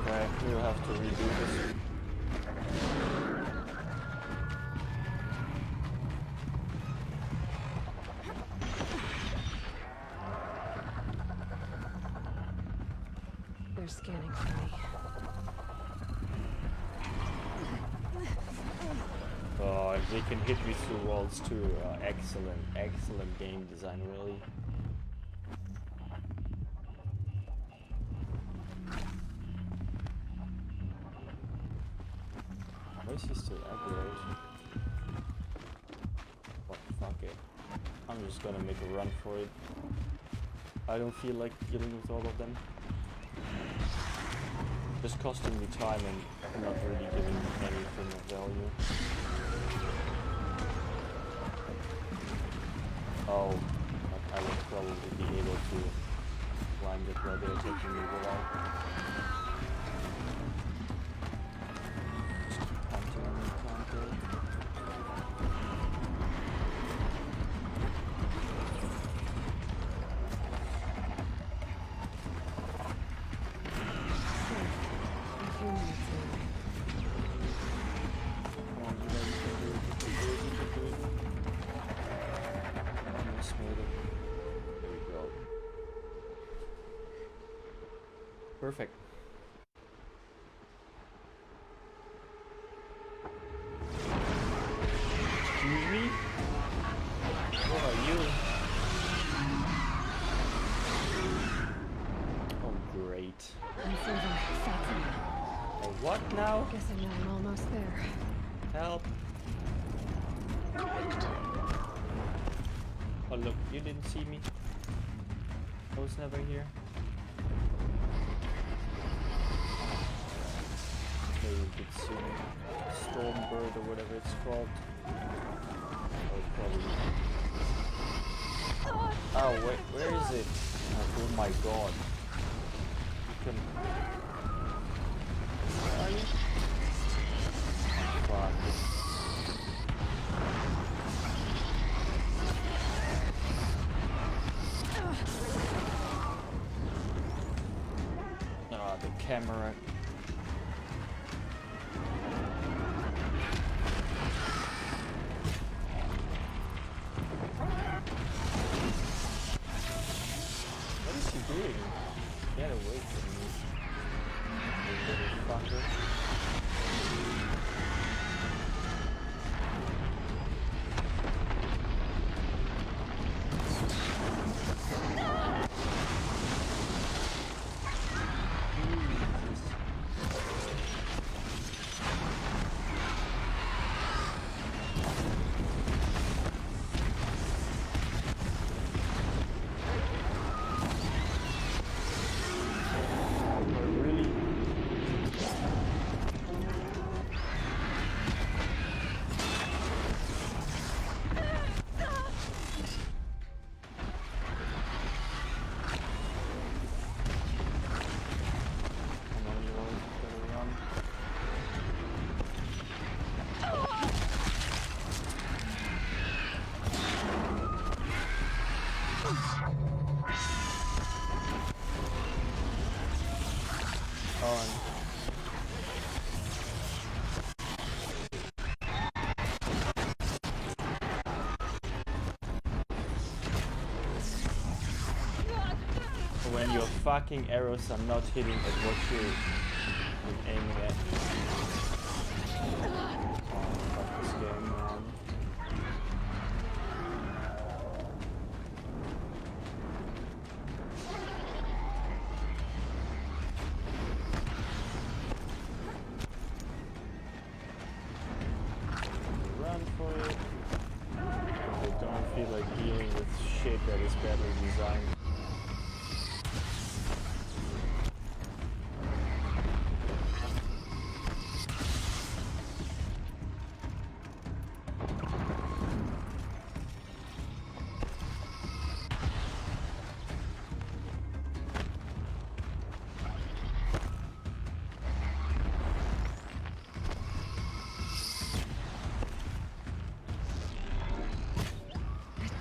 Okay, we'll have to redo this. They're scanning for me. Oh, if they can hit me through walls too. Excellent game design, really. Why is he still aggroed? But fuck it. I'm just gonna make a run for it. I don't feel like dealing with all of them. Just costing me time and not really giving me anything of value. Oh, but I would probably be able to climb it while they're taking me without. Just keep punting on the counter. Perfect. Excuse me? What are you? Oh, great. I'm through them. Fatima. Oh, what now? Guess I'm almost there. Help. Oh, look, you didn't see me. I was never here. Okay, you could see me. Stormbird or whatever it's called. Oh, probably. Oh, wait, where is it? Oh my god. Come on. Where are you? Fuck. Ah, the camera. What is he doing? Get away from me. You little fucker. When your fucking arrows are not hitting at what you're aiming at. Oh, fuck this game, man. Run for it. I don't feel like dealing with shit that is badly designed.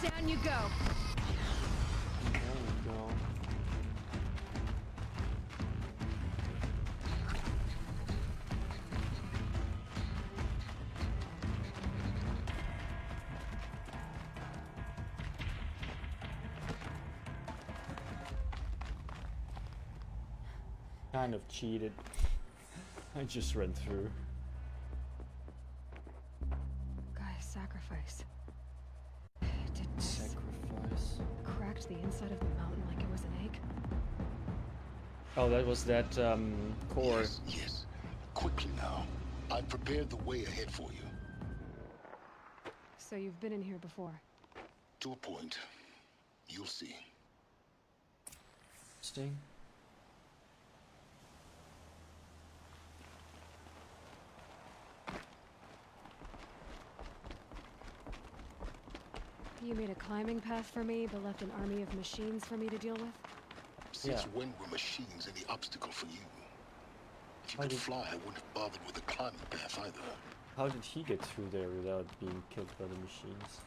Down you go. There we go. Kind of cheated. I just ran through. Guy's sacrifice. Did Sacrifice. cracked the inside of the mountain like it was an egg. Oh, that was that core. Yes, yes. Quickly now. I've prepared the way ahead for you. So you've been in here before. To a point. You'll see. Sting. You made a climbing path for me, but left an army of machines for me to deal with? Since when were machines any obstacle for you? If you could fly, I wouldn't have bothered with the climbing path either. How did he get through there without being killed by the machines?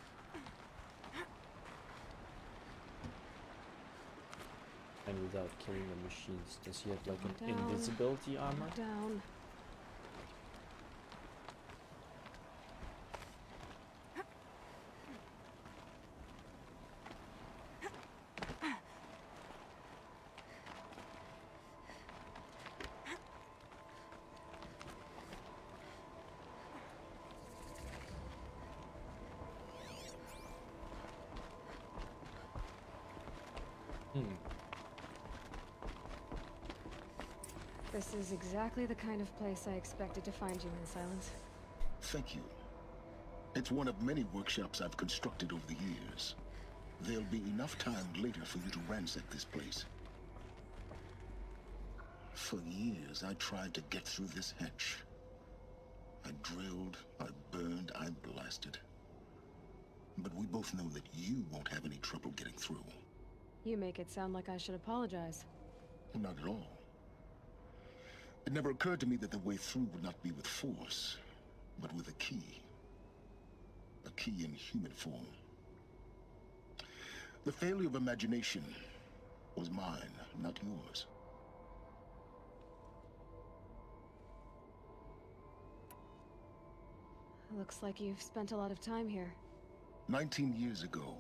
And without killing the machines, does he have like an invisibility armor? Down. This is exactly the kind of place I expected to find you in, Silence. Thank you. It's one of many workshops I've constructed over the years. There'll be enough time later for you to ransack this place. For years, I tried to get through this hatch. I drilled, I burned, I blasted. But we both know that you won't have any trouble getting through. You make it sound like I should apologize. Not at all. It never occurred to me that the way through would not be with force, but with a key. A key in human form. The failure of imagination was mine, not yours. Looks like you've spent a lot of time here. 19 years ago,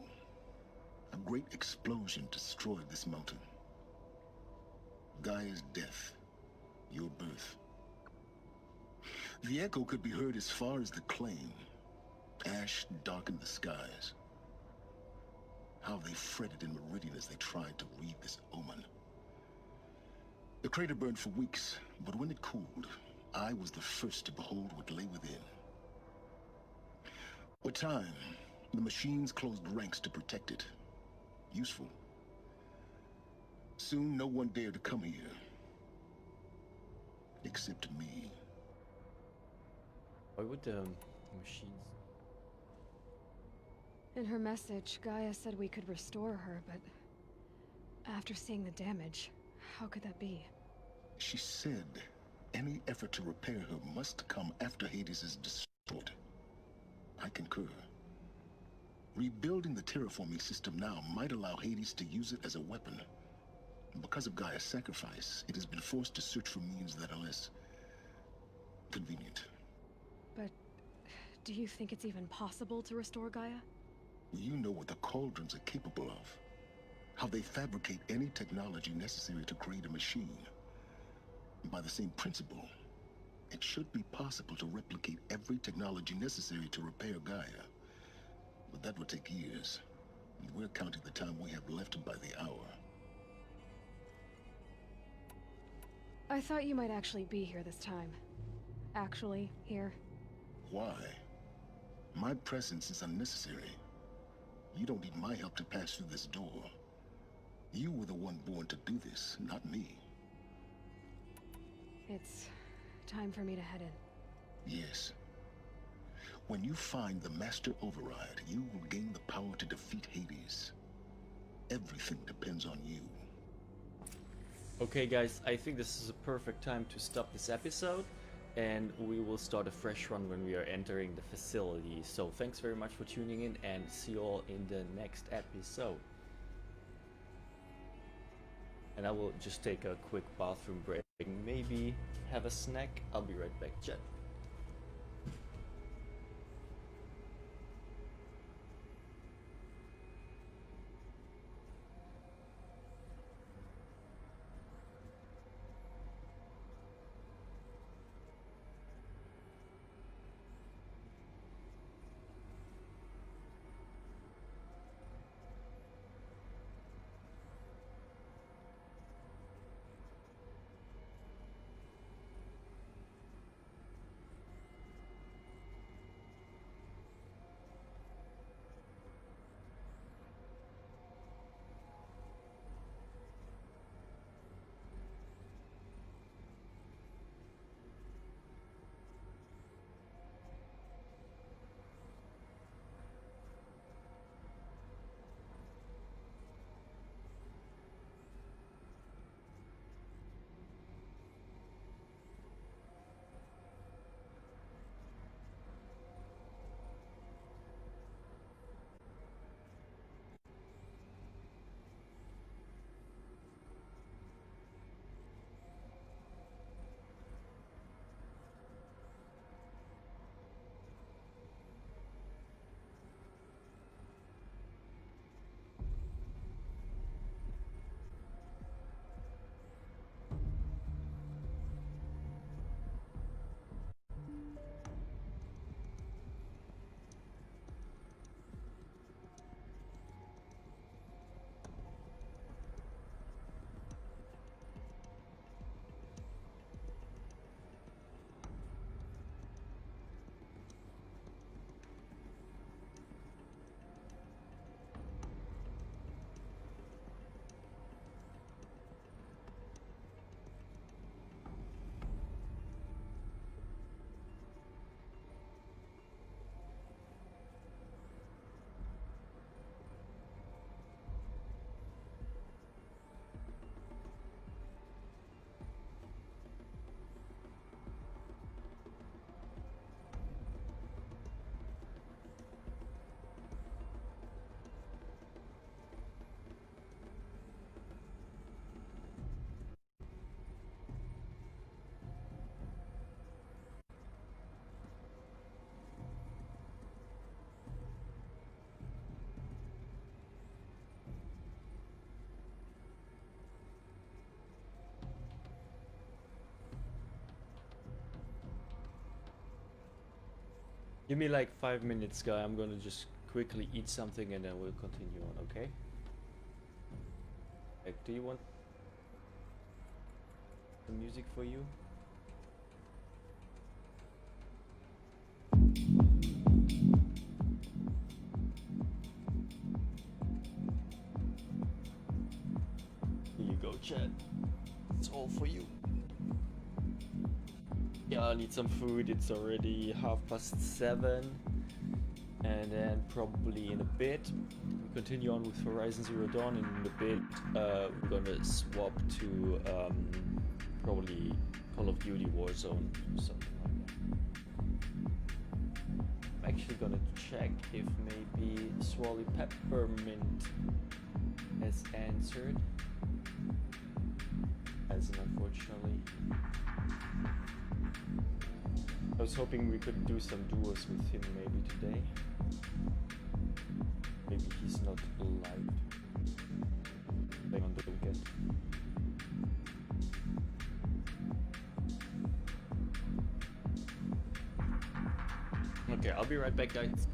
a great explosion destroyed this mountain. Gaia's death, your birth. The echo could be heard as far as the claim. Ash darkened the skies. How they fretted in Meridian as they tried to read this omen. The crater burned for weeks, but when it cooled, I was the first to behold what lay within. With time, the machines closed ranks to protect it. Useful. Soon, no one dared to come here. Except me. Why would the machines... In her message, Gaia said we could restore her, but... after seeing the damage, how could that be? She said any effort to repair her must come after Hades is destroyed. I concur. Rebuilding the terraforming system now might allow Hades to use it as a weapon. Because of Gaia's sacrifice, it has been forced to search for means that are less convenient. But do you think it's even possible to restore Gaia? You know what the Cauldrons are capable of. How they fabricate any technology necessary to create a machine. By the same principle, it should be possible to replicate every technology necessary to repair Gaia. But that would take years. And we're counting the time we have left by the hour. I thought you might actually be here this time. Actually, here. Why? My presence is unnecessary. You don't need my help to pass through this door. You were the one born to do this, not me. It's time for me to head in. Yes. When you find the Master Override, you will gain the power to defeat Hades. Everything depends on you. Okay guys, I think this is a perfect time to stop this episode, and we will start a fresh run when we are entering the facility. So thanks very much for tuning in, and see you all in the next episode. And I will just take a quick bathroom break, maybe have a snack. I'll be right back, chat. Give me like 5 minutes, guy. I'm gonna just quickly eat something and then we'll continue on, okay? Like, do you want the music for you? Here you go, Chad. It's all for you. Yeah, I need some food. It's already 7:30. And then probably in a bit, we continue on with Horizon Zero Dawn. And in a bit, we're gonna swap to probably Call of Duty Warzone or something like that. I'm actually gonna check if maybe Swally Peppermint has answered. Hasn't, unfortunately. I was hoping we could do some duos with him maybe today. Maybe he's not live. Like on the weekend. Okay, I'll be right back, guys.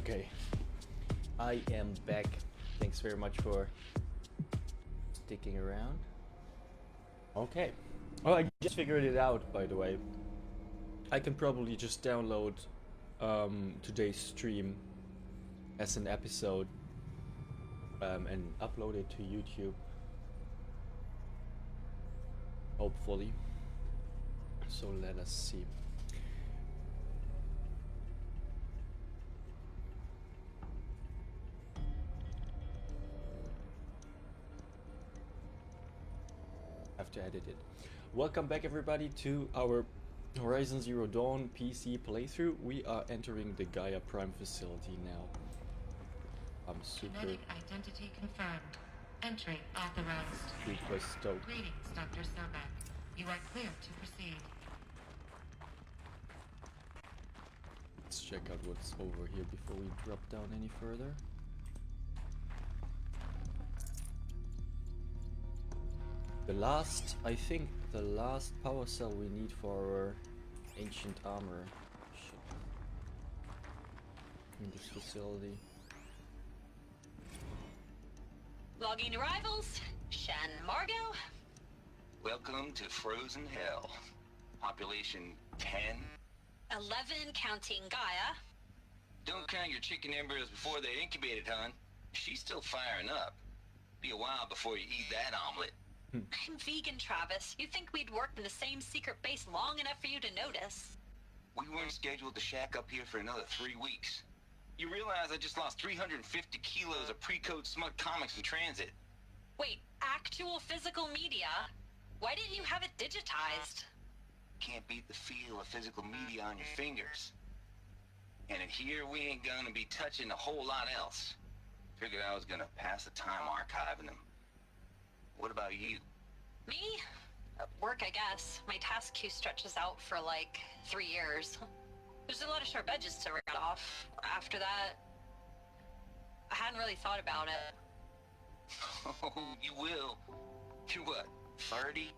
Okay, I am back. Thanks very much for sticking around. Okay. Oh, I just figured it out, by the way. I can probably just download today's stream as an episode and upload it to YouTube. Hopefully. So let us see. Have to edit it. Welcome back everybody to our Horizon Zero Dawn PC playthrough. We are entering the Gaia Prime facility now. I'm super identity confirmed. Entry authorized. Super stoked. Greetings, Dr. Sobek. You are clear to proceed. Let's check out what's over here before we drop down any further. I think the last power cell we need for our ancient armor in this facility. Logging arrivals, Shan Margot. Welcome to Frozen Hell. Population 10. 11 counting Gaia. Don't count your chicken embryos before they're incubated, hon. She's still firing up. Be a while before you eat that omelet. I'm vegan, Travis. You think we'd worked in the same secret base long enough for you to notice? We weren't scheduled to shack up here for another 3 weeks. You realize I just lost 350 kilos of pre-code smut comics in transit. Wait, actual physical media? Why didn't you have it digitized? Can't beat the feel of physical media on your fingers. And in here, we ain't gonna be touching a whole lot else. Figured I was gonna pass the time archiving them. What about you? Me? Work, I guess. My task queue stretches out for like 3 years. There's a lot of sharp edges to round off. After that, I hadn't really thought about it. Oh, you will. You're what, 30?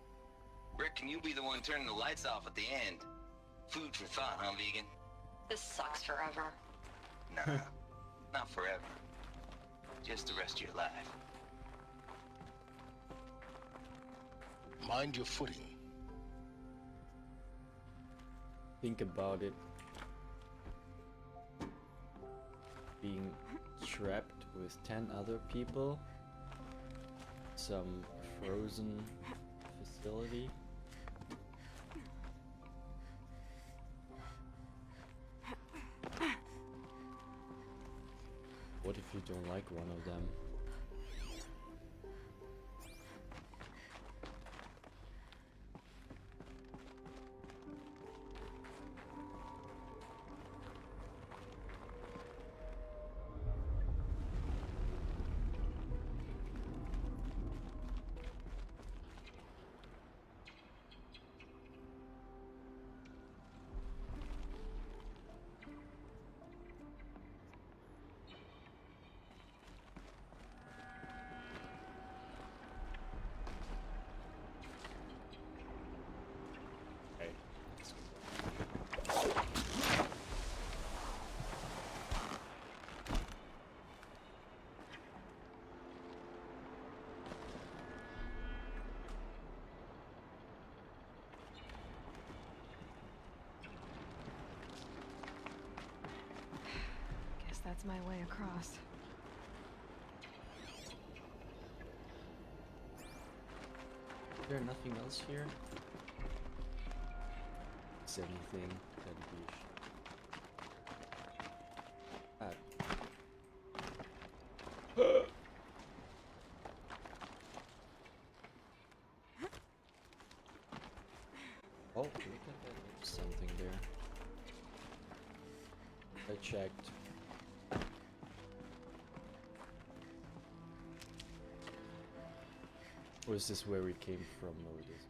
Reckon you'll be the one turning the lights off at the end. Food for thought, huh, vegan? This sucks forever. Nah, not forever. Just the rest of your life. Mind your footing. Think about it. Being trapped with 10 other people. Some frozen facility. What if you don't like one of them? That's my way across. Is there nothing else here? Is anything that'd be oh, look at that. There's something there. I checked. Or is this where we came from? Or it is?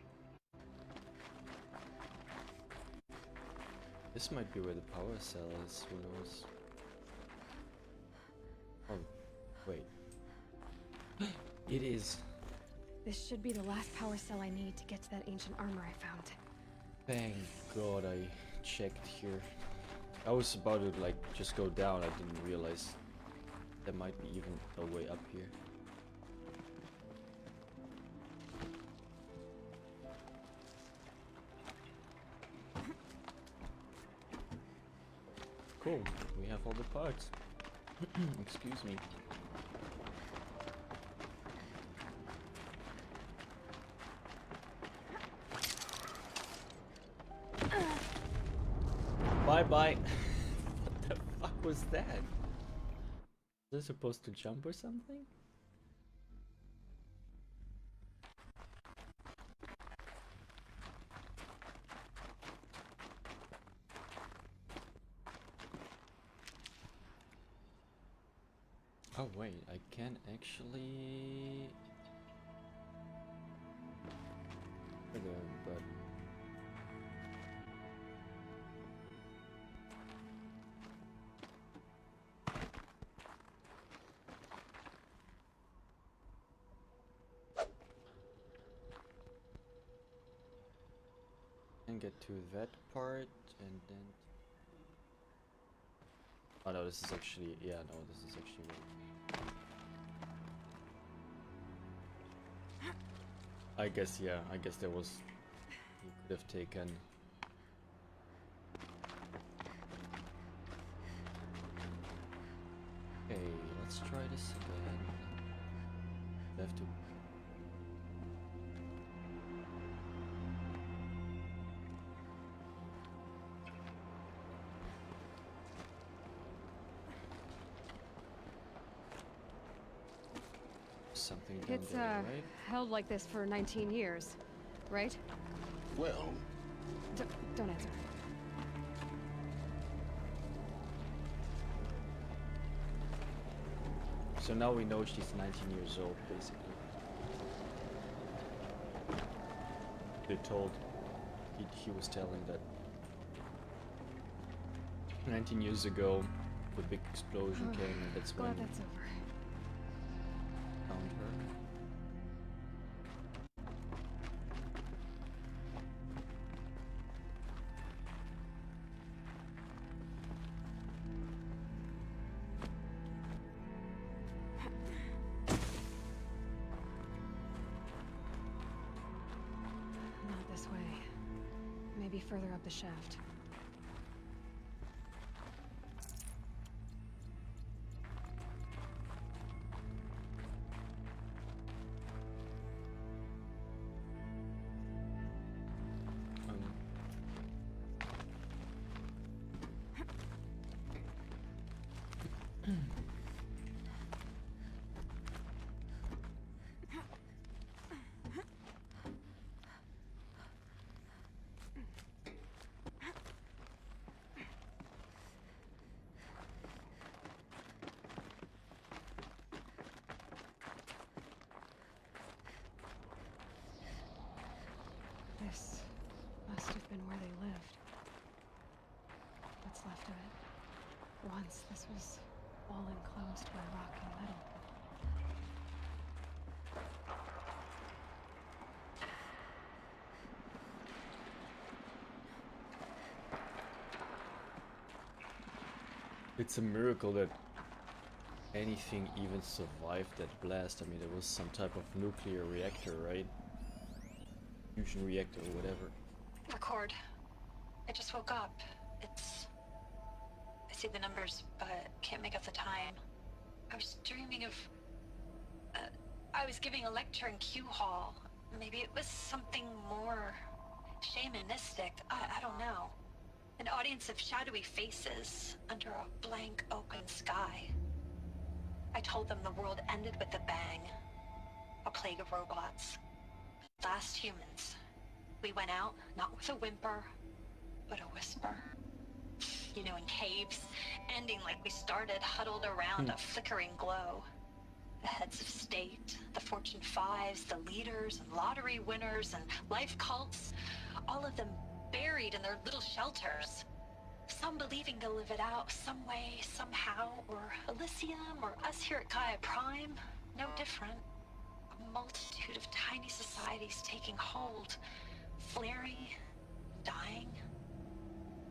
This might be where the power cell is, who knows? Oh, wait. It is. This should be the last power cell I need to get to that ancient armor I found. Thank God I checked here. I was about to like just go down. I didn't realize there might be even a way up here. Cool, we have all the parts. Excuse me. Bye bye. What the fuck was that? Was I supposed to jump or something? Oh wait, I can actually... but... And get to that part and then... Oh no, this is actually... yeah, no, this is actually... I guess, yeah, I guess there was... you could have taken... Okay, let's try this again. I have to... something down It's, there, right? held like this for 19 years, right? Well... Don't answer. So now we know she's 19 years old, basically. They told... he was telling that 19 years ago the big explosion came and that's when... Glad that's over. Found her. Not this way. Maybe further up the shaft. This must have been where they lived. What's left of it. Once this was all enclosed by rock and metal. It's a miracle that anything even survived that blast. I mean, there was some type of nuclear reactor, right? Fusion reactor or whatever. Record. I just woke up. I see the numbers, but can't make out the time. I was dreaming of... I was giving a lecture in Q Hall. Maybe it was something more shamanistic. I don't know. An audience of shadowy faces under a blank open sky. I told them the world ended with a bang. A plague of robots. Last humans. We went out, not with a whimper, but a whisper. You know, in caves, ending like we started, huddled around a flickering glow. The heads of state, the Fortune 5s, the leaders and lottery winners and life cults, all of them buried in their little shelters. Some believing they'll live it out some way, somehow, or Elysium, or us here at Gaia Prime, no different. A multitude of tiny societies taking hold, flaring, dying.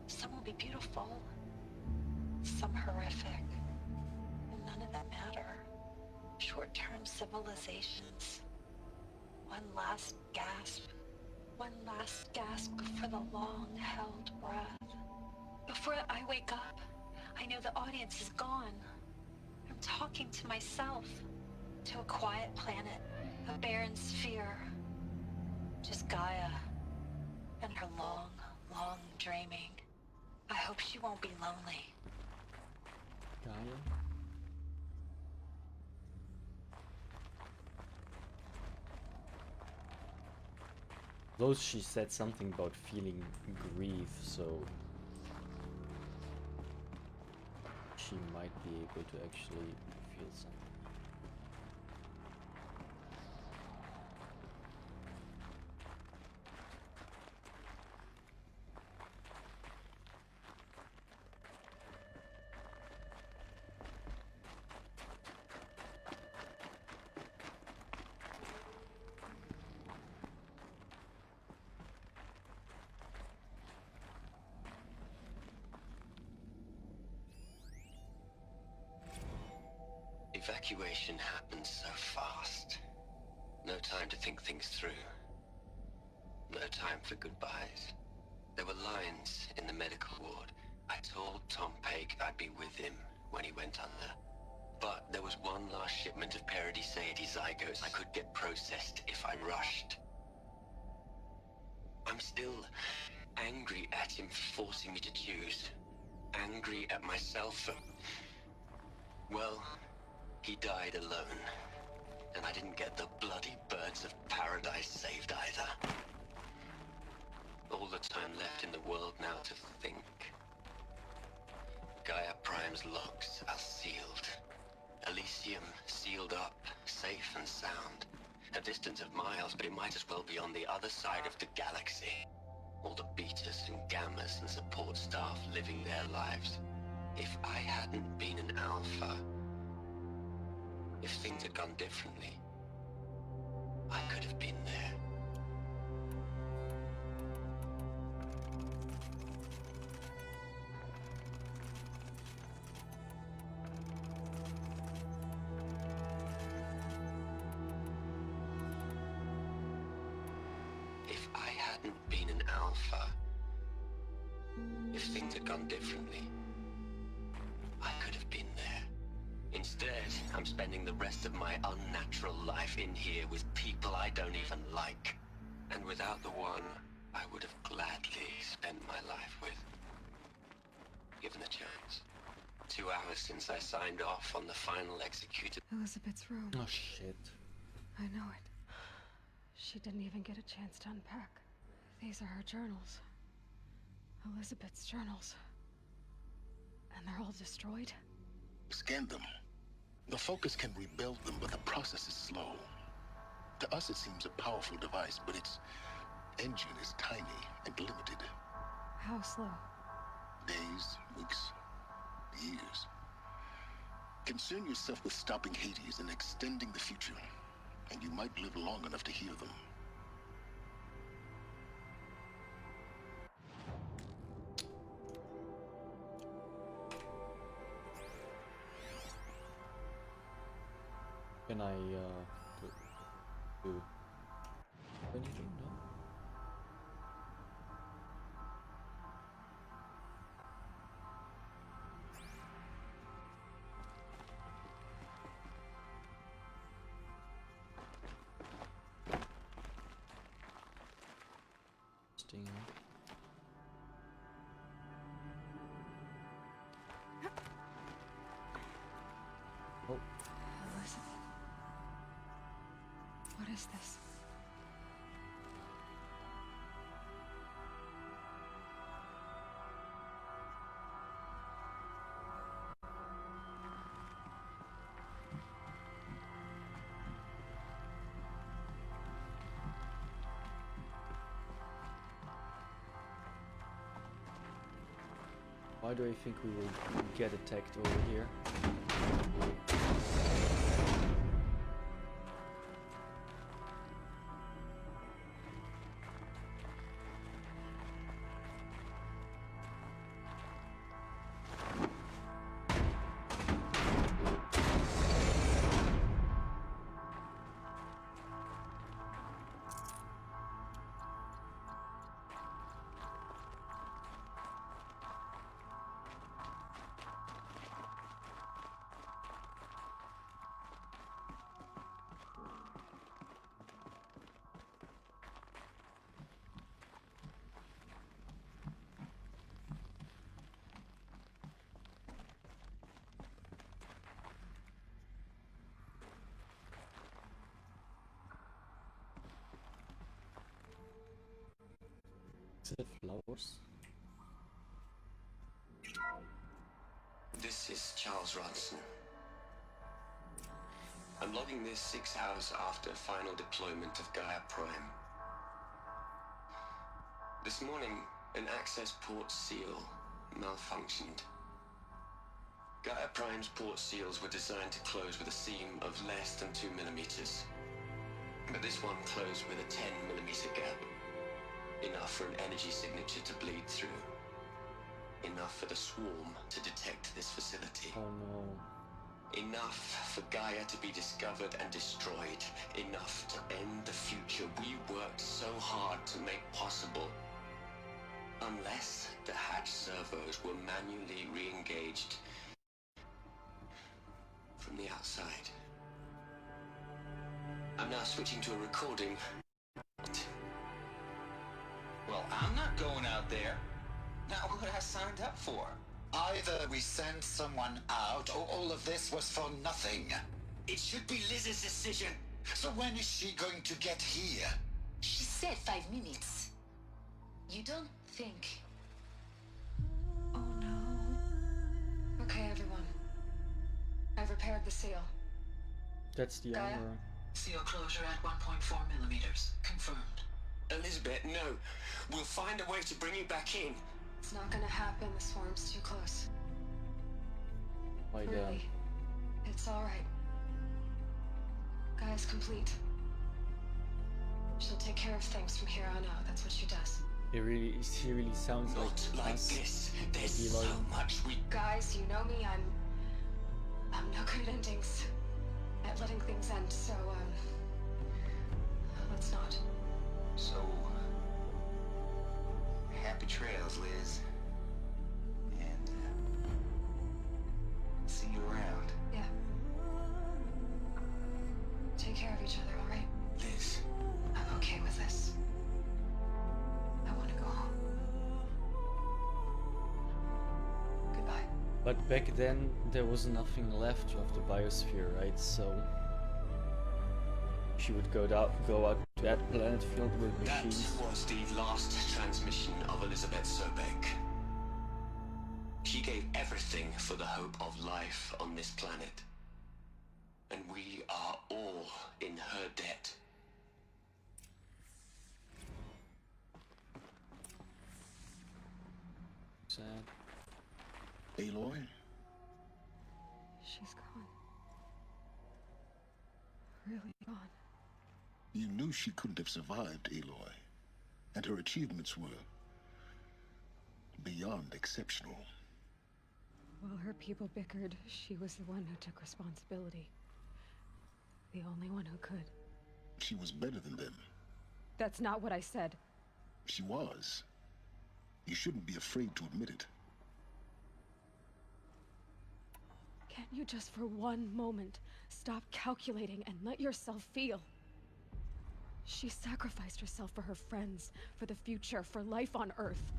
Some will be beautiful, some horrific. And none of them matter. Short-term civilizations. One last gasp. One last gasp before the long-held breath. Before I wake up, I know the audience is gone. I'm talking to myself. To a quiet planet. A barren sphere. Just Gaia. And her long, long dreaming. I hope she won't be lonely. Gaia? Though she said something about feeling grief, so she might be able to actually feel something. Evacuation happened so fast. No time to think things through. No time for goodbyes. There were lines in the medical ward. I told Tom Pake I'd be with him when he went under. But there was one last shipment of Paradis-Saidi zygotes I could get processed if I rushed. I'm still angry at him for forcing me to choose. Angry at myself for... well... he died alone, and I didn't get the bloody birds of paradise saved either. All the time left in the world now to think. Gaia Prime's logs are sealed. Elysium sealed up, safe and sound. A distance of miles, but it might as well be on the other side of the galaxy. All the betas and gammas and support staff living their lives. If I hadn't been an alpha... if things had gone differently, I could have been there. If I hadn't been an alpha, if things had gone differently, I could have been there. Instead, I'm spending the rest of my unnatural life in here with people I don't even like. And without the one I would have gladly spent my life with. Given a chance. 2 hours since I signed off on the final executed... Elizabeth's room. Oh shit. I know it. She didn't even get a chance to unpack. These are her journals. Elizabeth's journals. And they're all destroyed? Scan them. The Focus can rebuild them, but the process is slow. To us it seems a powerful device, but its engine is tiny and limited. How slow? Days, weeks, years. Concern yourself with stopping Hades and extending the future, and you might live long enough to hear them. Can I do anything? No. Interesting. Oh. Elizabeth. What is this? Why do I think we will get attacked over here? Except flowers. This is Charles Ronson. I'm logging this 6 hours after final deployment of Gaia Prime. This morning, an access port seal malfunctioned. Gaia Prime's port seals were designed to close with a seam of less than 2 millimeters. But this one closed with a 10 millimeter gap. Enough for an energy signature to bleed through. Enough for the swarm to detect this facility. Oh no. Enough for Gaia to be discovered and destroyed. Enough to end the future we worked so hard to make possible. Unless the hatch servos were manually re-engaged from the outside. I'm now switching to a recording. Well, I'm not going out there. Not what I signed up for. Either we send someone out, or all of this was for nothing. It should be Liz's decision. So when is she going to get here? She said 5 minutes. You don't think... Oh no. Okay, everyone. I've repaired the seal. That's the Gaia? armor. Seal closure at 1.4 millimeters. Confirmed. Elizabeth, no. We'll find a way to bring you back in. It's not gonna happen. The swarm's too close. My God. Really. It's alright. Gaia's complete. She'll take care of things from here on out. That's what she does. She really sounds Not like us. this. There's Eloy. so much we... Guys, you know me. I'm no good at endings. At letting things end. So let's not. So, happy trails, Liz. And, see you around. Yeah. Take care of each other, alright? Liz. I'm okay with this. I want to go home. Goodbye. But back then, there was nothing left of the biosphere, right? So she would go out to that planet filled with machines. That was the last transmission of Elizabeth Sobek. She gave everything for the hope of life on this planet. And we are all in her debt. Sad. Aloy? She's gone. Really gone. You knew she couldn't have survived, Aloy. And her achievements were beyond exceptional. While her people bickered, she was the one who took responsibility. The only one who could. She was better than them. That's not what I said. She was. You shouldn't be afraid to admit it. Can't you just for one moment stop calculating and let yourself feel? She sacrificed herself for her friends, for the future, for life on Earth.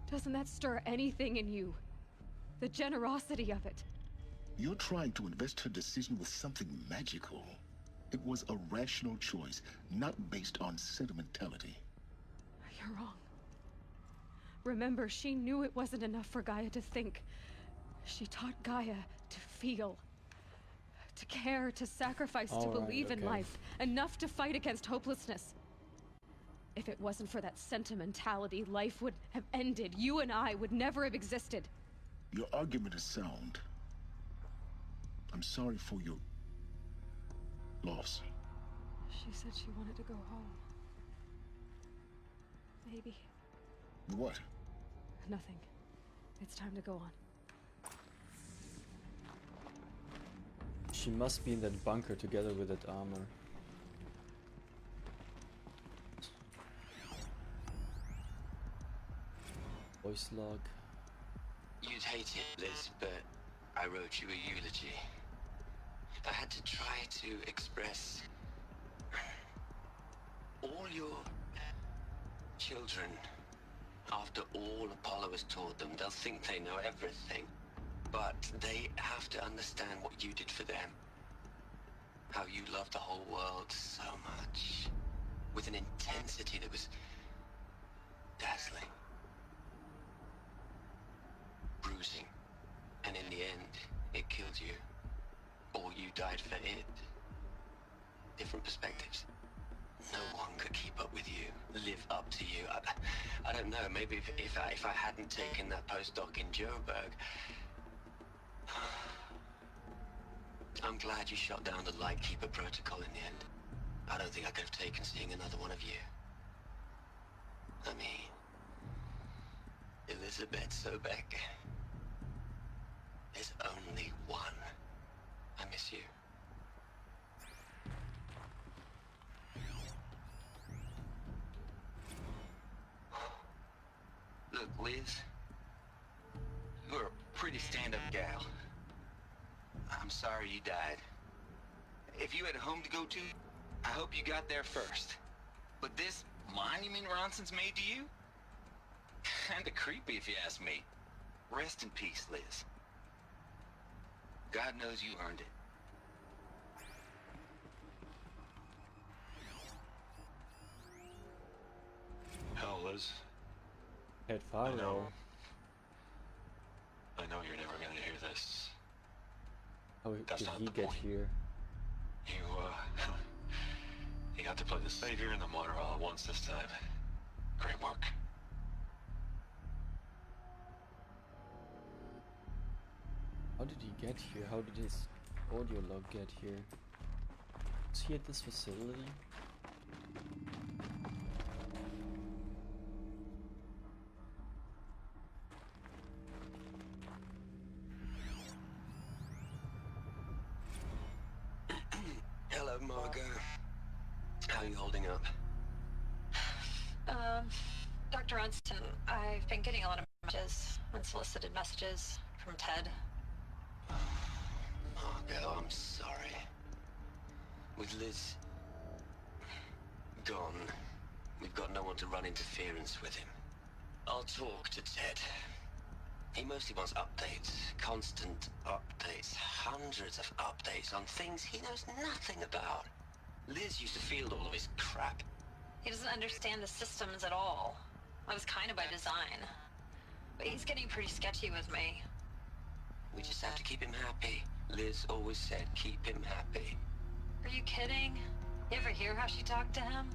Doesn't that stir anything in you? The generosity of it. You're trying to invest her decision with something magical. It was a rational choice, not based on sentimentality. You're wrong. Remember, she knew it wasn't enough for Gaia to think. She taught Gaia to feel. To care, to sacrifice, to believe in life. Enough to fight against hopelessness. If it wasn't for that sentimentality, life would have ended. You and I would never have existed. Your argument is sound. I'm sorry for your loss. She said she wanted to go home. Maybe. What? Nothing. It's time to go on. She must be in that bunker together with that armor. Voice log. You'd hate it, Liz, but I wrote you a eulogy. I had to try to express all your children. After all Apollo has taught them, they'll think they know everything. But they have to understand what you did for them. How you loved the whole world so much. With an intensity that was dazzling, bruising, and in the end, it killed you. Or you died for it. Different perspectives. No one could keep up with you, live up to you. I don't know, maybe if I hadn't taken that postdoc in Joburg. I'm glad you shot down the Lightkeeper protocol in the end. I don't think I could have taken seeing another one of you. I mean, Elizabeth Sobek. There's only one. I miss you. Look, Liz, you're a pretty stand-up gal. I'm sorry you died. If you had a home to go to, I hope you got there first. But this monument Ronson's made to you? Kinda creepy if you ask me. Rest in peace, Liz. God knows you earned it. Hell, Liz. Head Faro. I know you're never gonna hear this. How That's did not he the get point. here? You got to play the savior and the martyr all at once this time. Great work. How did he get here? How did his audio log get here? Is he at this facility? Hello, Margot. How are you holding up? Dr. Ronson, I've been getting a lot of messages, unsolicited messages from Ted. Margot, I'm sorry. With Liz gone, we've got no one to run interference with him. I'll talk to Ted. He mostly wants updates, constant updates, hundreds of updates on things he knows nothing about. Liz used to field all of his crap. He doesn't understand the systems at all. That was kind of by design. But he's getting pretty sketchy with me. We just have to keep him happy. Liz always said keep him happy. Are you kidding? You ever hear how she talked to him?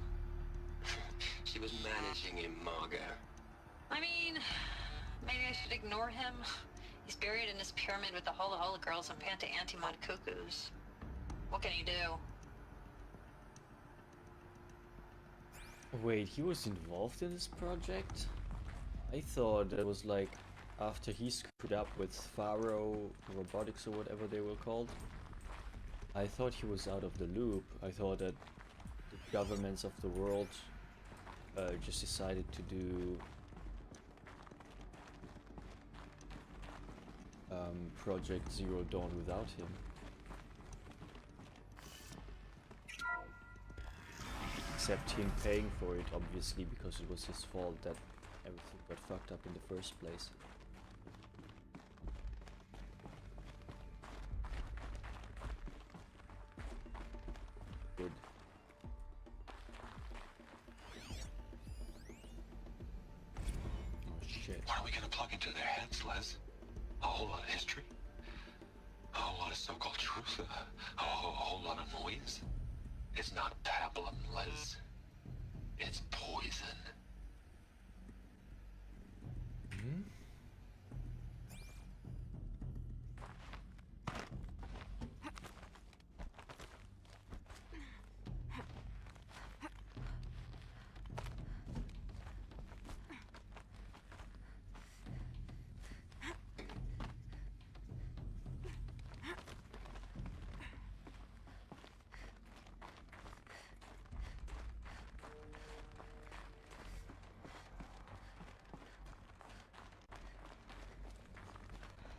She was managing him, Margot. I mean, maybe I should ignore him. He's buried in his pyramid with the Hola Hola girls and Panta Antimod cuckoos. What can he do? Wait, he was involved in this project? I thought it was like after he screwed up with Faro Robotics or whatever they were called. I thought he was out of the loop. I thought that the governments of the world just decided to do Project Zero Dawn without him. Except him paying for it, obviously, because it was his fault that everything got fucked up in the first place. Good. Oh shit. What are we gonna plug into their heads, Les? A whole lot of history? A whole lot of so-called truth? A whole lot of noise? It's not pablum, Les. It's poison. Hmm?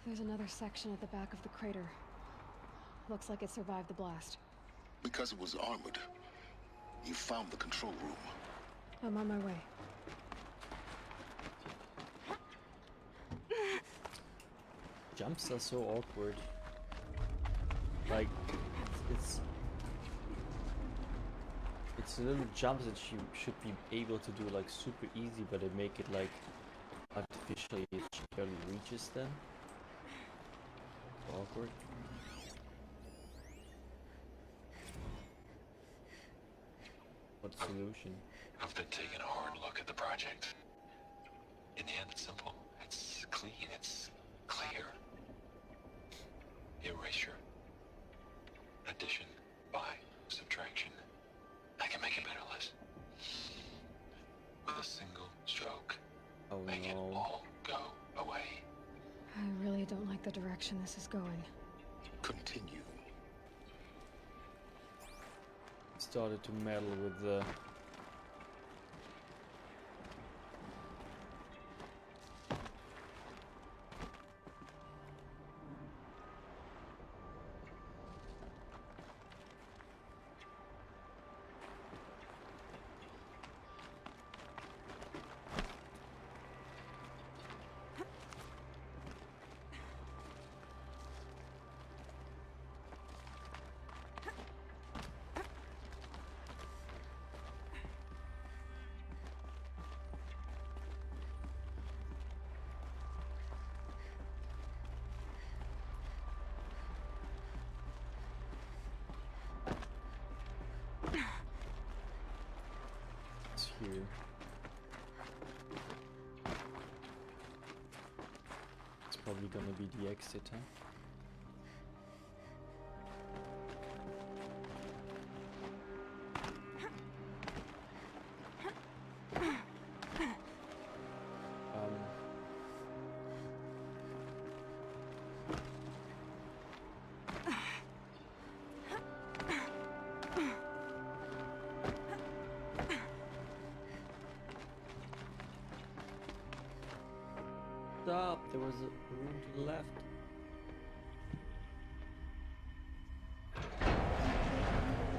There's another section at the back of the crater. Looks like it survived the blast. Because it was armored, you found the control room. I'm on my way. Jumps are so awkward. Like, it's It's a little jumps that you should be able to do like super easy, but they make it like artificially it barely reaches them. Awkward. What solution? I've been taking a hard look at the project. In the end, it's simple. It's clean. It's clear. Erasure. Addition. By. Subtraction. I can make it better, Liz. With a single stroke. Oh, make it all go away. I really don't like the direction this is going. Continue. Started to meddle with the here. It's probably gonna be the exit, huh? Stop! There was a room to the left.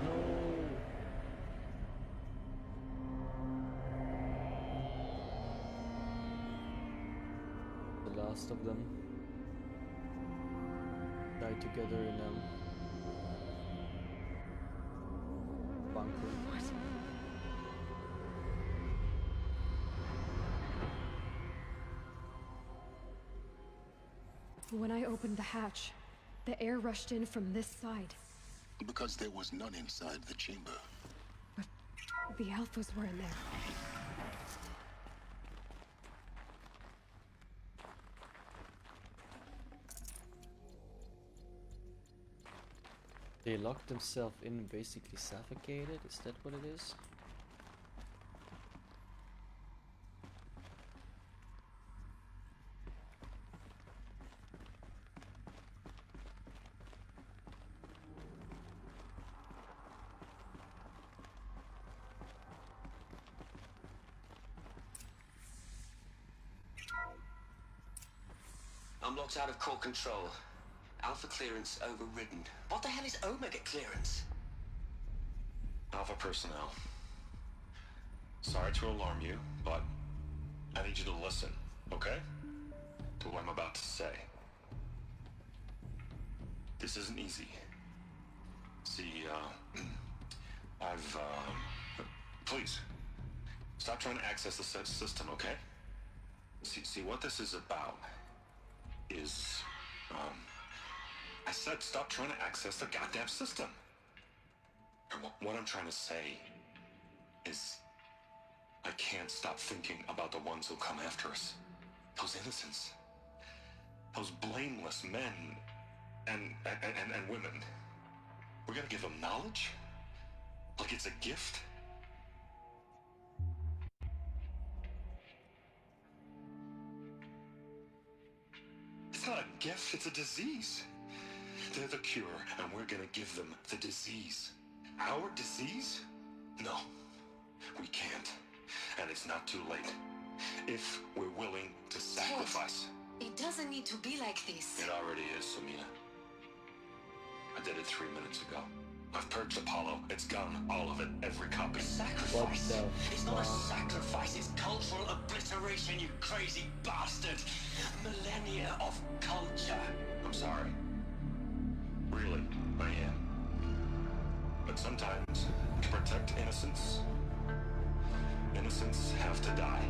No! The last of them died together in a bunker. What? When I opened the hatch, the air rushed in from this side. Because there was none inside the chamber. But the Alphas were in there. They locked themselves in and basically suffocated? Is that what it is? I'm locked out of core control. Alpha clearance overridden. What the hell is Omega clearance? Alpha personnel. Sorry to alarm you, but I need you to listen, okay? To what I'm about to say. This isn't easy. See, please, stop trying to access the system, okay? See, what this is about is, I said stop trying to access the goddamn system. And what I'm trying to say is I can't stop thinking about the ones who'll come after us. Those innocents. Those blameless men and women. We're gonna give them knowledge? Like it's a gift? It's not a gift, it's a disease. They're the cure, and we're gonna give them the disease. Our disease? No, we can't. And it's not too late. If we're willing to sacrifice. It doesn't need to be like this. It already is, Samina. I did it 3 minutes ago. I've purged Apollo. It's gone. All of it. Every copy. Sacrifice? It's not a sacrifice, it's cultural obliteration, you crazy bastard! Millennia of culture. I'm sorry. Really, I am. But sometimes, protect innocents, innocents have to die.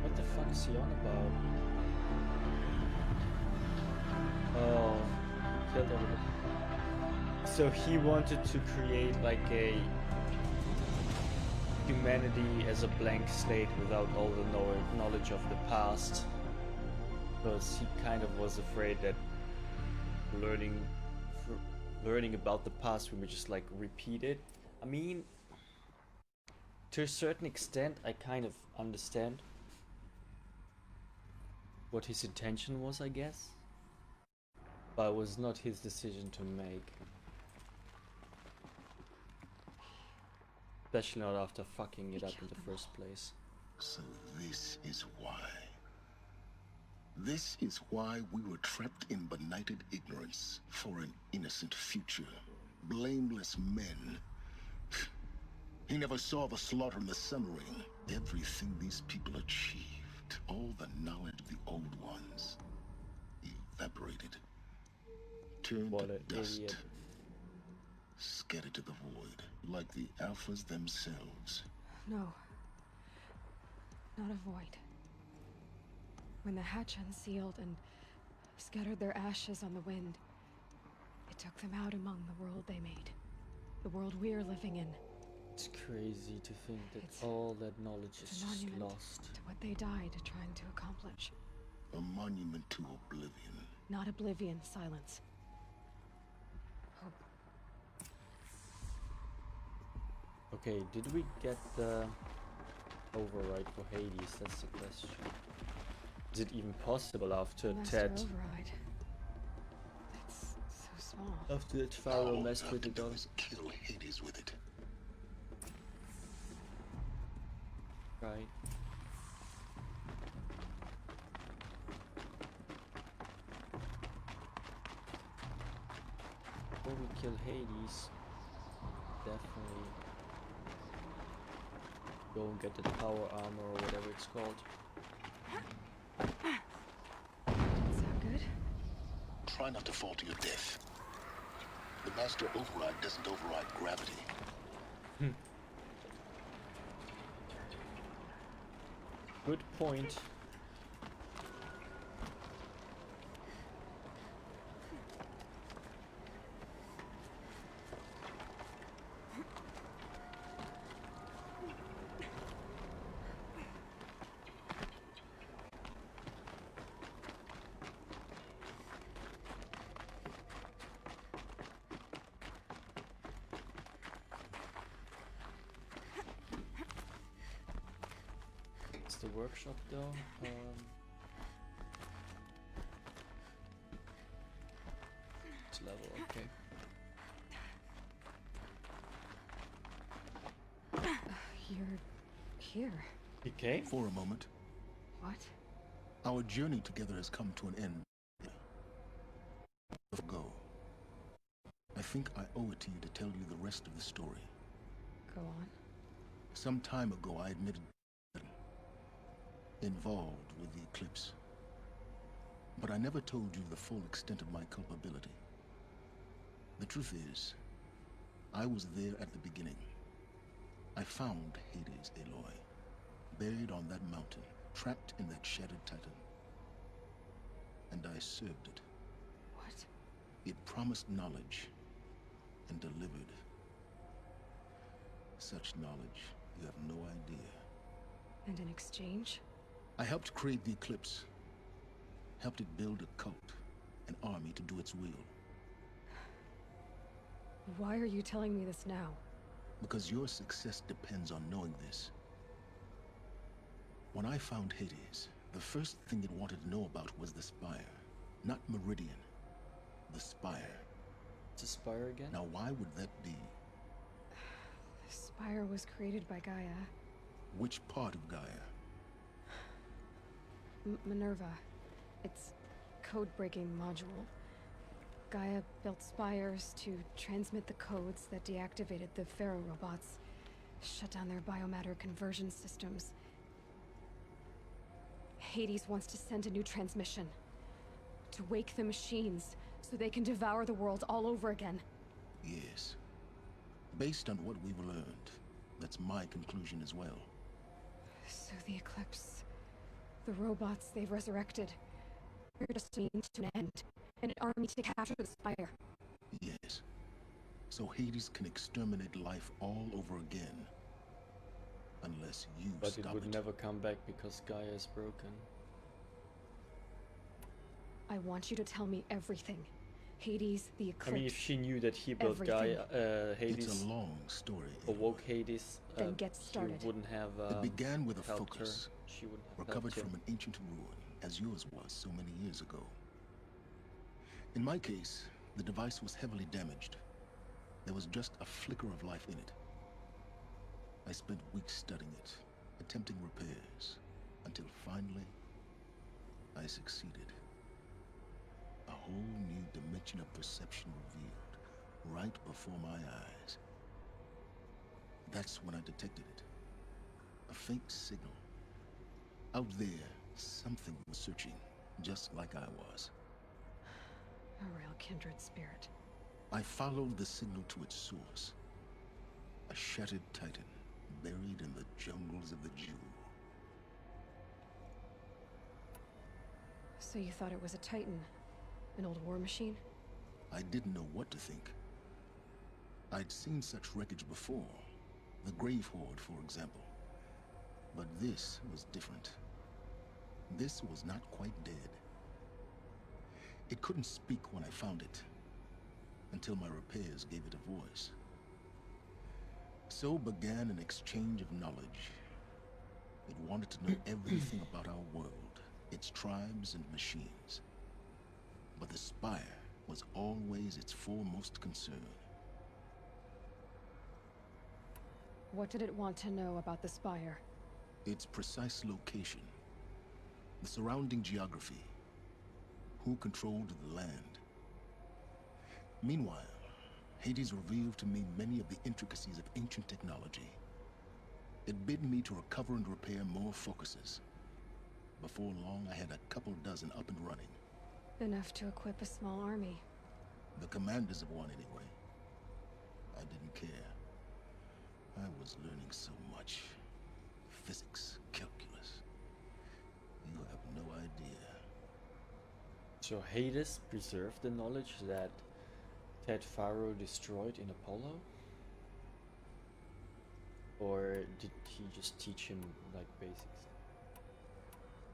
What the fuck is he on about? Oh, killed everybody. So he wanted to create like a humanity as a blank slate without all the knowledge of the past, because he kind of was afraid that learning about the past we would just like repeat it. I mean, to a certain extent I kind of understand what his intention was, I guess, but it was not his decision to make. Especially not after fucking it up in the first place. So this is why. This is why we were trapped in benighted ignorance for an innocent future. Blameless men. He never saw the slaughter in the summering. Everything these people achieved, all the knowledge of the old ones, evaporated. Turned to dust. Idiot. Scattered to the void, like the Alphas themselves. No. Not a void. When the hatch unsealed and scattered their ashes on the wind, it took them out among the world they made. The world we're living in. It's crazy to think that all that knowledge is just lost. To what they died trying to accomplish. A monument to oblivion. Not oblivion, silence. Hope. Okay, did we get the override for Hades? That's the question. Is it even possible after Ted? Override. That's so small. After that Pharaoh messed with it all. Kill Hades with it. Right. Before we kill Hades, definitely go and get the power armor or whatever it's called. Sound good? Try not to fall to your death. The master override doesn't override gravity. Good point. The workshop though. It's level, okay. You're here. Okay. For a moment. What? Our journey together has come to an end. Go. I think I owe it to you to tell you the rest of the story. Go on. Some time ago I admitted involved with the eclipse. But I never told you the full extent of my culpability. The truth is, I was there at the beginning. I found Hades, Aloy, buried on that mountain, trapped in that shattered titan. And I served it. What? It promised knowledge and delivered. Such knowledge, you have no idea. And in exchange? I helped create the Eclipse. Helped it build a cult, an army to do its will. Why are you telling me this now? Because your success depends on knowing this. When I found Hades, the first thing it wanted to know about was the Spire. Not Meridian. The Spire. It's a Spire again? Now why would that be? The Spire was created by Gaia. Which part of Gaia? Minerva. It's code-breaking module. Gaia built spires to transmit the codes that deactivated the Pharaoh robots, shut down their biomatter conversion systems. Hades wants to send a new transmission. To wake the machines, so they can devour the world all over again. Yes. Based on what we've learned, that's my conclusion as well. So the Eclipse, the robots they've resurrected, they're just a means to an end, and an army to capture the Spire. Yes. So Hades can exterminate life all over again. Unless you But stop it would never come back because Gaia is broken. I want you to tell me everything. Hades, the Eclipse. I mean, if she knew that he built everything. Gaia, Hades. It's a long story. Awoke Hades. Then get started. He wouldn't have. It began with a helped focus, her. She wouldn't have recovered helped from him. an ancient ruin, as yours was so many years ago. In my case, the device was heavily damaged. There was just a flicker of life in it. I spent weeks studying it, attempting repairs, until finally, I succeeded. A whole new dimension of perception revealed, right before my eyes. That's when I detected it. A faint signal. Out there, something was searching, just like I was. A real kindred spirit. I followed the signal to its source. A shattered titan, buried in the jungles of the Jew. So you thought it was a Titan? An old war machine? I didn't know what to think. I'd seen such wreckage before. The Grave Horde, for example. But this was different. This was not quite dead. It couldn't speak when I found it, until my repairs gave it a voice. So began an exchange of knowledge. It wanted to know everything about our world, its tribes and machines. But the Spire was always its foremost concern. What did it want to know about the Spire? Its precise location, the surrounding geography, who controlled the land. Meanwhile, Hades revealed to me many of the intricacies of ancient technology. It bid me to recover and repair more focuses. Before long, I had a couple dozen up and running. Enough to equip a small army. The commanders of one, anyway. I didn't care. I was learning so much. Physics, calculus. You have no idea. So Hades preserved the knowledge that Ted Faro destroyed in Apollo? Or did he just teach him like basics?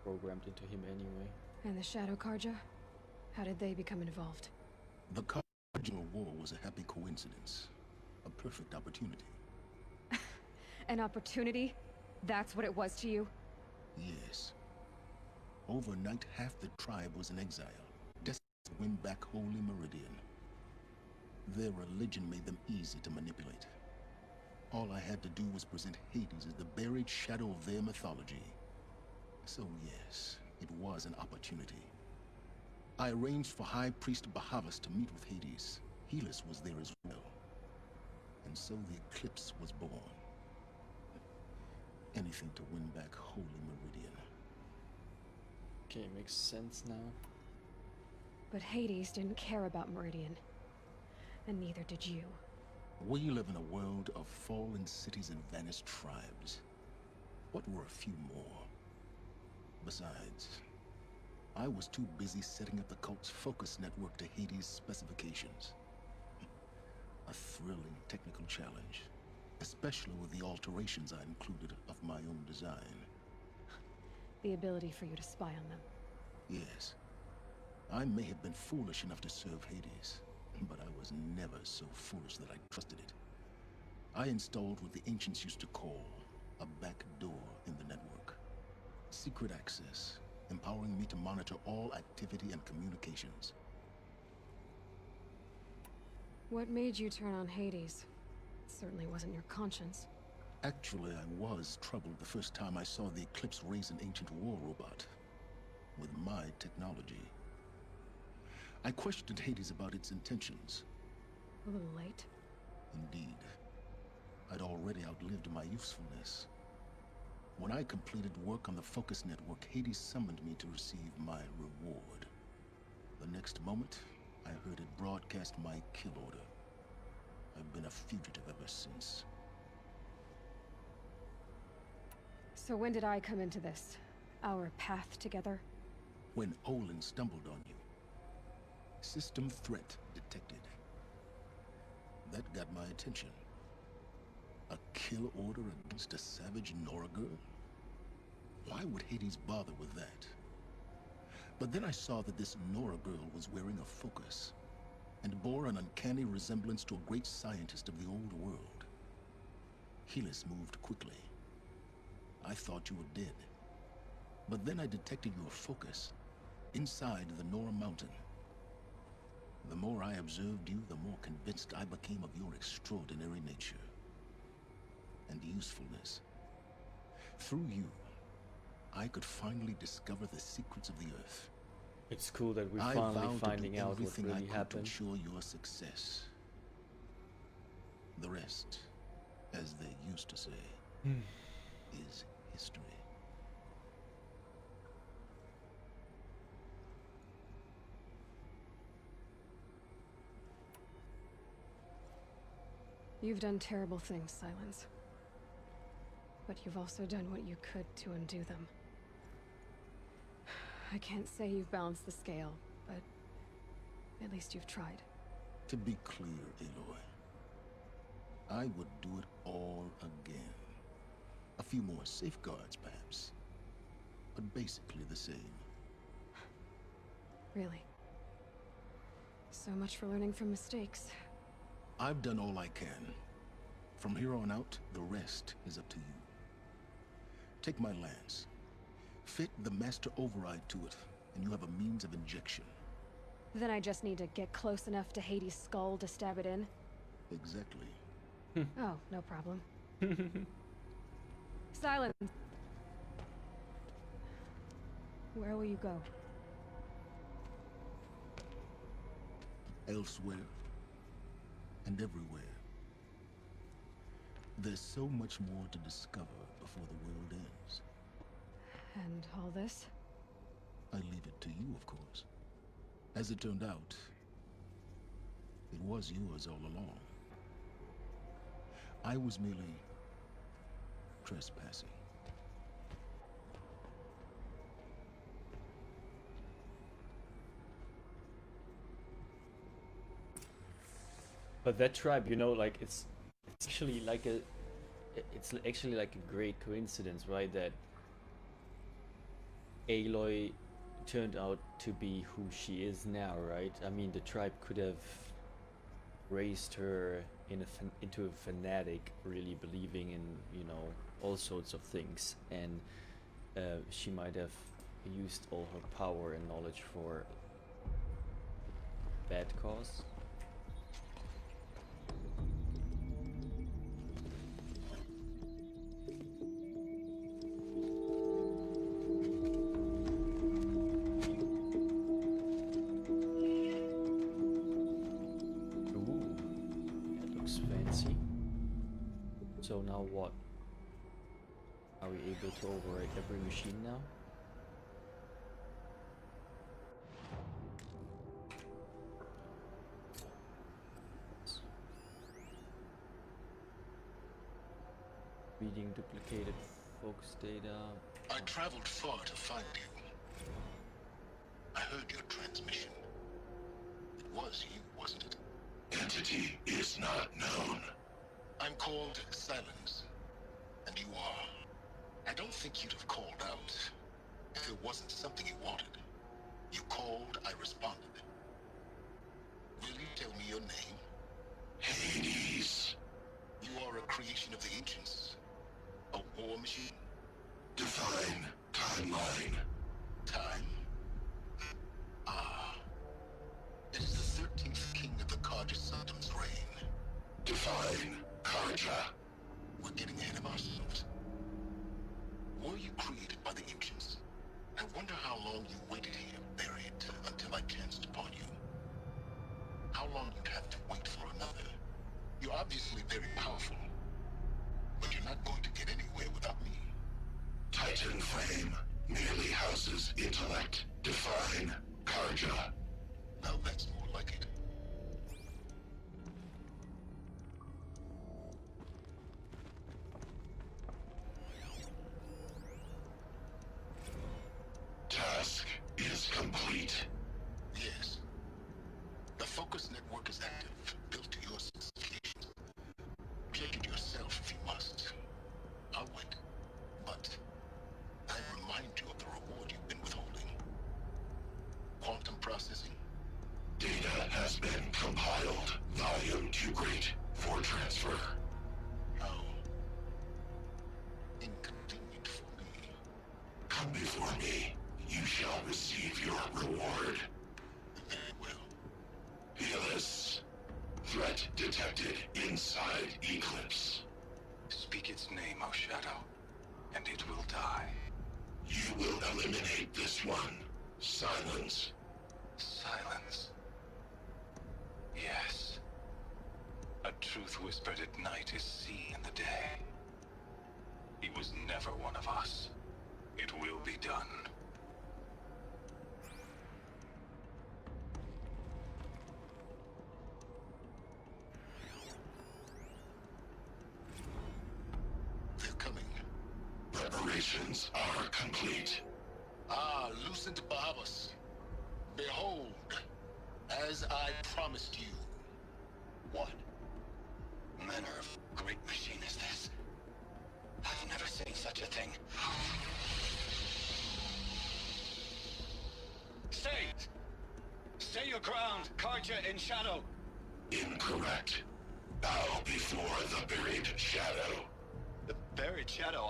Programmed into him anyway? And the Shadow Karja? How did they become involved? The Karja War was a happy coincidence. A perfect opportunity. An opportunity? That's what it was to you? Yes. Overnight, half the tribe was in exile, destined to win back Holy Meridian. Their religion made them easy to manipulate. All I had to do was present Hades as the buried shadow of their mythology. So yes, it was an opportunity. I arranged for High Priest Bahavas to meet with Hades. Helis was there as well. And so the Eclipse was born. Anything to win back Holy Meridian. Okay, makes sense now. But Hades didn't care about Meridian. And neither did you. We live in a world of fallen cities and vanished tribes. What were a few more? Besides, I was too busy setting up the cult's focus network to Hades' specifications. A thrilling technical challenge, especially with the alterations I included of my own design. The ability for you to spy on them. Yes. I may have been foolish enough to serve Hades, but I was never so foolish that I trusted it. I installed what the ancients used to call a back door in the network. Secret access, empowering me to monitor all activity and communications. What made you turn on Hades? It certainly wasn't your conscience. Actually, I was troubled the first time I saw the Eclipse raise an ancient war robot. With my technology. I questioned Hades about its intentions. A little late. Indeed. I'd already outlived my usefulness. When I completed work on the Focus Network, Hades summoned me to receive my reward. The next moment, I heard it broadcast my kill order. I've been a fugitive ever since. So when did I come into this? Our path together? When Olin stumbled on you. System threat detected. That got my attention. A kill order against a savage Nora girl? Why would Hades bother with that? But then I saw that this Nora girl was wearing a focus, and bore an uncanny resemblance to a great scientist of the old world. Helis moved quickly. I thought you were dead. But then I detected your focus inside the Nora mountain. The more I observed you, the more convinced I became of your extraordinary nature and usefulness. Through you, I could finally discover the secrets of the Earth. It's cool that we're I finally vowed finding to do out what everything really I could happened. to ensure your success. The rest, as they used to say, is history. You've done terrible things, Silence. But you've also done what you could to undo them. I can't say you've balanced the scale, but at least you've tried. To be clear, Aloy, I would do it all again. A few more safeguards, perhaps, but basically the same. Really. So much for learning from mistakes. I've done all I can. From here on out, the rest is up to you. Take my lance. Fit the master override to it, and you have a means of injection. Then I just need to get close enough to Hades' skull to stab it in? Exactly. Oh, no problem. Silence! Where will you go? Elsewhere. And everywhere. There's so much more to discover before the world ends. And all this? I leave it to you, of course. As it turned out, it was yours all along. I was merely trespassing. But that tribe, you know, like it's actually like a great coincidence, right? That Aloy turned out to be who she is now, right? I mean, the tribe could have raised her into a fanatic, really believing in, you know, all sorts of things, and she might have used all her power and knowledge for bad cause. So now what? Are we able to override every machine now? Reading duplicated focus data. I traveled far to find you. I heard your transmission. It was you, wasn't it? Entity is not known. I'm called Silence, and you are. I don't think you'd have called out if it wasn't something you wanted. You called, I responded. Will you tell me your name? Hades. You are a creation of the ancients. A war machine. Define timeline. Time? Ah. It is the 13th king of the Carja Saddam's reign. Define Carja. We're getting ahead of ourselves. Were you created by the ancients? I wonder how long you waited here, buried, until I chanced upon you. How long you'd have to wait for another. You're obviously very powerful, but you're not going to get anywhere without me. Titan fame merely houses intellect. Define Carja. Now that's more like it. complete. Yes. The focus network is active, built to your specifications. Check it yourself if you must. I'll wait. But I remind you of the reward you've been withholding. Quantum processing. Data has been compiled. Volume too great for transfer. How inconvenient for me. Come before me. You shall receive your reward. Very well. Helis. Threat detected inside Eclipse. Speak its name, O Shadow, and it will die. You will eliminate this one. Silence. Silence. Yes. A truth whispered at night is seen in the day. He was never one of us. It will be done. They're coming. Preparations are complete. Ah, Lucent Bahabas. Behold, as I promised you. What manner of great machine is this? I've never seen such a thing. Stay! Stay your ground, Karja in Shadow! Incorrect. Bow before the buried shadow. The buried shadow,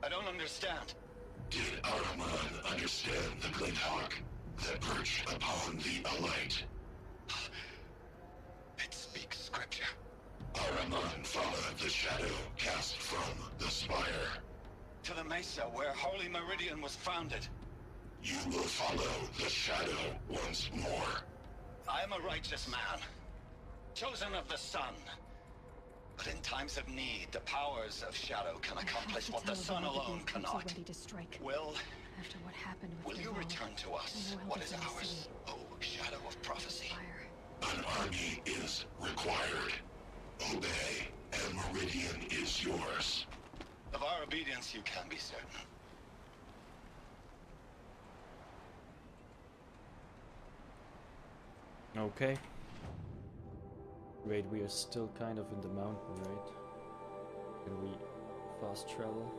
I don't understand. Did Ahriman understand the glint hawk that perched upon the alight? It speaks scripture. Ahriman followed the shadow cast from the spire. To the mesa where Holy Meridian was founded. You will follow the shadow once more. I am a righteous man, chosen of the sun. But in times of need, the powers of shadow can accomplish what the sun alone cannot. Ready to strike. Will After what happened with you Devon, return to us I know what is everything I ours, see. O shadow of prophecy? An army is required. Obey, and Meridian is yours. Of our obedience you can be certain. Okay. Wait, we are still kind of in the mountain, right? Can we fast travel?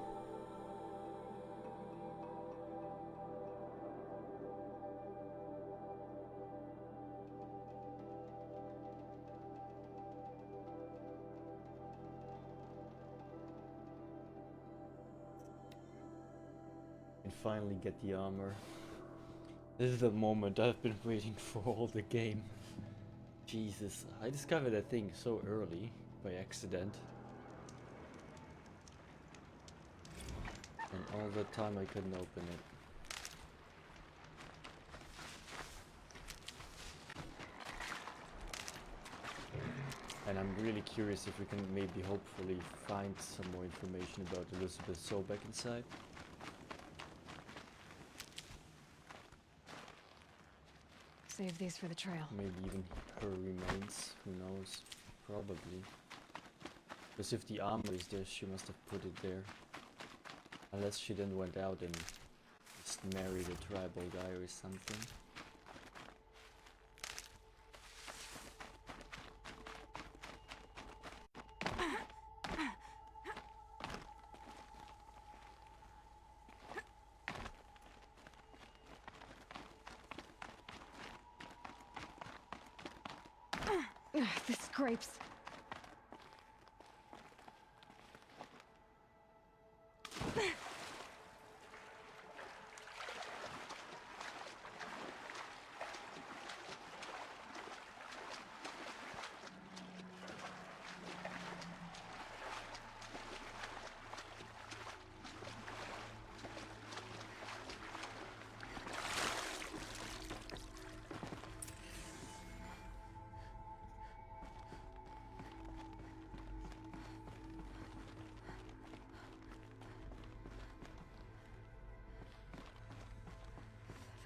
And finally get the armor. This is the moment I've been waiting for all the game. Jesus, I discovered that thing so early, by accident. And all the time I couldn't open it. And I'm really curious if we can maybe hopefully find some more information about Elizabeth Sobeck inside. Save these for the trail. Maybe even her remains, who knows? Probably. Because if the armor is there, she must have put it there. Unless she then went out and just married a tribal guy or something. The scrapes.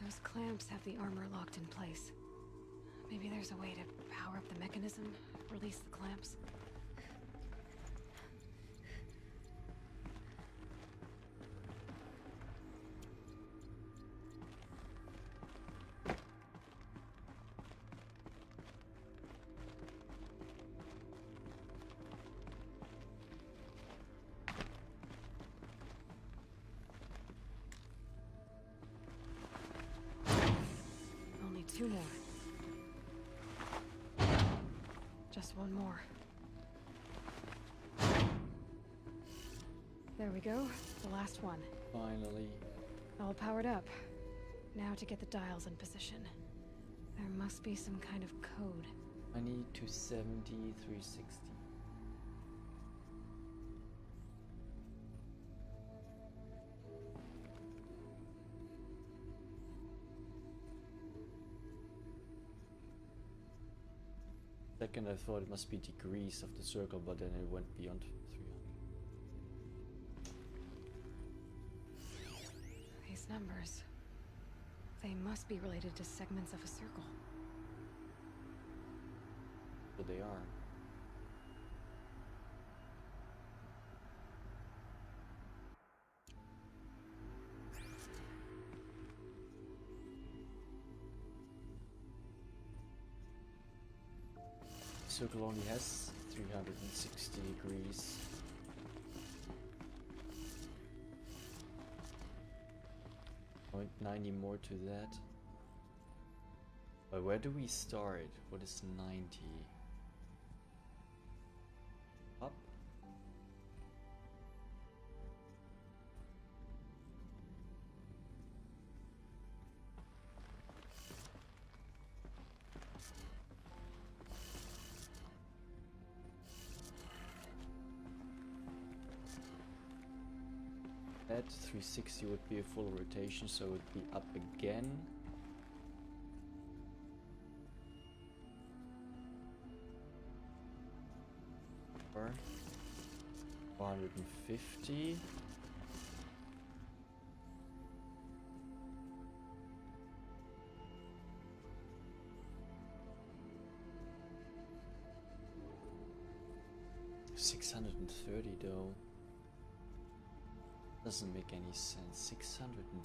Those clamps have the armor locked in place. Maybe there's a way to power up the mechanism, release the clamps. Two more. Just one more. There we go. The last one. Finally. All powered up. Now to get the dials in position. There must be some kind of code. I need 270, 360. Second I thought it must be degrees of the circle, but then it went beyond 300. These numbers. They must be related to segments of a circle. So they are. The circle only has 360 degrees. Point 90 more to that. But where do we start? What is 90? Up? That 360 would be a full rotation, so it would be up again. Or 450. $630 though. Doesn't make any sense. 630.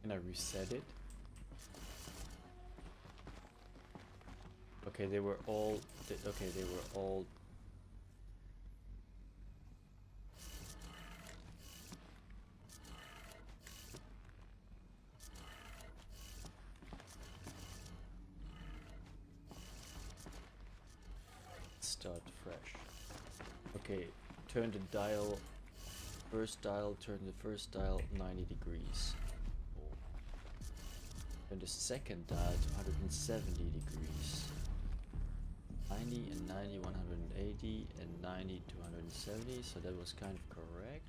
Can I reset it? Okay, they were all. Okay, they were all. Start fresh. Okay, turn the dial. First dial, turn the first dial 90 degrees. Turn the second dial to 170 degrees. 90 and 90, 180 and 90 to 170, so that was kind of correct.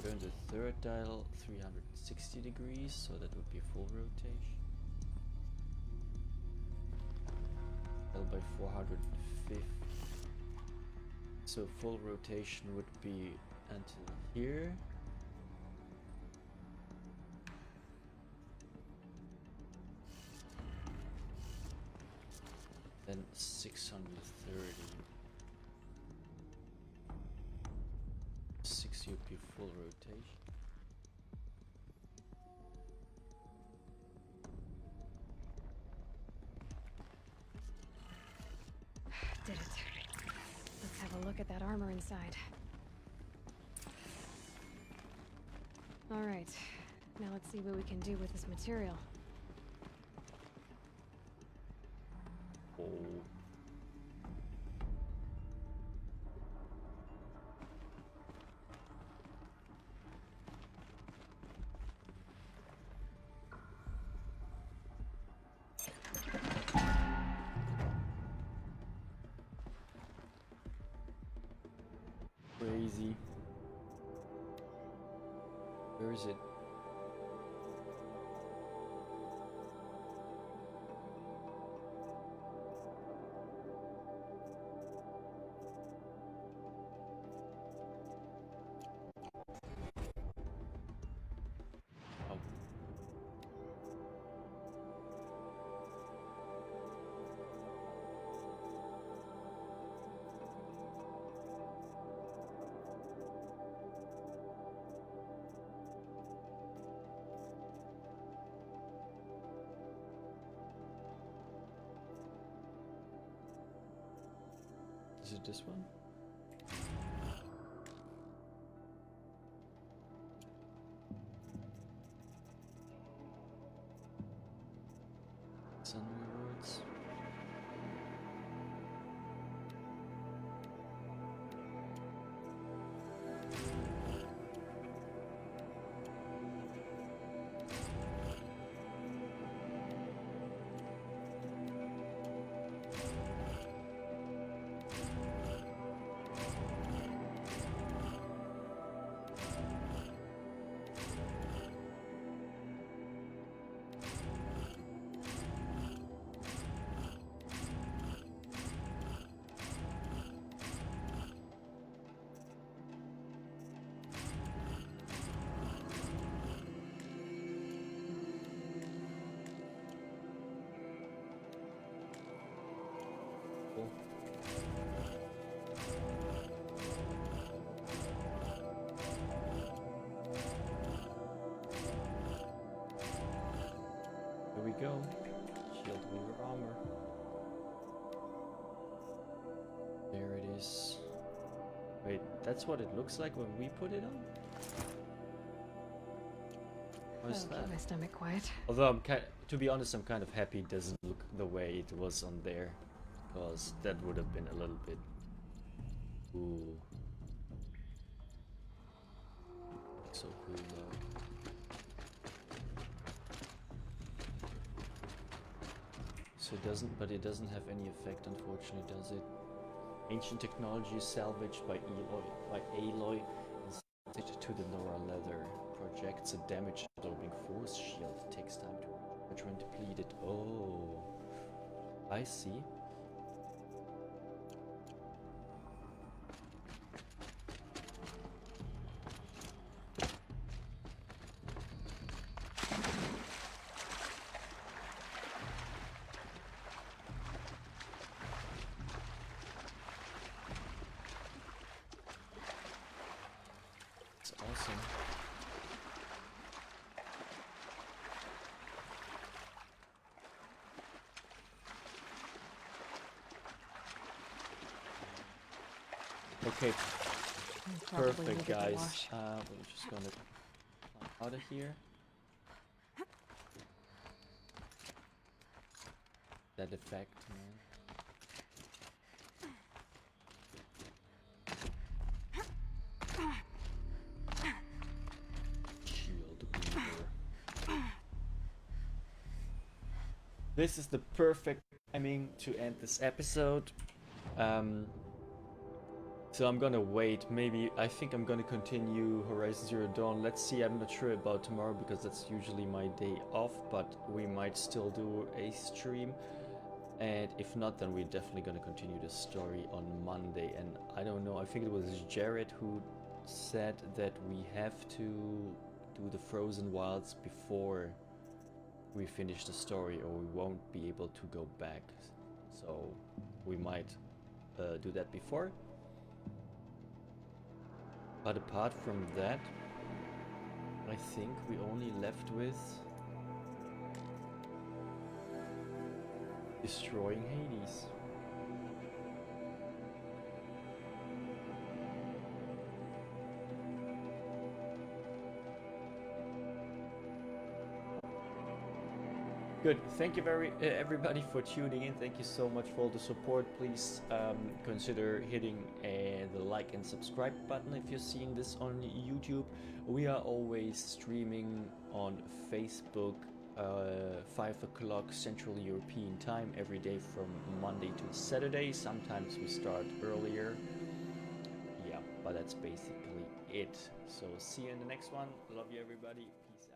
Turn the third dial 360 degrees, so that would be full rotation. Dial by 450. So full rotation would be until here. Then 630. 60 would be full rotation. Did it. Let's have a look at that armor inside. Alright, now let's see what we can do with this material. Oh. Crazy. Where is it? Oh. Is it this one? Sun rewards. Here we go. Shield Weaver armor. There it is. Wait, that's what it looks like when we put it on? How's That'll that? keep my stomach quiet. Although to be honest, I'm kind of happy it doesn't look the way it was on there, because that would have been a little bit. Ooh. So cool though. So it doesn't, but it doesn't have any effect, unfortunately, does it? Ancient technology salvaged by Aloy and sent to the Nora leather. Projects a damage absorbing force shield. It takes time to recharge when depleted. Oh, I see. Awesome. Okay, perfect, guys. We're just gonna climb out of here. That effect, man. This is the perfect timing to end this episode. So I'm gonna wait. Maybe I think I'm gonna continue Horizon Zero Dawn. Let's see. I'm not sure about tomorrow because that's usually my day off. But we might still do a stream. And if not, then we're definitely gonna continue the story on Monday. And I don't know. I think it was Jared who said that we have to do the Frozen Wilds before we finish the story, or we won't be able to go back. So we might do that before. But apart from that, I think we only left with destroying Hades. Good. Thank you everybody for tuning in. Thank you so much for all the support. Please consider hitting the like and subscribe button if you're seeing this on YouTube. We are always streaming on Facebook 5 o'clock Central European time every day from Monday to Saturday. Sometimes we start earlier. Yeah, but that's basically it. So see you in the next one. Love you everybody. Peace.